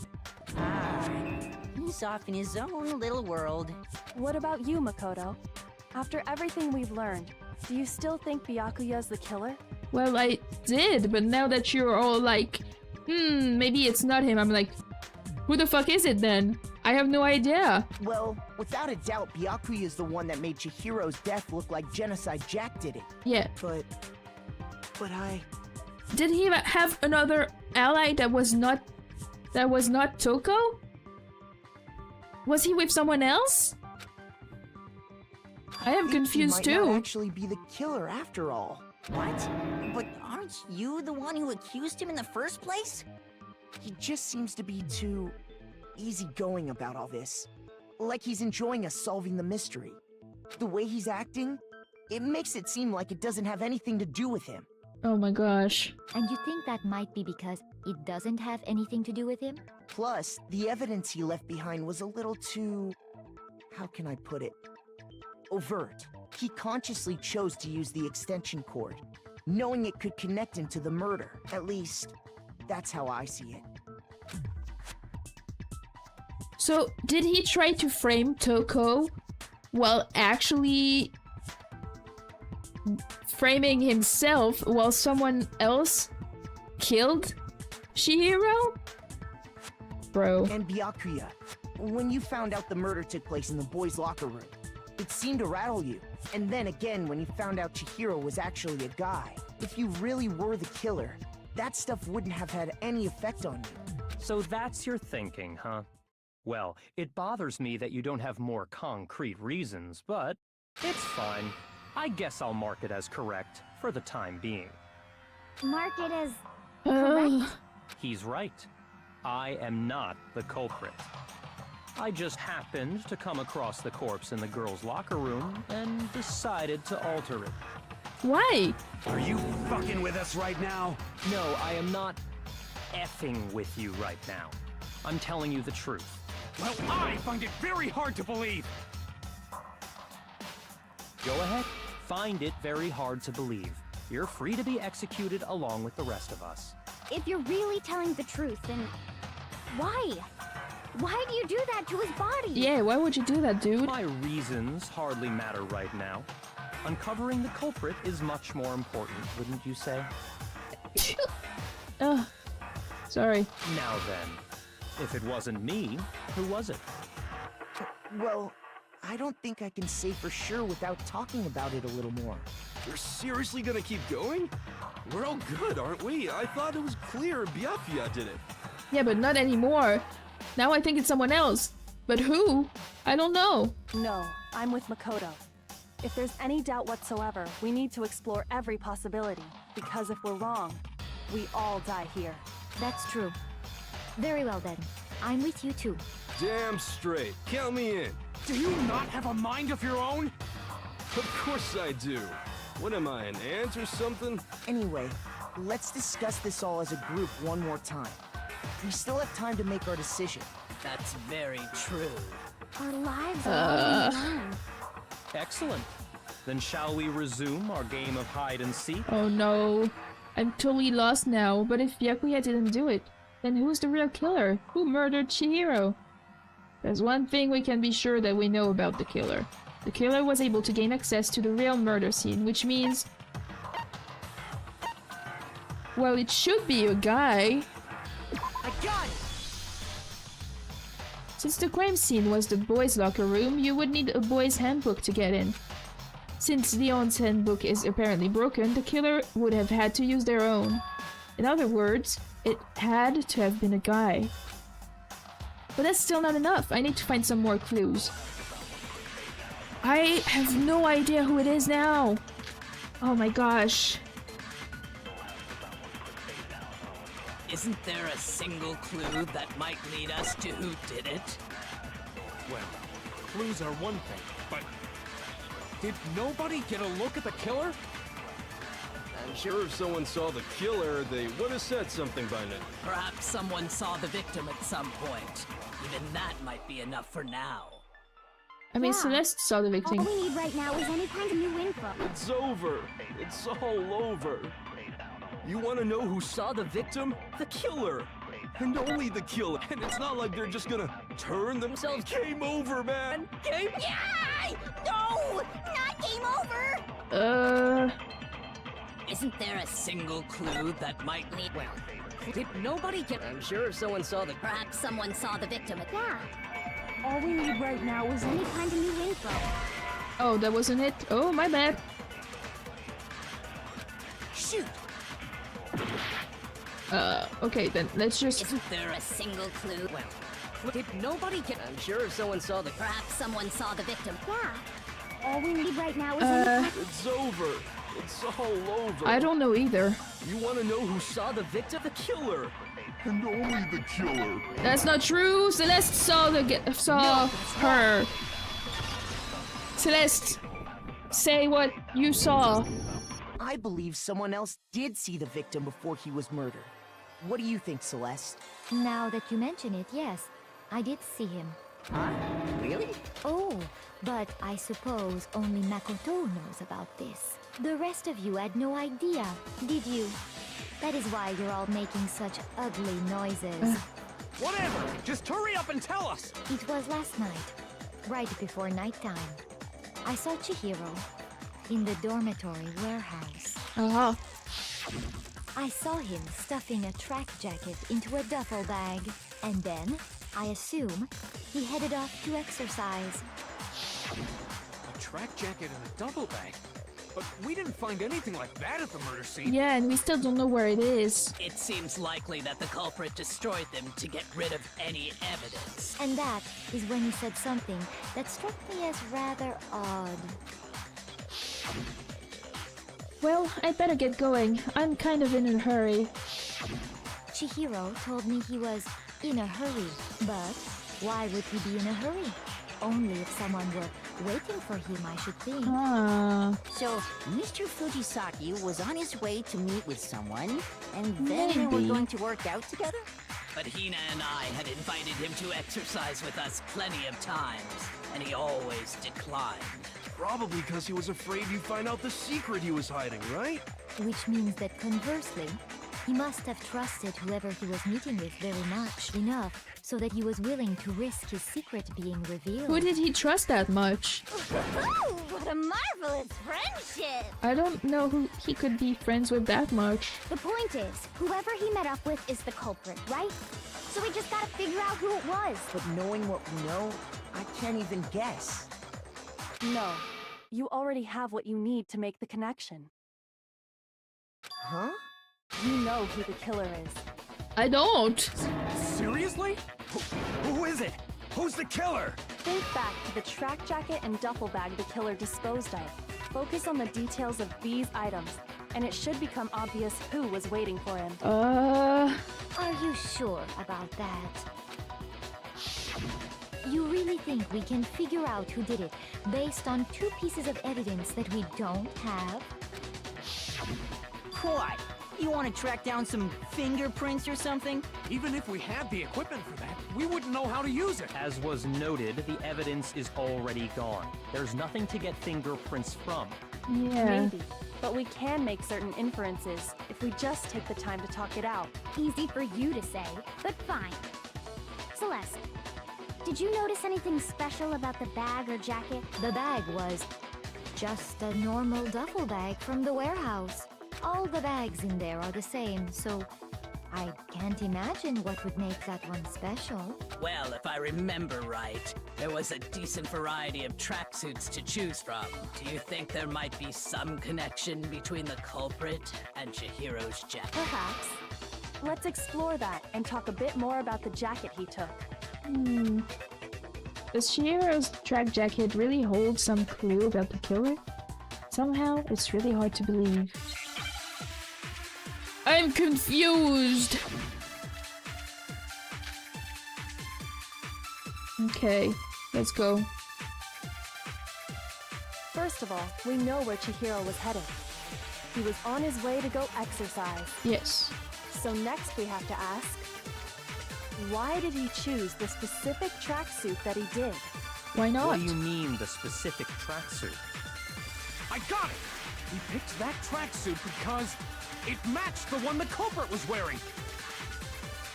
He's off in his own little world. What about you, Makoto? After everything we've learned, do you still think Byakuya's the killer? Well, I did, but now that you're all like, maybe it's not him, I'm like, who the fuck is it then? I have no idea. Well, without a doubt, Byakuya is the one that made Chihiro's death look like Genocide Jack did it. Yeah. But Did he have another ally that was not Toko? Was he with someone else? I am confused he might too. not actually be the killer after all. What? But aren't you the one who accused him in the first place? He just seems to be too easygoing about all this. Like he's enjoying us solving the mystery. The way he's acting, it makes it seem like it doesn't have anything to do with him. Oh my gosh. And you think that might be because it doesn't have anything to do with him? Plus, the evidence he left behind was a little too... how can I put it? Overt. He consciously chose to use the extension cord, knowing it could connect him to the murder. At least, that's how I see it. So, did he try to frame Toko while actually framing himself while someone else killed Chihiro? Bro. And Byakuya, when you found out the murder took place in the boys' locker room, it seemed to rattle you. And then again, when you found out Chihiro was actually a guy, if you really were the killer, that stuff wouldn't have had any effect on you. So that's your thinking, huh? Well, it bothers me that you don't have more concrete reasons, but it's fine. I guess I'll mark it as correct for the time being. Mark it as Ugh. He's right. I am not the culprit. I just happened to come across the corpse in the girls' locker room and decided to alter it. Why? Are you fucking with us right now? No, I am not effing with you right now. I'm telling you the truth. Well, I find it very hard to believe. Go ahead. Find it very hard to believe. You're free to be executed along with the rest of us. if you're really telling the truth, then why? Why do you do that to his body? Yeah, why would you do that, dude? My reasons hardly matter right now. Uncovering the culprit is much more important, wouldn't you say? Ugh. Sorry. Now then, if it wasn't me, who was it? Well, I don't think I can say for sure without talking about it a little more. You're seriously gonna keep going? We're all good, aren't we? I thought it was clear Byakuya did it. Yeah, but not anymore. Now I think it's someone else. But who? I don't know. No, I'm with Makoto. If there's any doubt whatsoever, we need to explore every possibility. Because if we're wrong, we all die here. That's true. Very well then. I'm with you too. Damn straight. Count me in. Do you not have a mind of your own? Of course I do. What am I, an ant or something? Anyway, let's discuss this all as a group one more time. We still have time to make our decision. That's very true. Our lives are all in the line. Excellent. Then shall we resume our game of hide and seek? Oh no. I'm totally lost now, but if Byakuya didn't do it, then who's the real killer? Who murdered Chihiro? There's one thing we can be sure that we know about the killer. The killer was able to gain access to the real murder scene, which means... well, it should be a guy. I got it! Since the crime scene was the boys' locker room, you would need a boys' handbook to get in. Since Leon's handbook is apparently broken, the killer would have had to use their own. In other words, it had to have been a guy. But that's still not enough. I need to find some more clues. I have no idea who it is now. Oh my gosh. Isn't there a single clue that might lead us to who did it? Well, clues are one thing, but did nobody get a look at the killer? I'm sure if someone saw the killer, they would have said something by now. Perhaps someone saw the victim at some point. Even that might be enough for now. I mean, Yeah. Celeste saw the victim. All we need right now is any kind of new info. It's over. It's all over. You want to know who saw the victim? The killer. And only the killer. And it's not like they're just gonna turn themselves. Game over, man. Game. Yay! No! Not game over! Isn't there a single clue that might lead? Well, did nobody get? I'm sure someone saw the. Perhaps someone saw the victim. Yeah. All we need right now is any kind of new info. Oh, that wasn't it? Oh, my bad. Shoot! Okay, then let's just... Isn't there a single clue? Well, did nobody get? I'm sure someone saw the. Perhaps someone saw the victim. Yeah. All we need right now is any... It's over. It's all over. I don't know either. You want to know who saw the victim? The killer. And only the killer. That's not true. Celeste saw her. Celeste, say what you saw. I believe someone else did see the victim before he was murdered. What do you think, Celeste? Now that you mention it, yes, I did see him. Huh? Really? Oh, but I suppose only Makoto knows about this. The rest of you had no idea, did you? That is why you're all making such ugly noises. Whatever! Just hurry up and tell us! It was last night, right before nighttime. I saw Chihiro in the dormitory warehouse. Uh-huh. I saw him stuffing a track jacket into a duffel bag, and then, I assume, he headed off to exercise. A track jacket and a duffel bag? But we didn't find anything like that at the murder scene. Yeah, and we still don't know where it is. It seems likely that the culprit destroyed them to get rid of any evidence. And that is when he said something that struck me as rather odd. Well, I'd better get going. I'm kind of in a hurry. Chihiro told me he was in a hurry, but why would he be in a hurry? Only if someone were waiting for him, I should think. So, Mr. Fujisaki was on his way to meet with someone, and then they were Maybe. going to work out together? But Hina and I had invited him to exercise with us plenty of times, and he always declined. Probably because he was afraid you'd find out the secret he was hiding, right? Which means that conversely, he must have trusted whoever he was meeting with very much, enough so that he was willing to risk his secret being revealed. Who did he trust that much? Ooh, what a marvelous friendship! I don't know who he could be friends with that much. The point is, whoever he met up with is the culprit, right? So we just gotta figure out who it was. But knowing what we know, I can't even guess. No. You already have what you need to make the connection. Huh? You know who the killer is. I don't. Seriously? Who is it? Who's the killer? Think back to the track jacket and duffel bag the killer disposed of. Focus on the details of these items, and it should become obvious who was waiting for him. Are you sure about that? You really think we can figure out who did it based on 2 pieces of evidence that we don't have? What? You want to track down some fingerprints or something? Even if we had the equipment for that, we wouldn't know how to use it. As was noted, the evidence is already gone. There's nothing to get fingerprints from. Yeah. Maybe. But we can make certain inferences if we just take the time to talk it out. Easy for you to say, but fine. Celeste, did you notice anything special about the bag or jacket? The bag was just a normal duffel bag from the warehouse. All the bags in there are the same, so I can't imagine what would make that one special. Well, if I remember right, there was a decent variety of tracksuits to choose from. Do you think there might be some connection between the culprit and Chihiro's jacket? Perhaps. Let's explore that and talk a bit more about the jacket he took. Does Chihiro's track jacket really hold some clue about the killer? Somehow, it's really hard to believe. I'm confused! Okay, let's go. First of all, we know where Chihiro was headed. He was on his way to go exercise. Yes. So next we have to ask, why did he choose the specific tracksuit that he did? Why not? What do you mean, the specific tracksuit? I got it! He picked that tracksuit because it matched the one the culprit was wearing.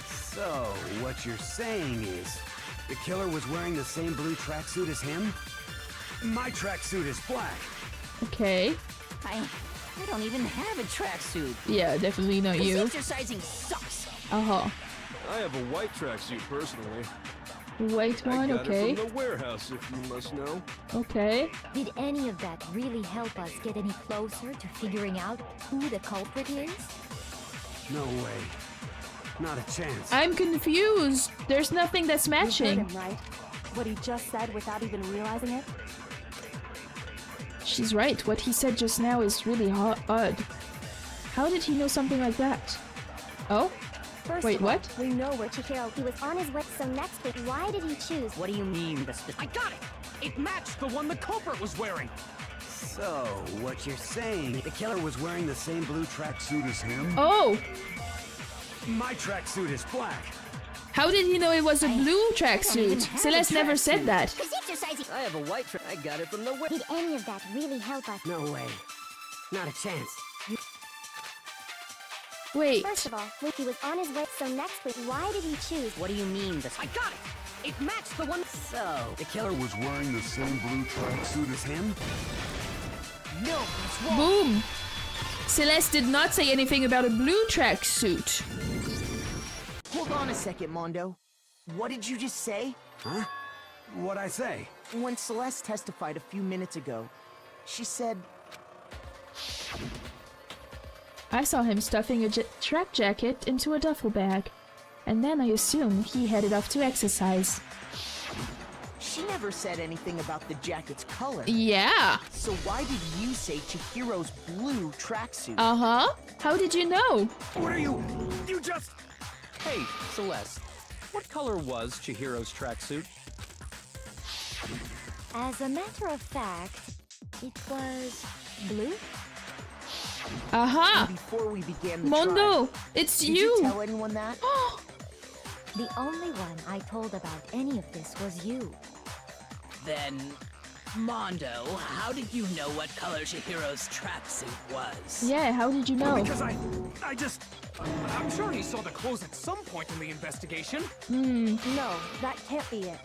So, what you're saying is, The killer was wearing the same blue tracksuit as him? My tracksuit is black. Okay. I don't even have a tracksuit. Yeah, definitely not you. Exercising sucks. Uh-huh. I have a white tracksuit personally. White one, I got okay. it from the warehouse, if you must know. Okay. Did any of that really help us get any closer to figuring out who the culprit is? No way. Not a chance. I'm confused. There's nothing that's You heard matching. him, right? What he just said without even realizing it? She's right. What he said just now is really odd. How did he know something like that? Oh? First Wait, of all, what? we know where Chihiro. He was on his way. So next week, why did he choose? What do you mean, the I got it! It matched the one the culprit was wearing! So, what you're saying, the killer was wearing the same blue tracksuit as him? Oh! My tracksuit is black. How did he know it was a blue tracksuit? Celeste never said that. exercising. I have a white I got it from the Did any of that really help us? No way. Not a chance. Wait. First of all, he was on his way. So next week, why did he choose? What do you mean, the I got it! It matched the one. So, The killer was wearing the same blue tracksuit as him? No, it's wrong. Boom! Celeste did not say anything about a blue tracksuit. Hold on a second, Mondo. What did you just say? Huh? What'd I say? When Celeste testified a few minutes ago, she said... I saw him stuffing a track jacket into a duffel bag. And then I assume he headed off to exercise. She never said anything about the jacket's color. Yeah! So why did you say Chihiro's blue tracksuit? Uh-huh. How did you know? What are you... You just... Hey, Celeste. What color was Chihiro's tracksuit? As a matter of fact, it was blue. Aha! Before we began the Mondo! trial, It's did you! you tell anyone that? The only one I told about any of this was you. Then, Mondo, how did you know what color Chihiro's tracksuit was? Yeah, how did you know? Because I just... I'm sure he saw the clothes at some point in the investigation. No, that can't be it.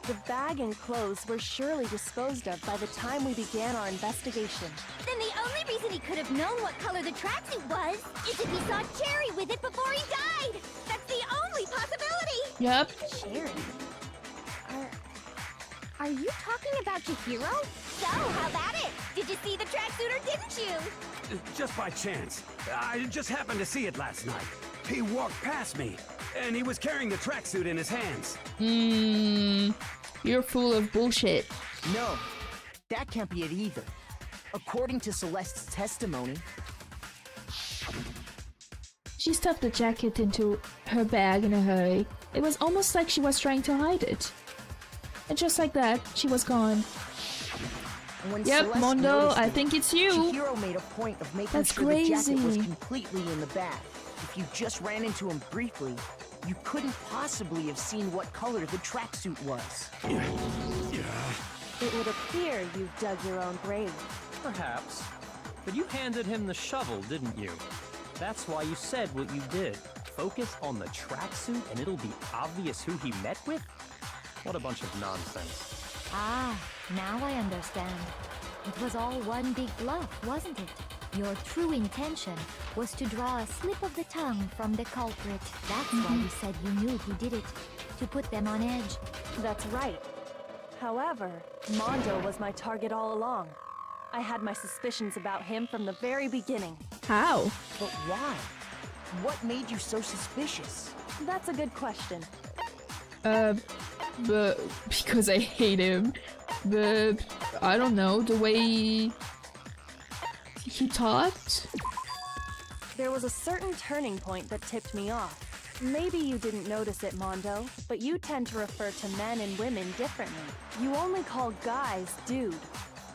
The bag and clothes were surely disposed of by the time we began our investigation. Then the only reason he could have known what color the tracksuit was is if he saw Cherry with it before he died. That's the only possibility. Yep. Cherry. Are you talking about Chihiro? So, how about it? Did you see the tracksuit or didn't you? Just by chance. I just happened to see it last night. He walked past me, and he was carrying the tracksuit in his hands. You're full of bullshit. No, that can't be it either. According to Celeste's testimony, She stuffed the jacket into her bag in a hurry. It was almost like she was trying to hide it. And just like that, she was gone. when Yep, Celeste Mondo, noticed I it, think it's you. Chihiro made a point of making That's sure the jacket was crazy. completely in the bag. If you just ran into him briefly, you couldn't possibly have seen what color the tracksuit was. It would appear you've dug your own grave. Perhaps. But you handed him the shovel, didn't you? That's why you said what you did. Focus on the tracksuit and it'll be obvious who he met with? What a bunch of nonsense. Ah, now I understand. It was all one big bluff, wasn't it? Your true intention was to draw a slip of the tongue from the culprit. That's why you said you knew he did it. To put them on edge. That's right. However, Mondo was my target all along. I had my suspicions about him from the very beginning. How? But why? What made you so suspicious? That's a good question. But because I hate him. But I don't know, the way he talked? There was a certain turning point that tipped me off. Maybe you didn't notice it, Mondo, but you tend to refer to men and women differently. You only call guys dude.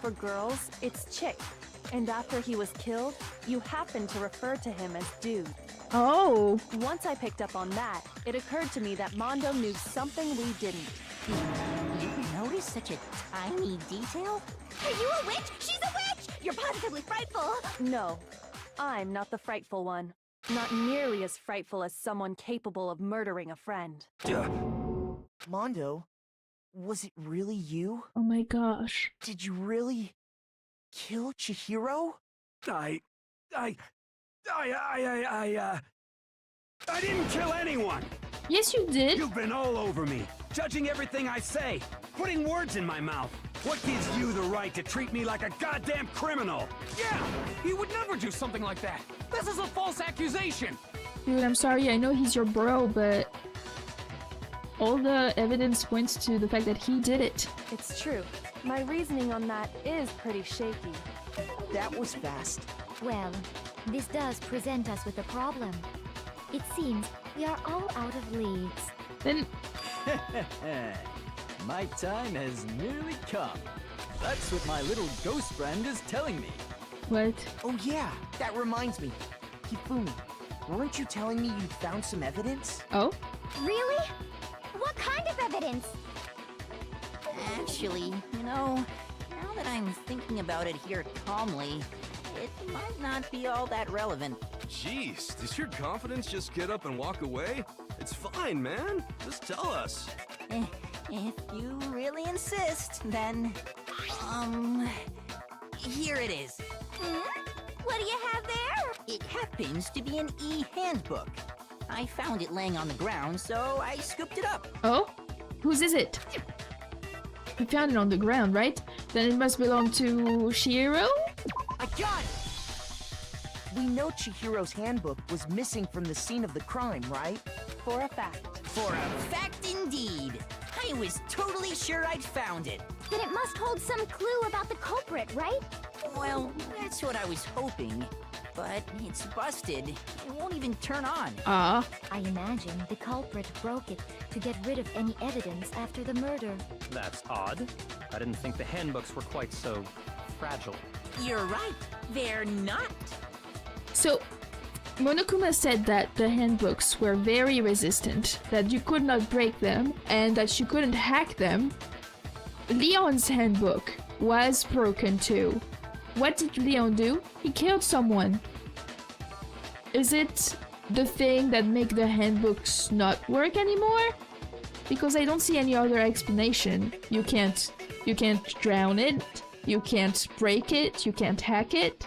For girls, it's chick. And after he was killed, you happened to refer to him as dude. Oh. Once I picked up on that, it occurred to me that Mondo knew something we didn't. you noticed such a tiny detail? Are you a witch? She's a witch! You're positively frightful! No, I'm not the frightful one. Not nearly as frightful as someone capable of murdering a friend. Mondo, Was it really you? Oh my gosh. Did you really kill Chihiro? I didn't kill anyone! Yes, you did. You've been all over me, judging everything I say, putting words in my mouth. What gives you the right to treat me like a goddamn criminal? Yeah, he would never do something like that. This is a false accusation. Dude, I'm sorry, I know he's your bro, but all the evidence points to the fact that he did it. It's true. My reasoning on that is pretty shaky. That was fast. Well, this does present us with a problem. It seems we are all out of leads. Then My time has nearly come. That's what my little ghost friend is telling me. what? Oh yeah, that reminds me. Hifumi, weren't you telling me you'd found some evidence? Oh? Really? What kind of evidence? Actually, now that I'm thinking about it here calmly, it might not be all that relevant. Jeez, does your confidence just get up and walk away? It's fine, man. Just tell us. If you really insist, then... Here it is. What do you have there? It happens to be an e-handbook. I found it laying on the ground, so I scooped it up. Oh? Whose is it? You found it on the ground, right? Then it must belong to Shiro? I got it! We know Chihiro's handbook was missing from the scene of the crime, right? For a fact. For a fact indeed. I was totally sure I'd found it. Then it must hold some clue about the culprit, right? Well, that's what I was hoping. But it's busted. It won't even turn on. Ah. I imagine the culprit broke it to get rid of any evidence after the murder. That's odd. I didn't think the handbooks were quite so fragile. You're right. They're not. So, Monokuma said that the handbooks were very resistant, that you could not break them, and that you couldn't hack them. Leon's handbook was broken too. What did Leon do? He killed someone. Is it the thing that make the handbooks not work anymore? Because I don't see any other explanation. You can't drown it, you can't break it, you can't hack it.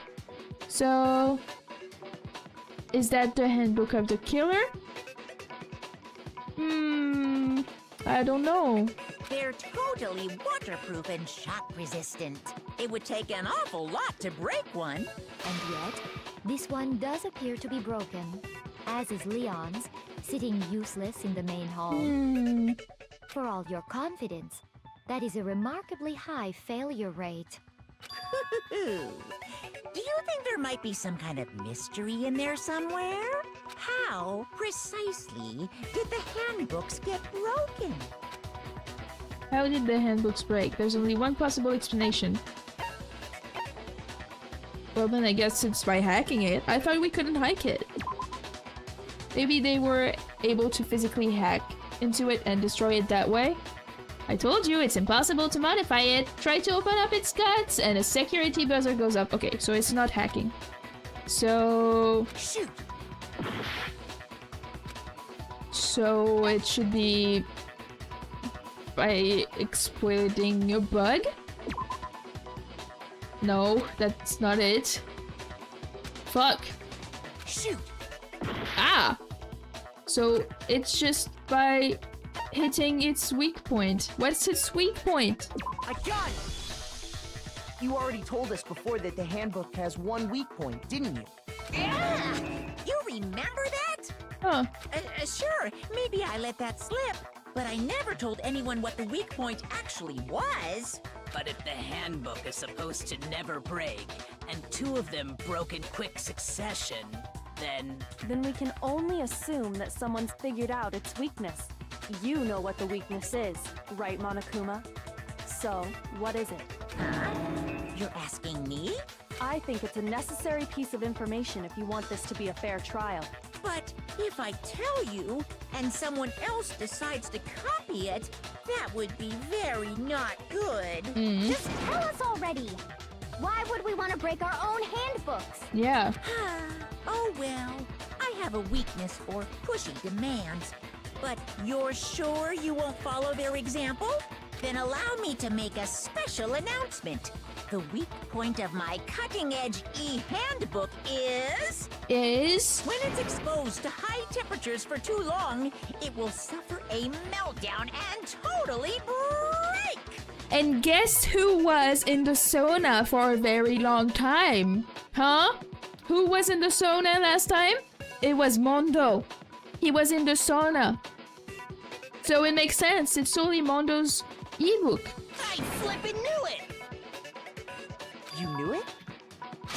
So, is that the handbook of the killer? I don't know. They're totally waterproof and shock resistant. It would take an awful lot to break one. And yet, this one does appear to be broken, as is Leon's, sitting useless in the main hall. For all your confidence, that is a remarkably high failure rate. Do you think there might be some kind of mystery in there somewhere? How precisely did the handbooks get broken? How did the handbooks break? There's only one possible explanation. Well then I guess it's by hacking it. I thought we couldn't hack it. Maybe they were able to physically hack into it and destroy it that way? I told you it's impossible to modify it. Try to open up its guts and a security buzzer goes up. Okay, so it's not hacking. So... Shoot! So it should be... by exploiting a bug? No, that's not it. Fuck. Shoot! Ah! So it's just by hitting its weak point. What's its weak point? I got it! You already told us before that the handbook has one weak point, didn't you? Yeah! You remember that? Huh. Sure, maybe I let that slip. But I never told anyone what the weak point actually was. But if the handbook is supposed to never break, and two of them broke in quick succession, then we can only assume that someone's figured out its weakness. You know what the weakness is, right, Monokuma? So, what is it? Huh? You're asking me? I think it's a necessary piece of information if you want this to be a fair trial. But if I tell you, and someone else decides to copy it, that would be very not good. Just tell us already! Why would we want to break our own handbooks? Yeah. Oh well, I have a weakness for pushy demands. But you're sure you won't follow their example? Then allow me to make a special announcement. The weak point of my cutting-edge e-handbook is... When it's exposed to high temperatures for too long, it will suffer a meltdown and totally break! And guess who was in the sauna for a very long time? Huh? Who was in the sauna last time? It was Mondo. He was in the sauna. So it makes sense. It's totally Mondo's ebook. I flippin' knew it! You knew it?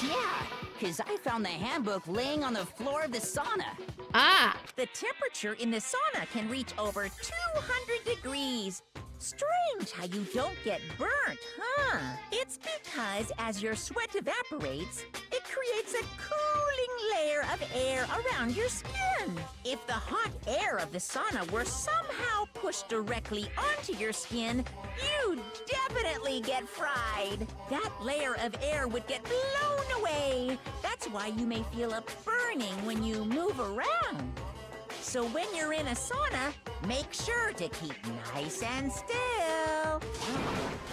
Yeah, because I found the handbook laying on the floor of the sauna. Ah! The temperature in the sauna can reach over 200 degrees. Strange how you don't get burnt, huh? It's because as your sweat evaporates, it creates a cooling layer of air around your skin. If the hot air of the sauna were somehow pushed directly onto your skin, you'd definitely get fried. That layer of air would get blown away. That's why you may feel a burning when you move around. So when you're in a sauna, make sure to keep nice and still.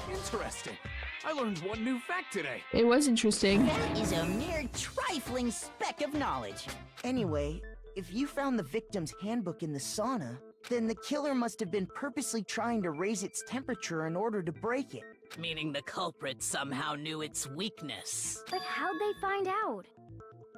Interesting. I learned one new fact today. It was interesting. That is a mere trifling speck of knowledge. Anyway, if you found the victim's handbook in the sauna, then the killer must have been purposely trying to raise its temperature in order to break it. Meaning the culprit somehow knew its weakness. But how'd they find out?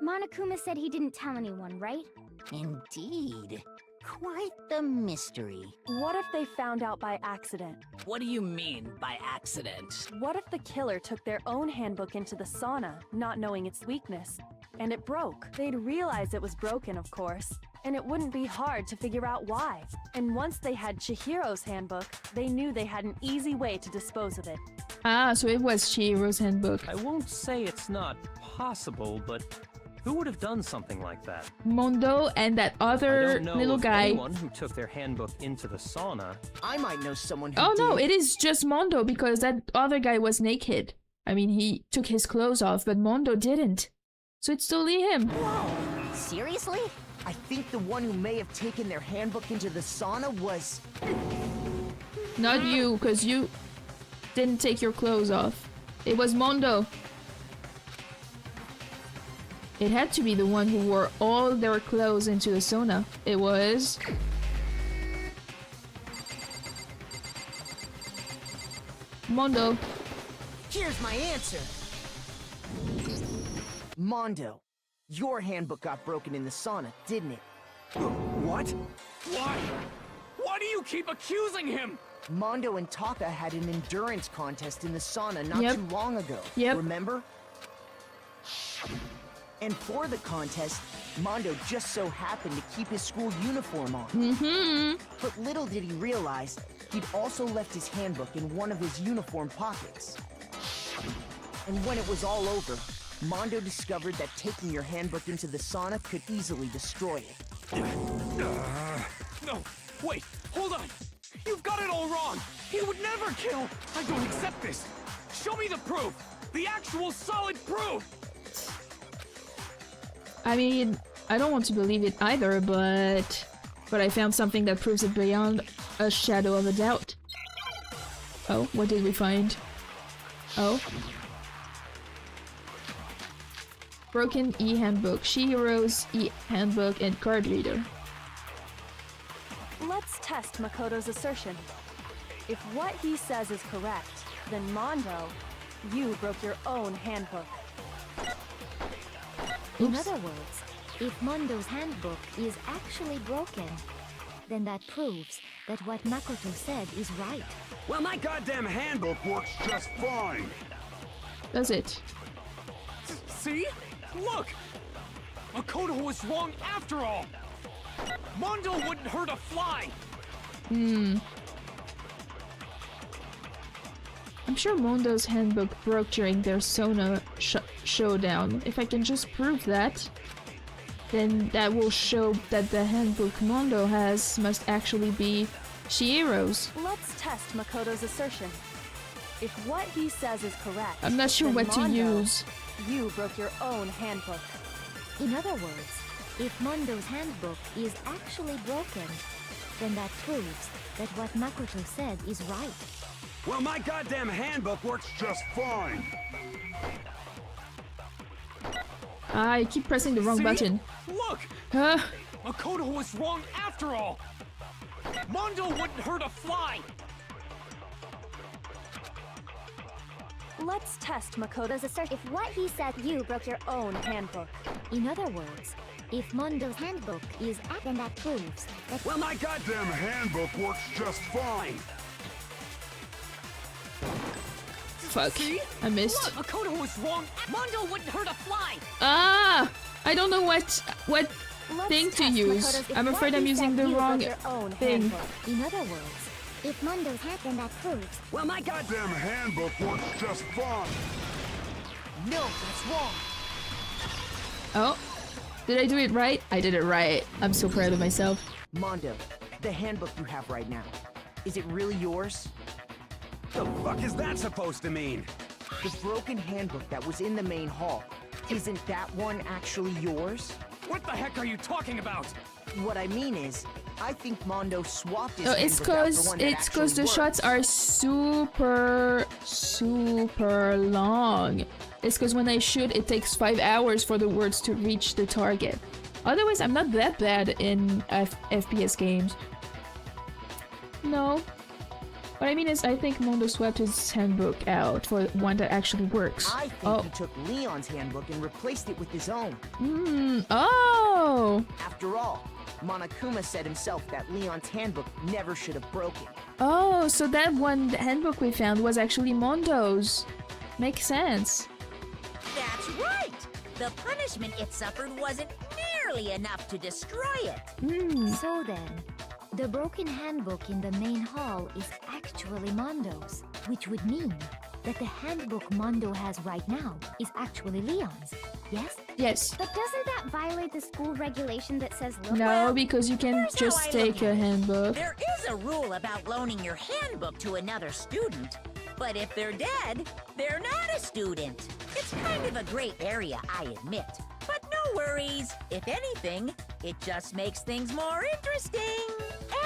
Monokuma said he didn't tell anyone, right? Indeed. Quite the mystery. What if they found out by accident? What do you mean by accident? What if the killer took their own handbook into the sauna, not knowing its weakness, and it broke? They'd realize it was broken, of course, and it wouldn't be hard to figure out why. And once they had Chihiro's handbook, they knew they had an easy way to dispose of it. Ah, so it was Chihiro's handbook. I won't say it's not possible, but who would have done something like that? Mondo and that I other don't know little of guy. anyone who took their handbook into the sauna. I might know someone who Oh no, did. it is just Mondo because that other guy was naked. I mean, he took his clothes off, but Mondo didn't. So it's totally him. Whoa! Seriously? I think the one who may have taken their handbook into the sauna was... Not you, because you didn't take your clothes off. It was Mondo. It had to be the one who wore all their clothes into the sauna. It was... Mondo. Here's my answer. Mondo, your handbook got broken in the sauna, didn't it? What? Why? Why do you keep accusing him? Mondo and Taka had an endurance contest in the sauna not Yep. too long ago. Yep. Remember? And for the contest, Mondo just so happened to keep his school uniform on. Mm-hmm. But little did he realize, he'd also left his handbook in one of his uniform pockets. And when it was all over, Mondo discovered that taking your handbook into the sauna could easily destroy it. No, wait, hold on. You've got it all wrong. He would never kill. I don't accept this. Show me the proof. The actual solid proof. I mean, I don't want to believe it either, but I found something that proves it beyond a shadow of a doubt. Oh, what did we find? Oh. Broken e-handbook, Chihiro's e-handbook, and card reader. Let's test Makoto's assertion. If what he says is correct, then Mondo, you broke your own handbook. In other words, if Mondo's handbook is actually broken, then that proves that what Makoto said is right. Well, my goddamn handbook works just fine. Does it? See? Look! Makoto was wrong after all! Mondo wouldn't hurt a fly! I'm sure Mondo's handbook broke during their sauna showdown. If I can just prove that, then that will show that the handbook Mondo has must actually be Chihiro's. Let's test Makoto's assertion. If what he says is correct, I'm not sure then what to Mondo, use. You broke your own handbook. In other words, if Mondo's handbook is actually broken, then that proves that what Makoto said is right. Well, my goddamn handbook works just fine. I keep pressing the wrong See? button. Look! Huh? Makoto was wrong after all! Mondo wouldn't hurt a fly! Let's test Makoto's assertion. If what he said You broke your own handbook. In other words, if Mondo's handbook is then that proves that Well, my goddamn handbook works just fine. Fuck. See? I missed. Look, Makoto was wrong. Mondo wouldn't hurt a fly! Ah! I don't know what Let's thing to test use. Makoto's- if I'm what afraid he I'm using said the you wrong broke your own thing. handbook. in other words, if Mondo's then that proves Well, my goddamn handbook works just fine. No, that's wrong. Oh. Did I do it right? I did it right. I'm so proud of myself. Mondo, the handbook you have right now, is it really yours? The fuck is that supposed to mean? The broken handbook that was in the main hall, isn't that one actually yours? What the heck are you talking about? What I mean is, I think Mondo swapped his Oh, it's handbook out for cause one that it's cause the actually shots works. are super long. It's cause when I shoot, it takes 5 hours for the words to reach the target. Otherwise, I'm not that bad in FPS games. No. What I mean is, I think Mondo swapped his handbook out for one that actually works. I think Oh. he took Leon's handbook and replaced it with his own. Oh! After all, Monokuma said himself that Leon's handbook never should have broken. Oh, so that one handbook we found was actually Mondo's. Makes sense. That's right! The punishment it suffered wasn't nearly enough to destroy it. so then, the broken handbook in the main hall is actually Mondo's, which would mean that the handbook Mondo has right now is actually Leon's. Yes? Yes. But doesn't that violate the school regulation that says look? No, because you can here's how just I take look a at it. handbook. There is a rule about loaning your handbook to another student, but if they're dead, they're not a student. It's kind of a gray area, I admit. But no worries. If anything, it just makes things more interesting.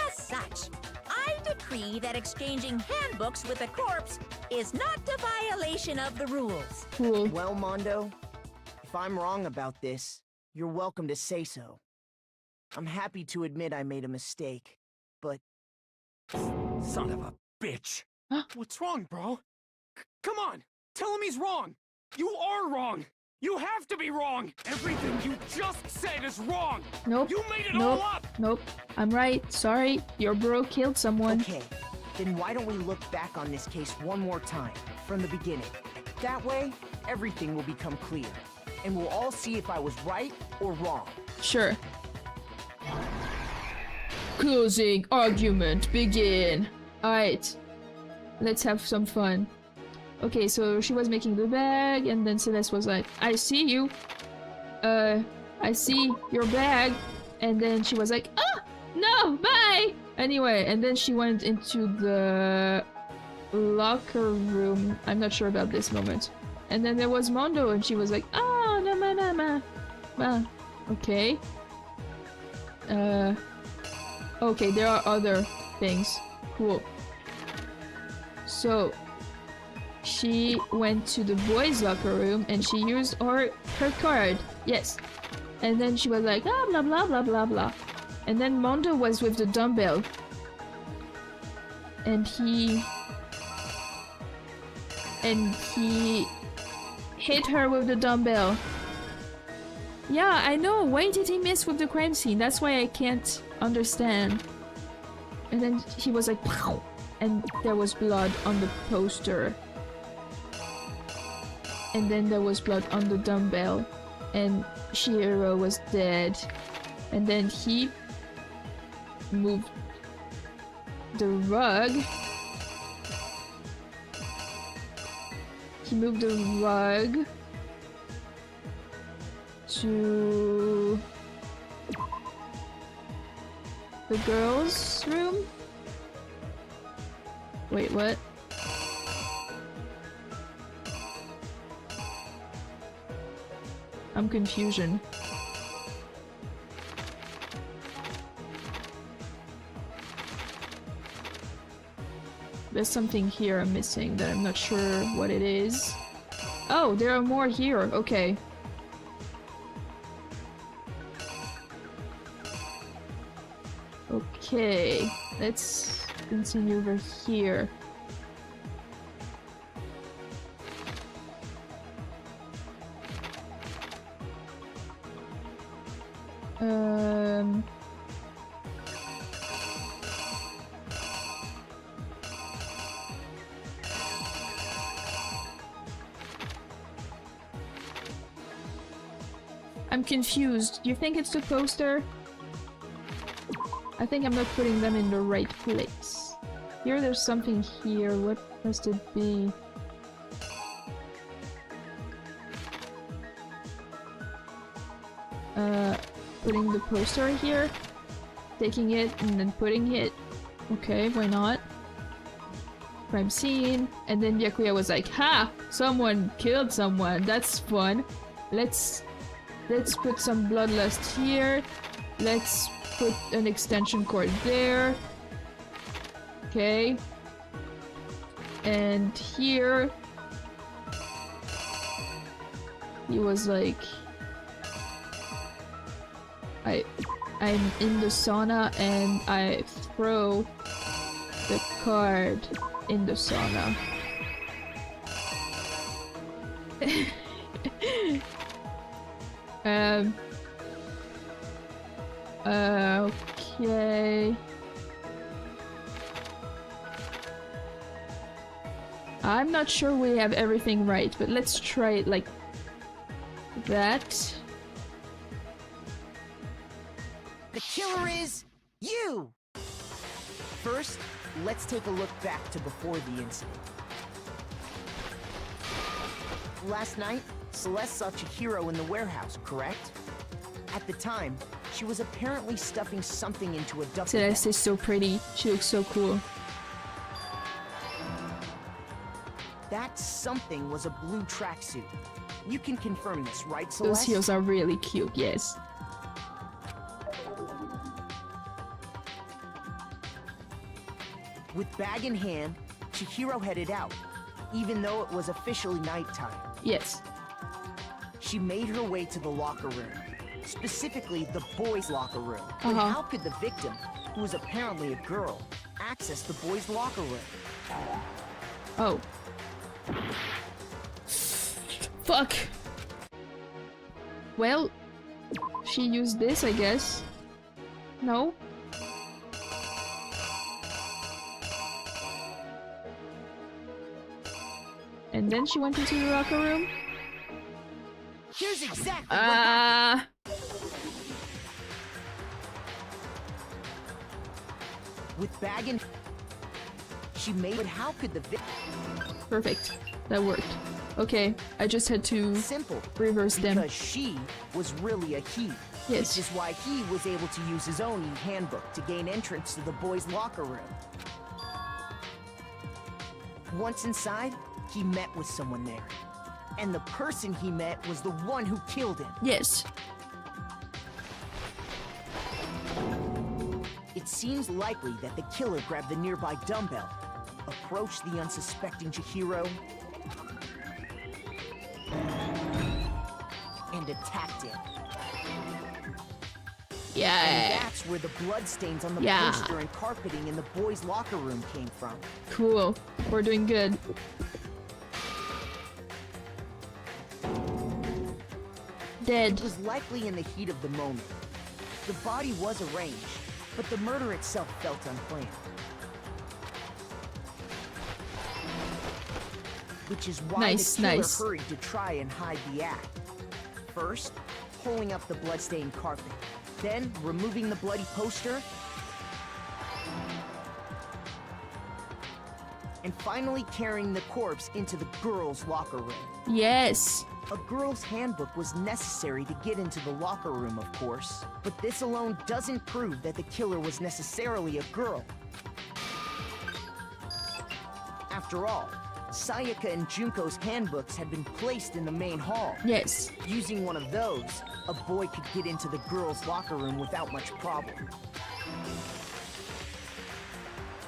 As such, I decree that exchanging handbooks with a corpse is not a violation of the rules. Cool. Well, Mondo, if I'm wrong about this, you're welcome to say so. I'm happy to admit I made a mistake, but Son of a bitch. What's wrong, bro? Come on! Tell him he's wrong! You are wrong! You have to be wrong! Everything you just said is wrong! Nope. You made it Nope. all up! Nope. I'm right. Sorry. Your bro killed someone. okay. Then why don't we look back on this case one more time, from the beginning? That way, everything will become clear, and we'll all see if I was right or wrong. Sure. Closing argument begin. Alright. Let's have some fun. Okay, so she was making the bag, and then Celeste was like, I see you. I see your bag. And then she was like, ah! No! Bye! Anyway, and then she went into the locker room. I'm not sure about this moment. And then there was Mondo, and she was like, oh, no, okay. Okay, there are other things. Cool. So, she went to the boys' locker room and she used her card. Yes. And then she was like, ah, blah, blah, blah, blah, blah. And then Mondo was with the dumbbell. And he hit her with the dumbbell. Yeah, I know. Why did he miss with the crime scene? That's why I can't understand. And then he was like, pow! And there was blood on the poster. And then there was blood on the dumbbell. And Shihiro was dead. And then he moved the rug. He moved the rug to the girls' room? Wait, what? I'm confusion. There's something here I'm missing that I'm not sure what it is. Oh, there are more here. Okay. Okay, let's continue over here. I'm confused. Do you think it's the poster? I think I'm not putting them in the right place. Here, there's something here. What must it be? Putting the poster here, taking it, and then putting it. Okay, why not? Crime scene, and then Byakuya was like, "Ha! Someone killed someone. That's fun. Let's put some bloodlust here. Let's put an extension cord there. Okay. And here he was like, I'm in the sauna and I throw the card in the sauna." Okay. I'm not sure we have everything right, but let's try it like that. The killer is you! First, let's take a look back to before the incident. Last night, Celeste saw Chihiro in the warehouse, correct? At the time, she was apparently stuffing something into a duffel bag. Celeste is so pretty. She looks so cool. That something was a blue tracksuit. You can confirm this, right, Celeste? Those heels are really cute, yes. With bag in hand, Chihiro headed out, even though it was officially nighttime. Yes. She made her way to the locker room, specifically the boys' locker room. But how could the victim, who was apparently a girl, access the boys' locker room? Oh. Fuck! Well, she used this, I guess. No? And then she went into the locker room? Here's exactly what happened. With bag in... She made it. How could the Perfect. That worked. Okay, I just had to reverse them. Because she was really a he. Yes. Which is why he was able to use his own e-handbook to gain entrance to the boys' locker room. Once inside, he met with someone there. And the person he met was the one who killed him. Yes. It seems likely that the killer grabbed the nearby dumbbell, approached the unsuspecting Chihiro, and attacked him. Yeah. And that's where the bloodstains on the poster and carpeting in the boys' locker room came from. Cool. We're doing good. Dead. It was likely in the heat of the moment. The body was arranged, but the murder itself felt unplanned. Which is why the killer hurried to try and hide the act. First, pulling up the bloodstained carpet, then removing the bloody poster, and finally carrying the corpse into the girls' locker room. Yes. A girl's handbook was necessary to get into the locker room, of course, but this alone doesn't prove that the killer was necessarily a girl. After all, Sayaka and Junko's handbooks had been placed in the main hall. Yes. Using one of those, a boy could get into the girls' locker room without much problem.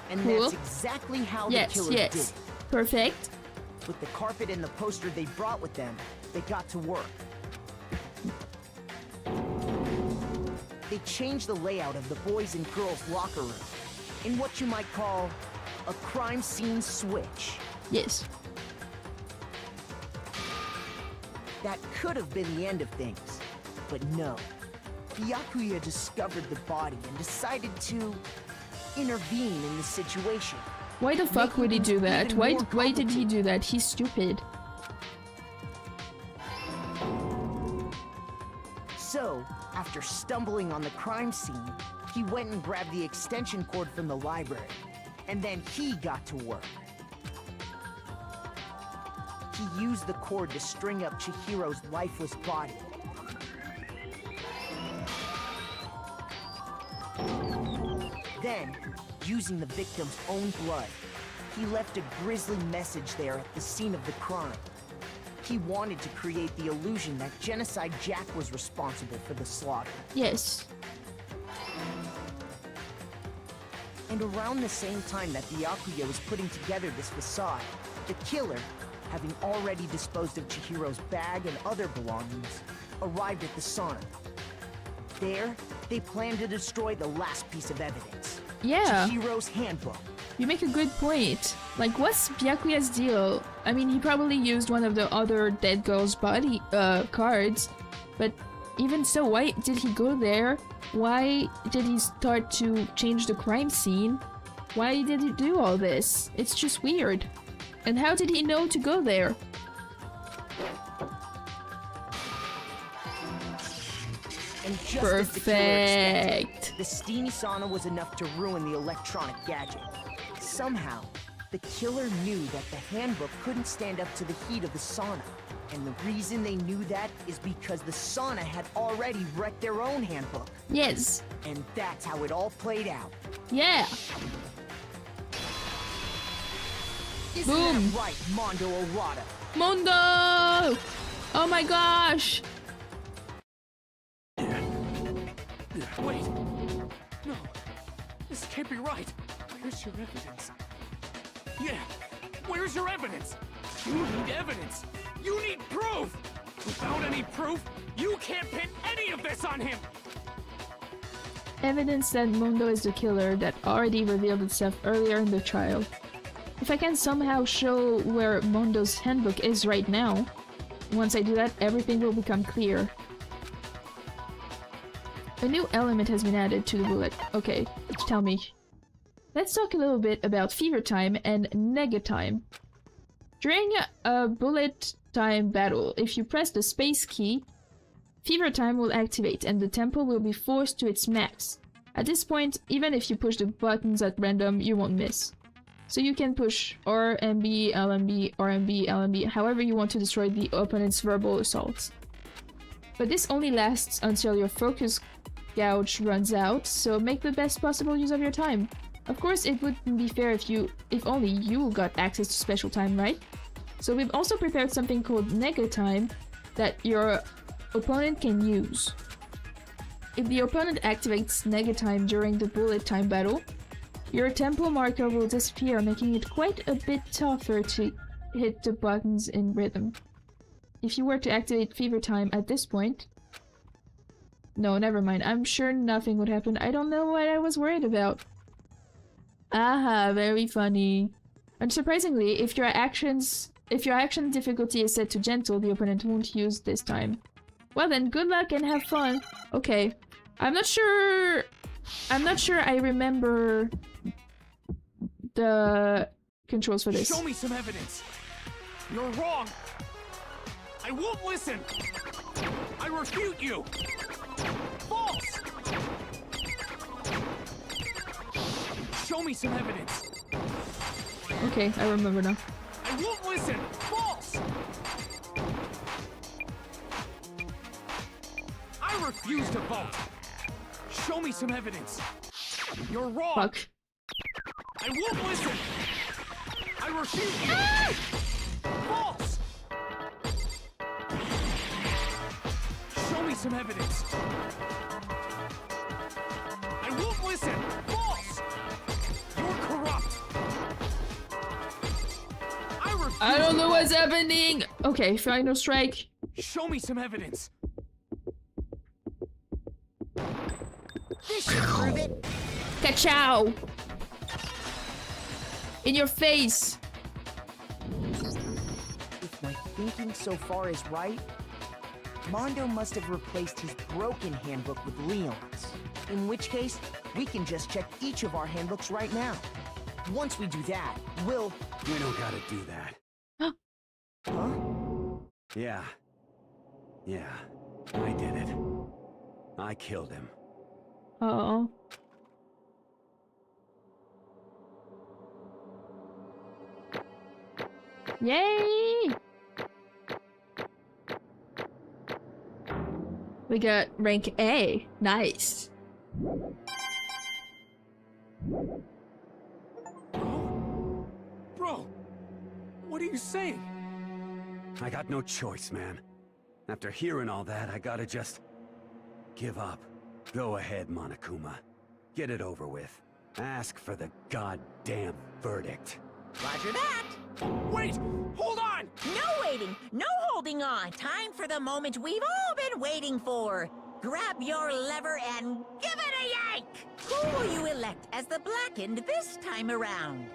And Cool. that's exactly how Yes, the killers yes. did it. Perfect. With the carpet and the poster they brought with them, they got to work. They changed the layout of the boys' and girls' locker room in what you might call a crime scene switch. Yes. That could have been the end of things, but no. Byakuya discovered the body and decided to intervene in the situation. Why the fuck would he do that? even Why more did he do that? He's stupid. So, after stumbling on the crime scene, he went and grabbed the extension cord from the library, and then he got to work. He used the cord to string up Chihiro's lifeless body. Then, using the victim's own blood, he left a grisly message there at the scene of the crime. He wanted to create the illusion that Genocide Jack was responsible for the slaughter. Yes. And around the same time that Byakuya was putting together this facade, the killer, having already disposed of Chihiro's bag and other belongings, arrived at the sauna. There, they planned to destroy the last piece of evidence. Yeah. Chihiro's handbook. You make a good point. Like, what's Byakuya's deal? I mean, he probably used one of the other dead girl's body cards, but even so, why did he go there? Why did he start to change the crime scene? Why did he do all this? It's just weird. And how did he know to go there? And just as the killer expected, Perfect. the steamy sauna was enough to ruin the electronic gadget. Somehow, the killer knew that the handbook couldn't stand up to the heat of the sauna. And the reason they knew that is because the sauna had already wrecked their own handbook. Yes. And that's how it all played out. Yeah. Isn't Boom. that right, Mondo Arata? Mondo! Oh my gosh! Wait! No, this can't be right. Where's your evidence? Yeah, where's your evidence? You need evidence! You need proof! Without any proof, you can't pin any of this on him! Evidence that Mondo is the killer that already revealed itself earlier in the trial. If I can somehow show where Mondo's handbook is right now, once I do that, everything will become clear. A new element has been added to the bullet. Okay, tell me. Let's talk a little bit about fever time and nega time. During a bullet time battle, if you press the space key, fever time will activate and the tempo will be forced to its max. At this point, even if you push the buttons at random, you won't miss. So you can push RMB, LMB, RMB, LMB, however you want to destroy the opponent's verbal assaults. But this only lasts until your focus gauge runs out, so make the best possible use of your time. Of course, it wouldn't be fair if only you got access to special time, right? So we've also prepared something called nega time that your opponent can use. If the opponent activates nega time during the bullet time battle, your tempo marker will disappear, making it quite a bit tougher to hit the buttons in rhythm. If you were to activate fever time at this point... No, never mind. I'm sure nothing would happen. I don't know what I was worried about. Aha, very funny. Unsurprisingly, if your action difficulty is set to gentle, the opponent won't use this time. Well then, good luck and have fun. Okay. I'm not sure I remember the controls for this. Show me some evidence! You're wrong! I won't listen! I refute you! False! Show me some evidence! Okay, I remember now. I won't listen! False! I refuse to vote! Show me some evidence! You're wrong! Fuck. I won't listen! I refute you! False! Show me some evidence! I won't listen! False! You're corrupt! What's happening? Okay, final strike. Show me some evidence. This should prove it. Ka-chow! In your face! If my thinking so far is right, Mondo must have replaced his broken handbook with Leon's. In which case, we can just check each of our handbooks right now. Once we do that, we'll... We don't gotta do that. Huh? Yeah. Yeah. I did it. I killed him. Uh-oh. Yay! We got rank A. Nice. Bro, what are you saying? I got no choice, man. After hearing all that, I gotta just... give up. Go ahead, Monokuma. Get it over with. Ask for the goddamn verdict. Roger that. Wait! Hold on! No waiting, no holding on. Time for the moment we've all been waiting for. Grab your lever and give it a yank! Who will you elect as the Blackened this time around?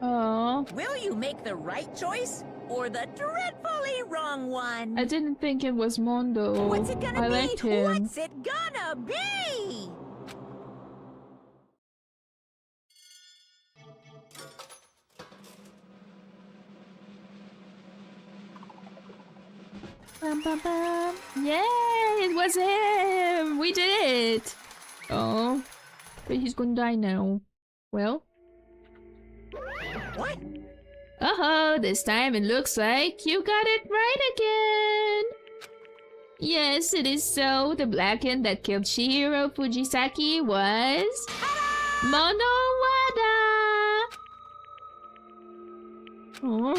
Oh. Will you make the right choice or the dreadfully wrong one? I didn't think it was Mondo. What's it gonna I be? liked him. What's it gonna be? Bum, bum, bum. Yay! It was him! We did it! Oh. But he's gonna die now. Well. What? Uh-oh, this time it looks like you got it right again! Yes, it is so. The Blackened that killed Chihiro Fujisaki was... Mono Wada! Oh.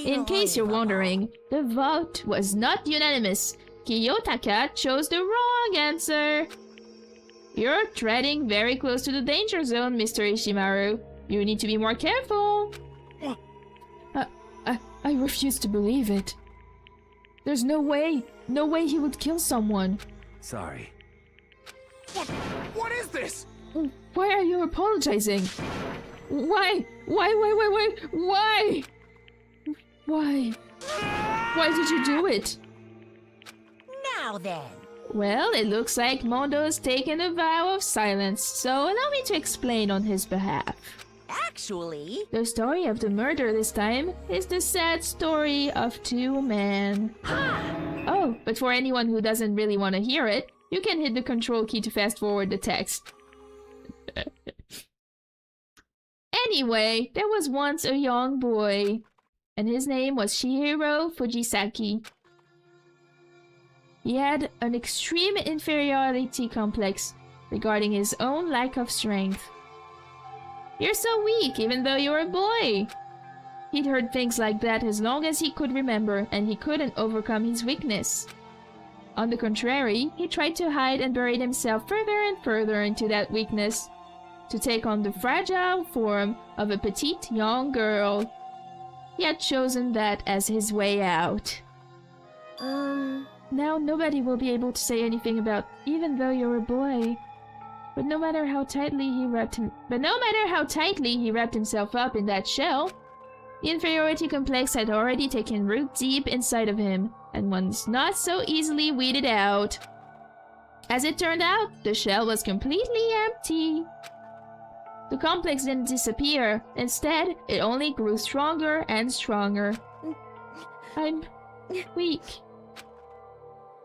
In case you're wondering, the vote was not unanimous. Kiyotaka chose the wrong answer. You're treading very close to the danger zone, Mr. Ishimaru. You need to be more careful. I refuse to believe it. There's no way he would kill someone. Sorry. What is this? Why are you apologizing? Why? Why? Why did you do it? Now then. Well, it looks like Mondo's taken a vow of silence, so allow me to explain on his behalf. Actually... The story of the murder this time is the sad story of two men. Oh, but for anyone who doesn't really want to hear it, you can hit the control key to fast forward the text. Anyway, there was once a young boy, and his name was Chihiro Fujisaki. He had an extreme inferiority complex regarding his own lack of strength. You're so weak, even though you're a boy! He'd heard things like that as long as he could remember, and he couldn't overcome his weakness. On the contrary, he tried to hide and buried himself further and further into that weakness, to take on the fragile form of a petite young girl. He had chosen that as his way out. Now nobody will be able to say anything about even though you're a boy. But no matter how tightly he wrapped himself up in that shell, the inferiority complex had already taken root deep inside of him, and was not so easily weeded out. As it turned out, the shell was completely empty. The complex didn't disappear. Instead, it only grew stronger and stronger. I'm weak.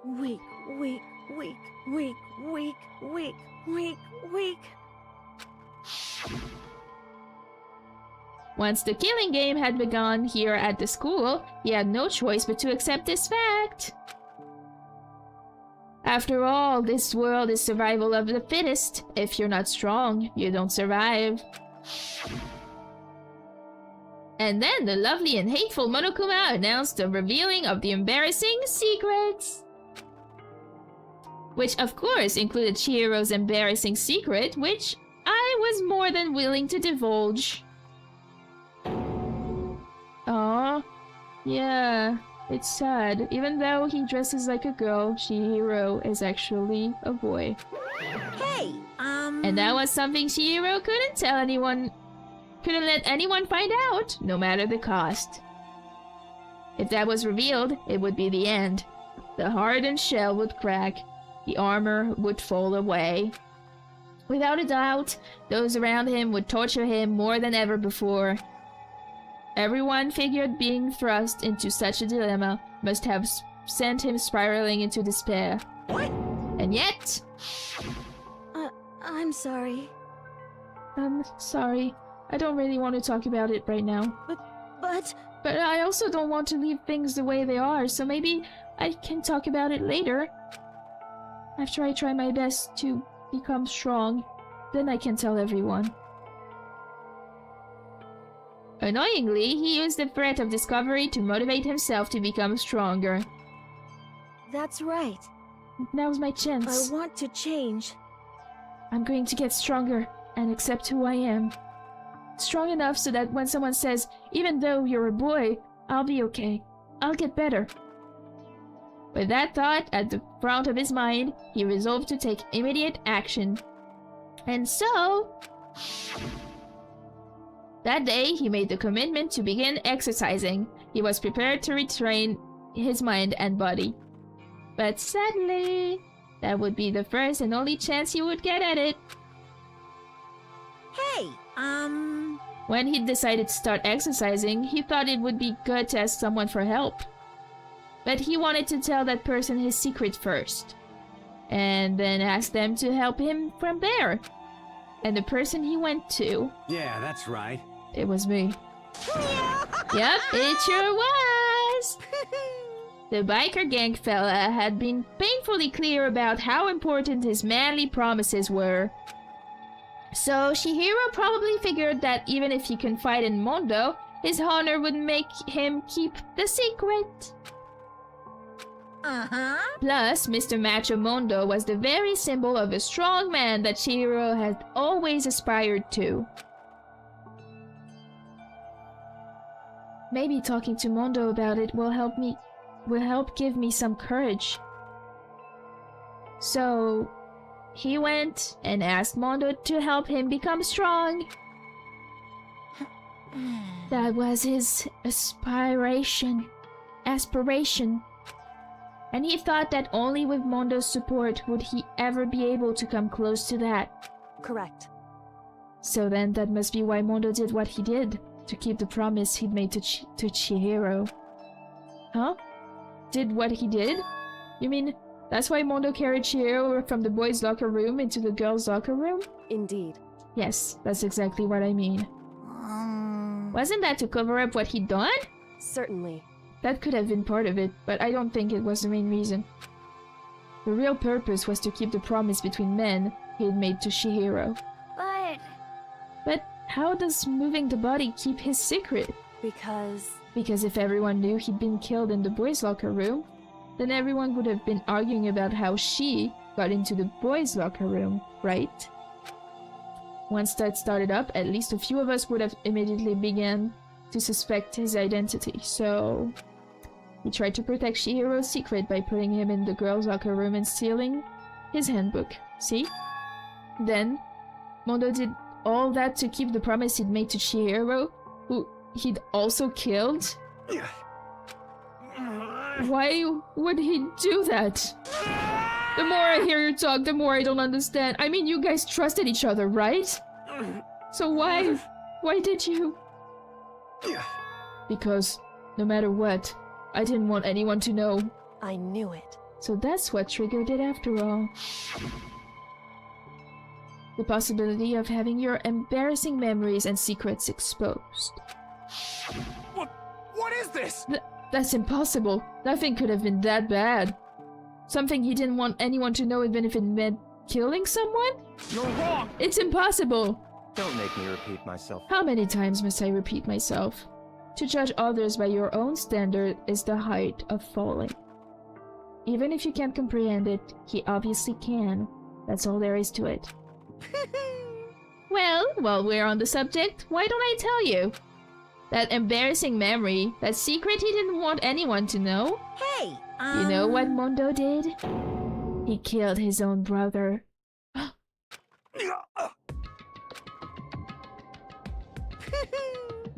Weak. Once the killing game had begun here at the school, he had no choice but to accept this fact. After all, this world is survival of the fittest. If you're not strong, you don't survive. And then the lovely and hateful Monokuma announced the revealing of the embarrassing secrets. Which of course included Chihiro's embarrassing secret, which I was more than willing to divulge. Aww. Yeah, it's sad. Even though he dresses like a girl, Chihiro is actually a boy. Hey, And that was something Chihiro couldn't let anyone find out, no matter the cost. If that was revealed, it would be the end. The hardened shell would crack, the armor would fall away. Without a doubt, those around him would torture him more than ever before. Everyone figured being thrust into such a dilemma must have sent him spiraling into despair. What? And yet... I'm sorry. I'm sorry. I don't really want to talk about it right now. But... But I also don't want to leave things the way they are, so maybe I can talk about it later. After I try my best to become strong, then I can tell everyone. Annoyingly, he used the threat of discovery to motivate himself to become stronger. That's right. Now's my chance. I want to change. I'm going to get stronger and accept who I am. Strong enough so that when someone says, even though you're a boy, I'll be okay. I'll get better. With that thought at the front of his mind, he resolved to take immediate action. And so... that day, he made the commitment to begin exercising. He was prepared to retrain his mind and body. But sadly, that would be the first and only chance he would get at it. Hey, When he decided to start exercising, he thought it would be good to ask someone for help. But he wanted to tell that person his secret first. And then ask them to help him from there. And the person he went to... Yeah, that's right. It was me. Yep, it sure was! The biker gang fella had been painfully clear about how important his manly promises were. So Chihiro probably figured that even if he confided in Mondo, his honor would make him keep the secret. Plus, Mr. Macho Mondo was the very symbol of a strong man that Chihiro had always aspired to. Maybe talking to Mondo about it will help give me some courage. So, he went and asked Mondo to help him become strong. That was his aspiration. And he thought that only with Mondo's support would he ever be able to come close to that. Correct. So then that must be why Mondo did what he did, to keep the promise he'd made to Chihiro. Huh? Did what he did? You mean that's why Mondo carried Chihiro from the boys' locker room into the girls' locker room? Indeed. Yes, that's exactly what I mean. Wasn't that to cover up what he'd done? Certainly. That could have been part of it, but I don't think it was the main reason. The real purpose was to keep the promise between men he had made to Chihiro. But how does moving the body keep his secret? Because if everyone knew he'd been killed in the boys' locker room, then everyone would have been arguing about how she got into the boys' locker room, right? Once that started up, at least a few of us would have immediately begun to suspect his identity, so... he tried to protect Chihiro's secret by putting him in the girls' locker room and stealing his handbook. See? Then, Mondo did all that to keep the promise he'd made to Chihiro, who he'd also killed? Why would he do that? The more I hear you talk, the more I don't understand. I mean, you guys trusted each other, right? So why did you... Because, no matter what, I didn't want anyone to know. I knew it. So that's what Trigger did after all. The possibility of having your embarrassing memories and secrets exposed. What is this? That's impossible. Nothing could have been that bad. Something he didn't want anyone to know even if it meant killing someone? You're wrong! It's impossible! Don't make me repeat myself. How many times must I repeat myself? To judge others by your own standard is the height of folly. Even if you can't comprehend it, he obviously can. That's all there is to it. Well, while we're on the subject, why don't I tell you? That embarrassing memory, that secret he didn't want anyone to know. Hey, You know what Mondo did? He killed his own brother.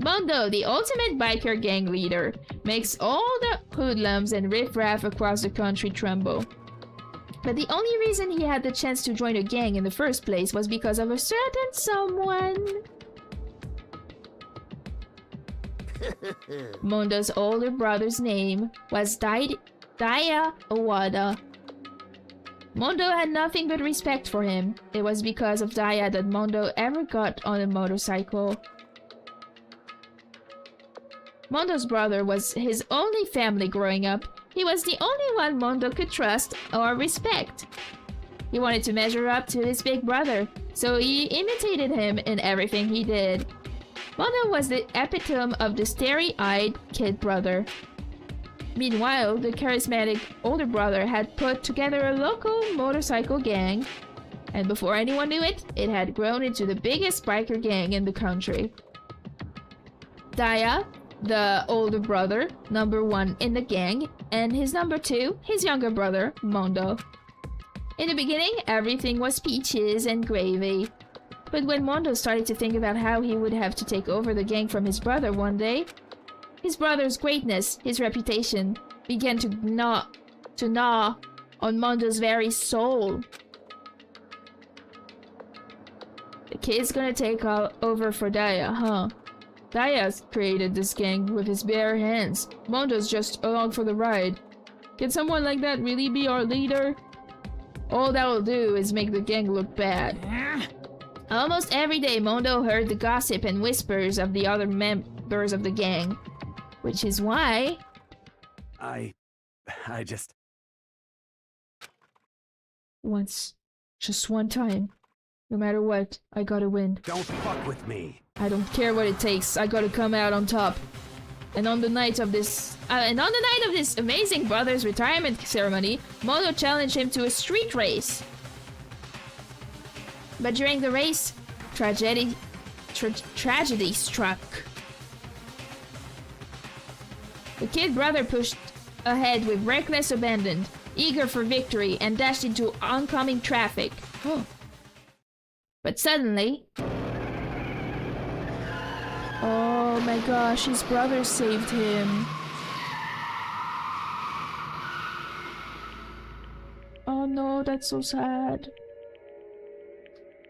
Mondo, the ultimate biker gang leader, makes all the hoodlums and riffraff across the country tremble. But the only reason he had the chance to join a gang in the first place was because of a certain someone. Mondo's older brother's name was Daya Owada. Mondo had nothing but respect for him. It was because of Daya that Mondo ever got on a motorcycle. Mondo's brother was his only family growing up. He was the only one Mondo could trust or respect. He wanted to measure up to his big brother, so he imitated him in everything he did. Mondo was the epitome of the starry-eyed kid brother. Meanwhile, the charismatic older brother had put together a local motorcycle gang, and before anyone knew it, it had grown into the biggest biker gang in the country. Daya, the older brother, number 1 in the gang, and his number 2, his younger brother, Mondo. In the beginning, everything was peaches and gravy. But when Mondo started to think about how he would have to take over the gang from his brother one day, his brother's greatness, his reputation, began to gnaw on Mondo's very soul. The kid's gonna take over for Daya, huh? Daya's created this gang with his bare hands. Mondo's just along for the ride. Can someone like that really be our leader? All that will do is make the gang look bad. Almost every day, Mondo heard the gossip and whispers of the other members of the gang. Which is why... I just... Once. Just one time. No matter what, I gotta win. Don't fuck with me. I don't care what it takes. I gotta come out on top. And on the night of this amazing brother's retirement ceremony, Mondo challenged him to a street race. But during the race, tragedy struck. The kid brother pushed ahead with reckless abandon, eager for victory, and dashed into oncoming traffic. But suddenly... Oh my gosh, his brother saved him. Oh no, that's so sad.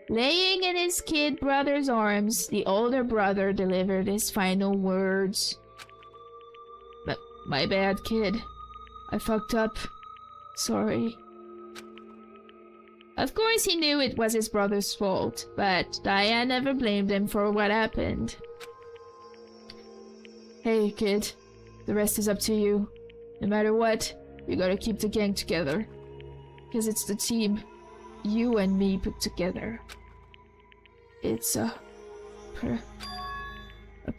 Laying in his kid brother's arms, the older brother delivered his final words. My bad, kid. I fucked up. Sorry. Of course he knew it was his brother's fault, but Daya never blamed him for what happened. Hey, kid. The rest is up to you. No matter what, you gotta keep the gang together. Because it's the team you and me put together. It's a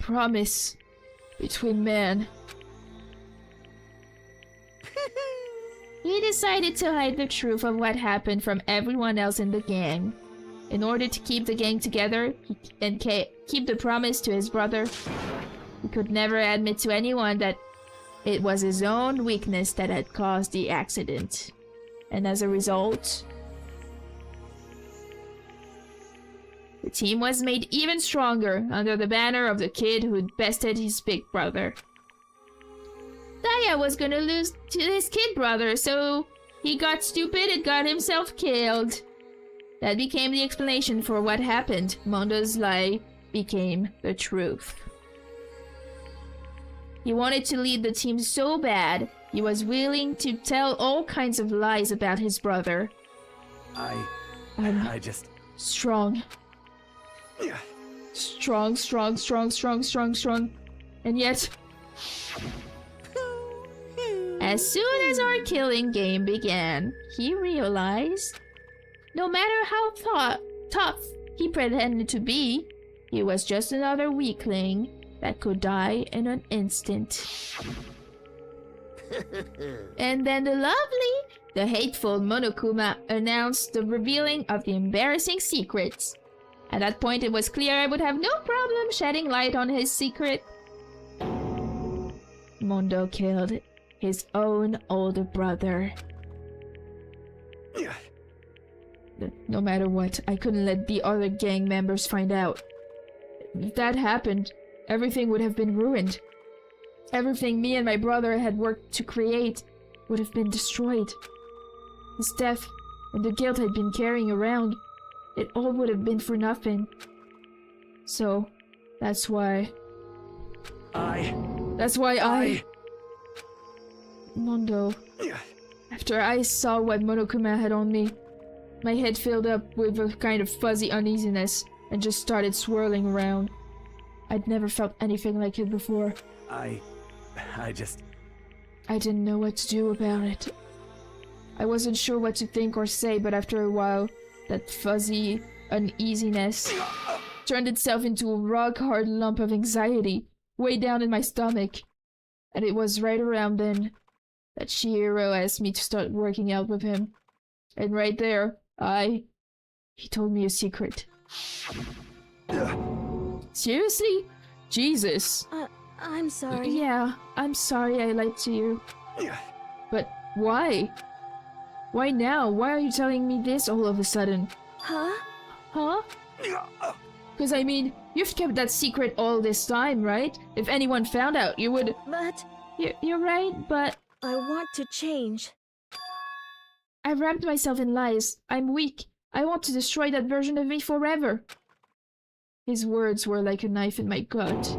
promise between men. He decided to hide the truth of what happened from everyone else in the gang. In order to keep the gang together and keep the promise to his brother, he could never admit to anyone that it was his own weakness that had caused the accident. And as a result, the team was made even stronger under the banner of the kid who'd bested his big brother. Daya was gonna lose to his kid brother, so he got stupid and got himself killed. That became the explanation for what happened. Mondo's lie became the truth. He wanted to lead the team so bad, he was willing to tell all kinds of lies about his brother. I just... Strong. Strong. And yet... As soon as our killing game began, he realized no matter how tough he pretended to be, he was just another weakling that could die in an instant. And then the hateful Monokuma announced the revealing of the embarrassing secrets. At that point, it was clear I would have no problem shedding light on his secret. Mondo killed his own older brother. No matter what, I couldn't let the other gang members find out. If that happened, everything would have been ruined. Everything me and my brother had worked to create would have been destroyed. His death and the guilt I'd been carrying around, it all would have been for nothing. So, that's why Mondo, after I saw what Monokuma had on me, my head filled up with a kind of fuzzy uneasiness and just started swirling around. I'd never felt anything like it before. I didn't know what to do about it. I wasn't sure what to think or say, but after a while, that fuzzy uneasiness turned itself into a rock-hard lump of anxiety way down in my stomach. And it was right around then that Chihiro asked me to start working out with him. And right there, he told me a secret. Seriously? Jesus. I'm sorry. Yeah, I'm sorry I lied to you. But why? Why now? Why are you telling me this all of a sudden? Huh? Huh? Because I mean, you've kept that secret all this time, right? If anyone found out, you would... But... You're right, but... I want to change. I've wrapped myself in lies. I'm weak. I want to destroy that version of me forever. His words were like a knife in my gut.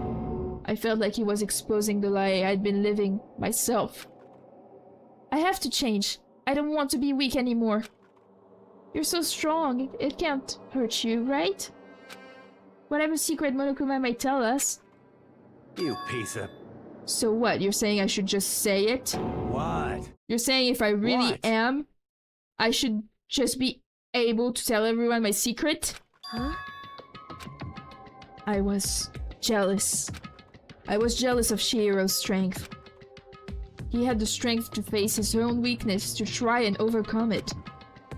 I felt like he was exposing the lie I'd been living myself. I have to change. I don't want to be weak anymore. You're so strong. It can't hurt you, right? Whatever secret Monokuma might tell us. You piece of... So what? You're saying I should just say it? What? You're saying if I really am, I should just be able to tell everyone my secret? Huh? I was jealous. I was jealous of Shihiro's strength. He had the strength to face his own weakness, to try and overcome it.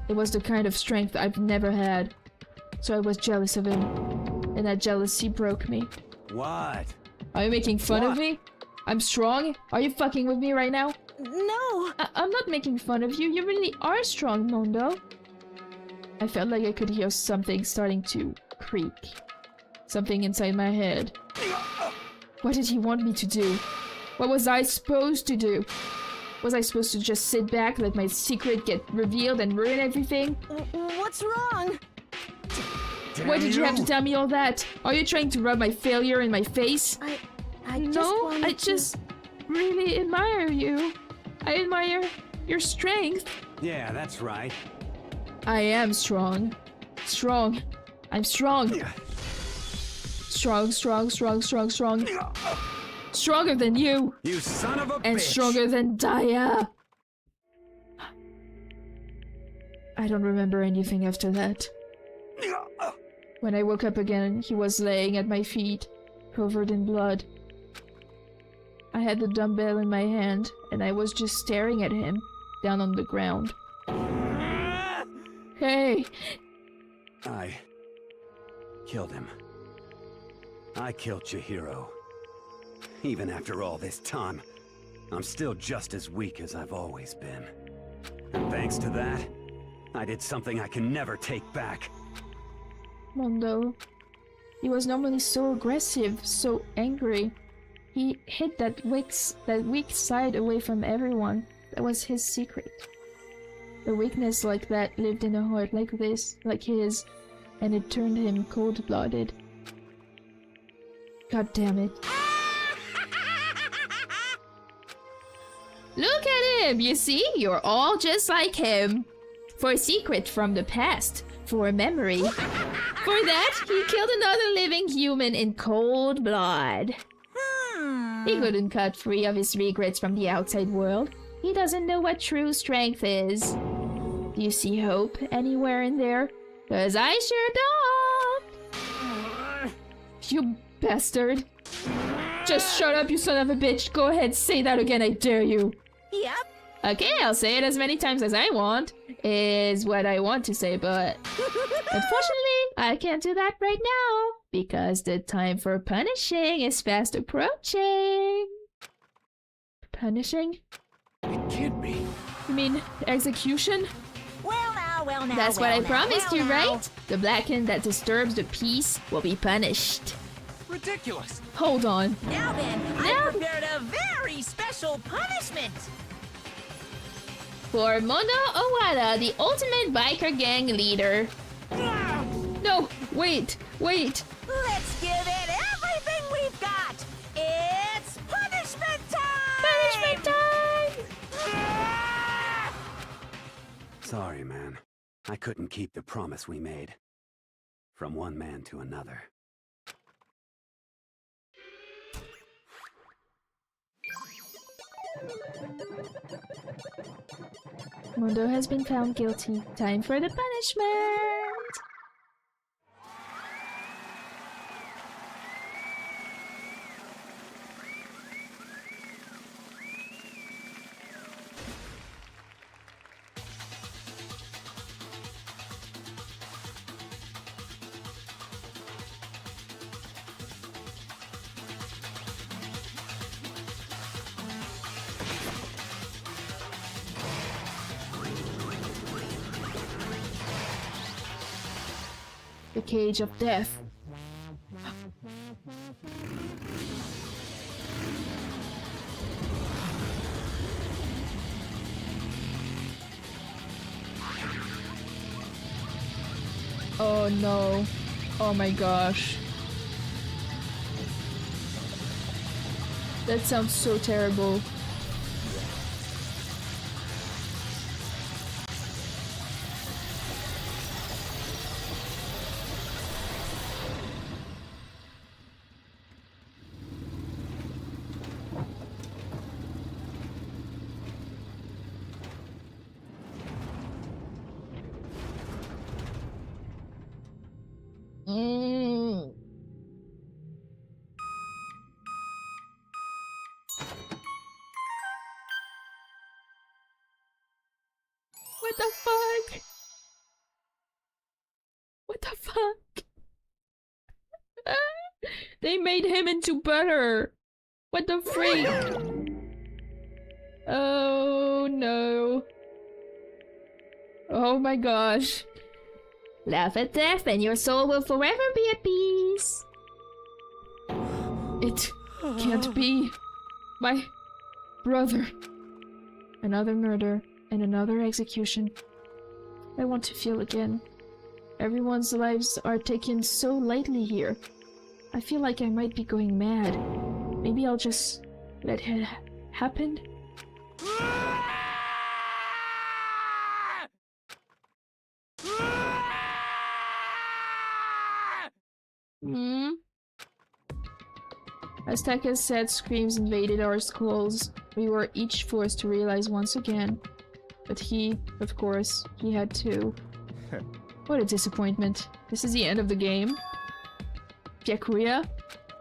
It was the kind of strength I've never had. So I was jealous of him. And that jealousy broke me. What? Are you making fun of me? I'm strong? Are you fucking with me right now? No! I'm not making fun of you. You really are strong, Mondo. I felt like I could hear something starting to creak. Something inside my head. What did he want me to do? What was I supposed to do? Was I supposed to just sit back, let my secret get revealed and ruin everything? What's wrong? Why did you have to tell me all that? Are you trying to rub my failure in my face? I just really admire you. I admire your strength. Yeah, that's right. I am strong. Strong. I'm strong. Strong. Stronger than you. You son of a and bitch. Stronger than Daya. I don't remember anything after that. When I woke up again, he was laying at my feet, covered in blood. I had the dumbbell in my hand, and I was just staring at him, down on the ground. Hey! I killed him. I killed Chihiro. Even after all this time, I'm still just as weak as I've always been. And thanks to that, I did something I can never take back. Mondo. He was normally so aggressive, so angry. He hid that weak side away from everyone. That was his secret. A weakness like that lived in a heart like this, like his, and it turned him cold-blooded. God damn it. Look at him! You see? You're all just like him. For a secret from the past. For a memory. For that, he killed another living human in cold blood. He couldn't cut free of his regrets from the outside world. He doesn't know what true strength is. Do you see hope anywhere in there? 'Cause I sure don't! You bastard. Just shut up, you son of a bitch. Go ahead, say that again, I dare you. Yep. Okay, I'll say it as many times as I want. Is what I want to say, but... Unfortunately, I can't do that right now. Because the time for punishing is fast approaching. Punishing? It can't be. You mean execution? Well now, That's what I promised well you, now. right? The blackened that disturbs the peace will be punished. Ridiculous. Hold on. Now then, I prepared a very special punishment. For Mondo Owada, the ultimate biker gang leader. No, wait. Let's give it everything we've got. It's punishment time! Punishment time! Sorry, man. I couldn't keep the promise we made. From one man to another. Mondo has been found guilty. Time for the punishment! The cage of death. Oh no. Oh my gosh. That sounds so terrible. What the fuck? What the fuck? They made him into butter. What the freak? Oh no. Oh my gosh. Laugh at death and your soul will forever be at peace. It can't be. My brother. Another murder and another execution. I want to feel again. Everyone's lives are taken so lightly here. I feel like I might be going mad. Maybe I'll just let it happen. As Taka's sad screams invaded our skulls, we were each forced to realize once again. But he, of course, he had to. What a disappointment. This is the end of the game. Byakuya?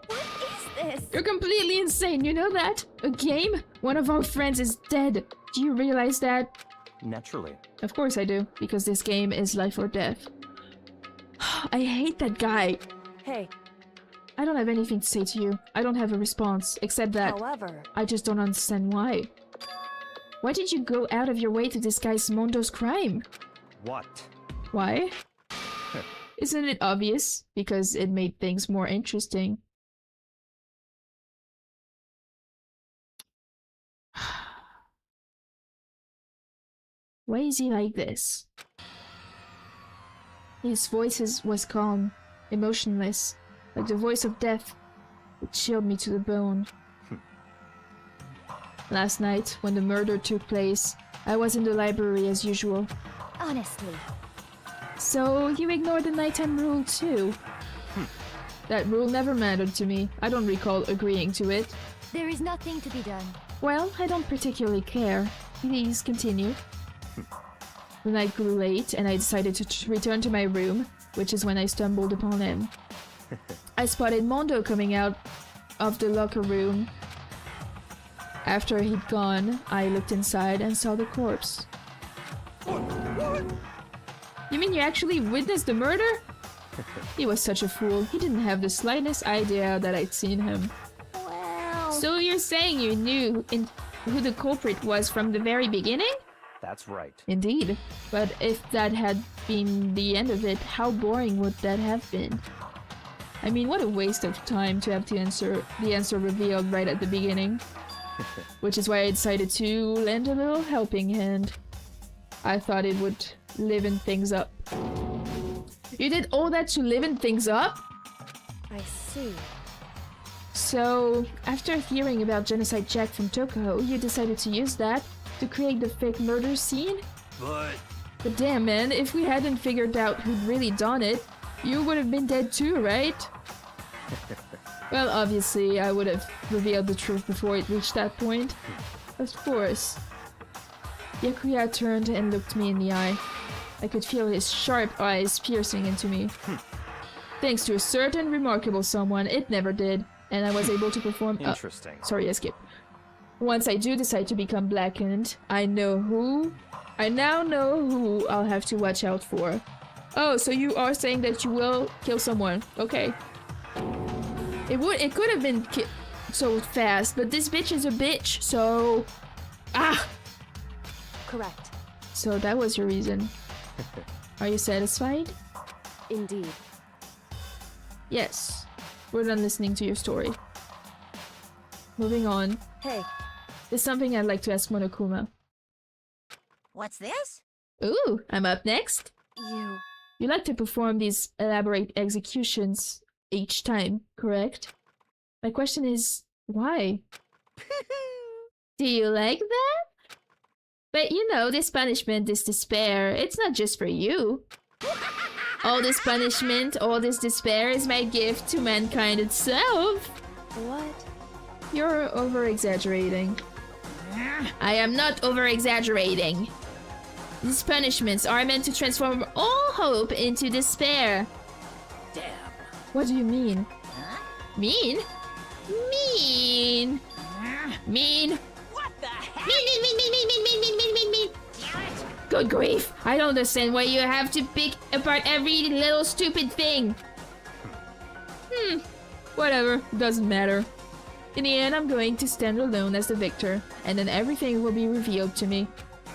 What is this? You're completely insane, you know that? A game? One of our friends is dead. Do you realize that? Naturally. Of course I do, because this game is life or death. I hate that guy. Hey, I don't have anything to say to you. I don't have a response, except that however, I just don't understand why. Why did you go out of your way to disguise Mondo's crime? What? Why? Isn't it obvious? Because it made things more interesting. Why is he like this? His voice was calm, emotionless, like the voice of death. It chilled me to the bone. Last night, when the murder took place, I was in the library as usual. Honestly. So you ignored the nighttime rule too? That rule never mattered to me. I don't recall agreeing to it. There is nothing to be done. Well, I don't particularly care. Please continue. The night grew late and I decided to return to my room, which is when I stumbled upon him. I spotted Mondo coming out of the locker room. After he'd gone, I looked inside and saw the corpse. What? You mean you actually witnessed the murder? He was such a fool. He didn't have the slightest idea that I'd seen him. Well... So you're saying you knew who the culprit was from the very beginning? That's right. Indeed. But if that had been the end of it, how boring would that have been? I mean, what a waste of time to have the answer revealed right at the beginning. Which is why I decided to lend a little helping hand. I thought it would liven things up. You did all that to liven things up? I see. So, after hearing about Genocide Jack from Toko, you decided to use that to create the fake murder scene? But damn man, if we hadn't figured out who'd really done it, you would have been dead too, right? Well, obviously, I would have revealed the truth before it reached that point. Of course. Yakuya turned and looked me in the eye. I could feel his sharp eyes piercing into me. Thanks to a certain remarkable someone, it never did, and I was able to perform— Interesting. Sorry, I skipped. Once I do decide to become blackened, I now know who I'll have to watch out for. Oh, so you are saying that you will kill someone. Okay. It could have been so fast, but this bitch is a bitch, so... Ah! Correct. So that was your reason. Are you satisfied? Indeed. Yes. We're done listening to your story. Moving on. Hey. There's something I'd like to ask Monokuma. What's this? Ooh, I'm up next. You like to perform these elaborate executions each time, correct? My question is, why? Do you like that? But you know, this punishment, this despair, it's not just for you. All this punishment, all this despair is my gift to mankind itself. What? You're over-exaggerating. I am not over-exaggerating. These punishments are meant to transform all hope into despair. Damn. What do you mean? Huh? Mean? Mean. Mean. What the heck? Mean. Good grief. I don't understand why you have to pick apart every little stupid thing. Whatever. Doesn't matter. In the end, I'm going to stand alone as the victor, and then everything will be revealed to me.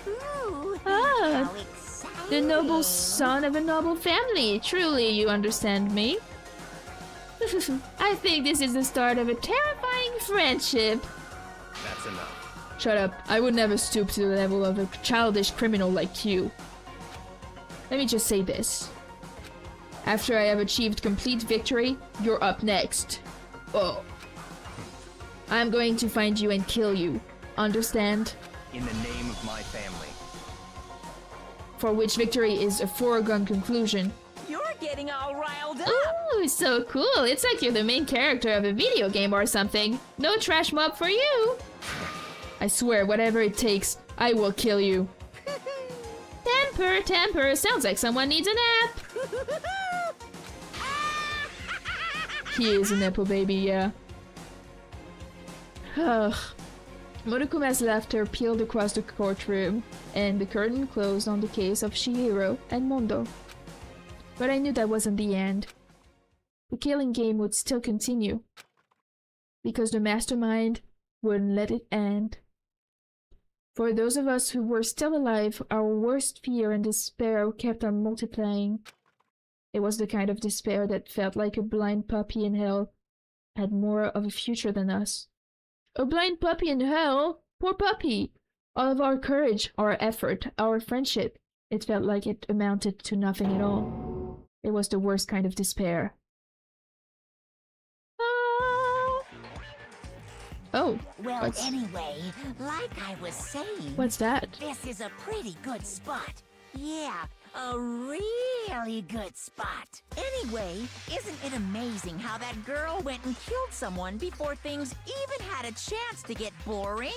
Ooh, Ah, how exciting. the noble son of a noble family. Truly, you understand me. I think this is the start of a terrifying friendship. That's enough. Shut up. I would never stoop to the level of a childish criminal like you. Let me just say this. After I have achieved complete victory, you're up next. Oh. I'm going to find you and kill you. Understand? In the name of my family. For which victory is a foregone conclusion. You're getting all riled up. Ooh, so cool. It's like you're the main character of a video game or something. No trash mob for you. I swear, whatever it takes, I will kill you. Temper. Sounds like someone needs a nap. He is a Nepo baby, yeah. Ugh. Monokuma's laughter peeled across the courtroom, and the curtain closed on the case of Shihiro and Mondo. But I knew that wasn't the end. The killing game would still continue, because the mastermind wouldn't let it end. For those of us who were still alive, our worst fear and despair kept on multiplying. It was the kind of despair that felt like a blind puppy in hell had more of a future than us. A blind puppy in hell? Poor puppy! All of our courage, our effort, our friendship, it felt like it amounted to nothing at all. It was the worst kind of despair. Oh. Well, anyway, like I was saying... What's that? This is a pretty good spot. Yeah, a really good spot. Anyway, isn't it amazing how that girl went and killed someone before things even had a chance to get boring?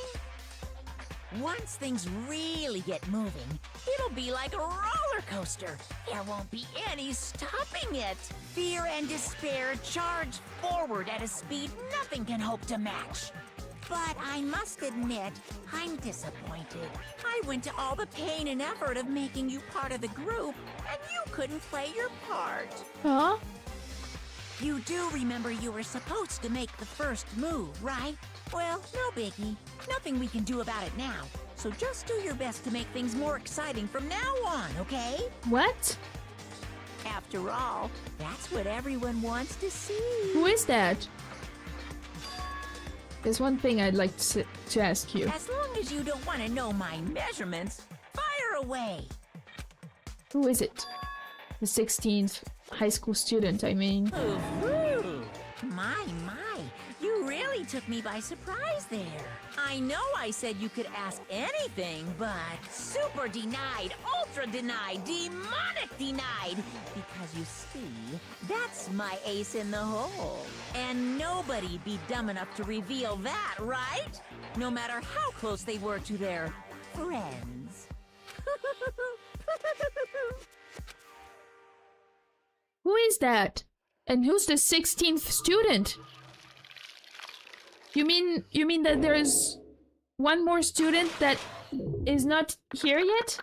Once things really get moving, it'll be like a roller coaster. There won't be any stopping it. Fear and despair charge forward at a speed nothing can hope to match. But I must admit, I'm disappointed. I went to all the pain and effort of making you part of the group, and you couldn't play your part. Huh? You do remember you were supposed to make the first move, right? Well, no biggie. Nothing we can do about it now. So just do your best to make things more exciting from now on, okay? What? After all, that's what everyone wants to see. Who is that? There's one thing I'd like to ask you. As long as you don't want to know my measurements, fire away. Who is it? The 16th high school student, I mean. Ooh, my. You really took me by surprise there. I know I said you could ask anything, but super denied, ultra denied, demonic denied. Because you see, that's my ace in the hole. And nobody'd be dumb enough to reveal that, right? No matter how close they were to their friends. Who is that? And who's the 16th student? You mean that there's one more student that is not here yet?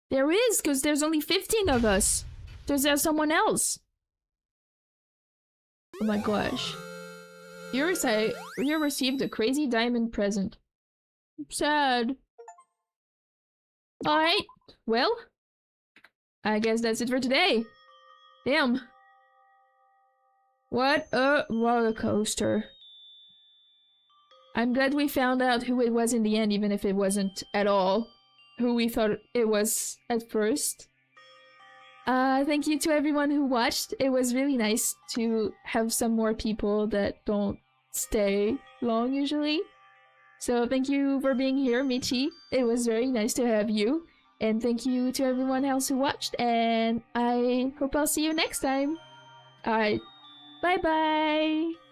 There is, because there's only 15 of us. There's someone else. Oh my gosh. You received a crazy diamond present. Sad. Alright, well, I guess that's it for today. Damn. What a roller coaster. I'm glad we found out who it was in the end, even if it wasn't at all who we thought it was at first. Thank you to everyone who watched. It was really nice to have some more people that don't stay long usually. So thank you for being here, Michi. It was very nice to have you. And thank you to everyone else who watched, and I hope I'll see you next time. Alright. Bye bye!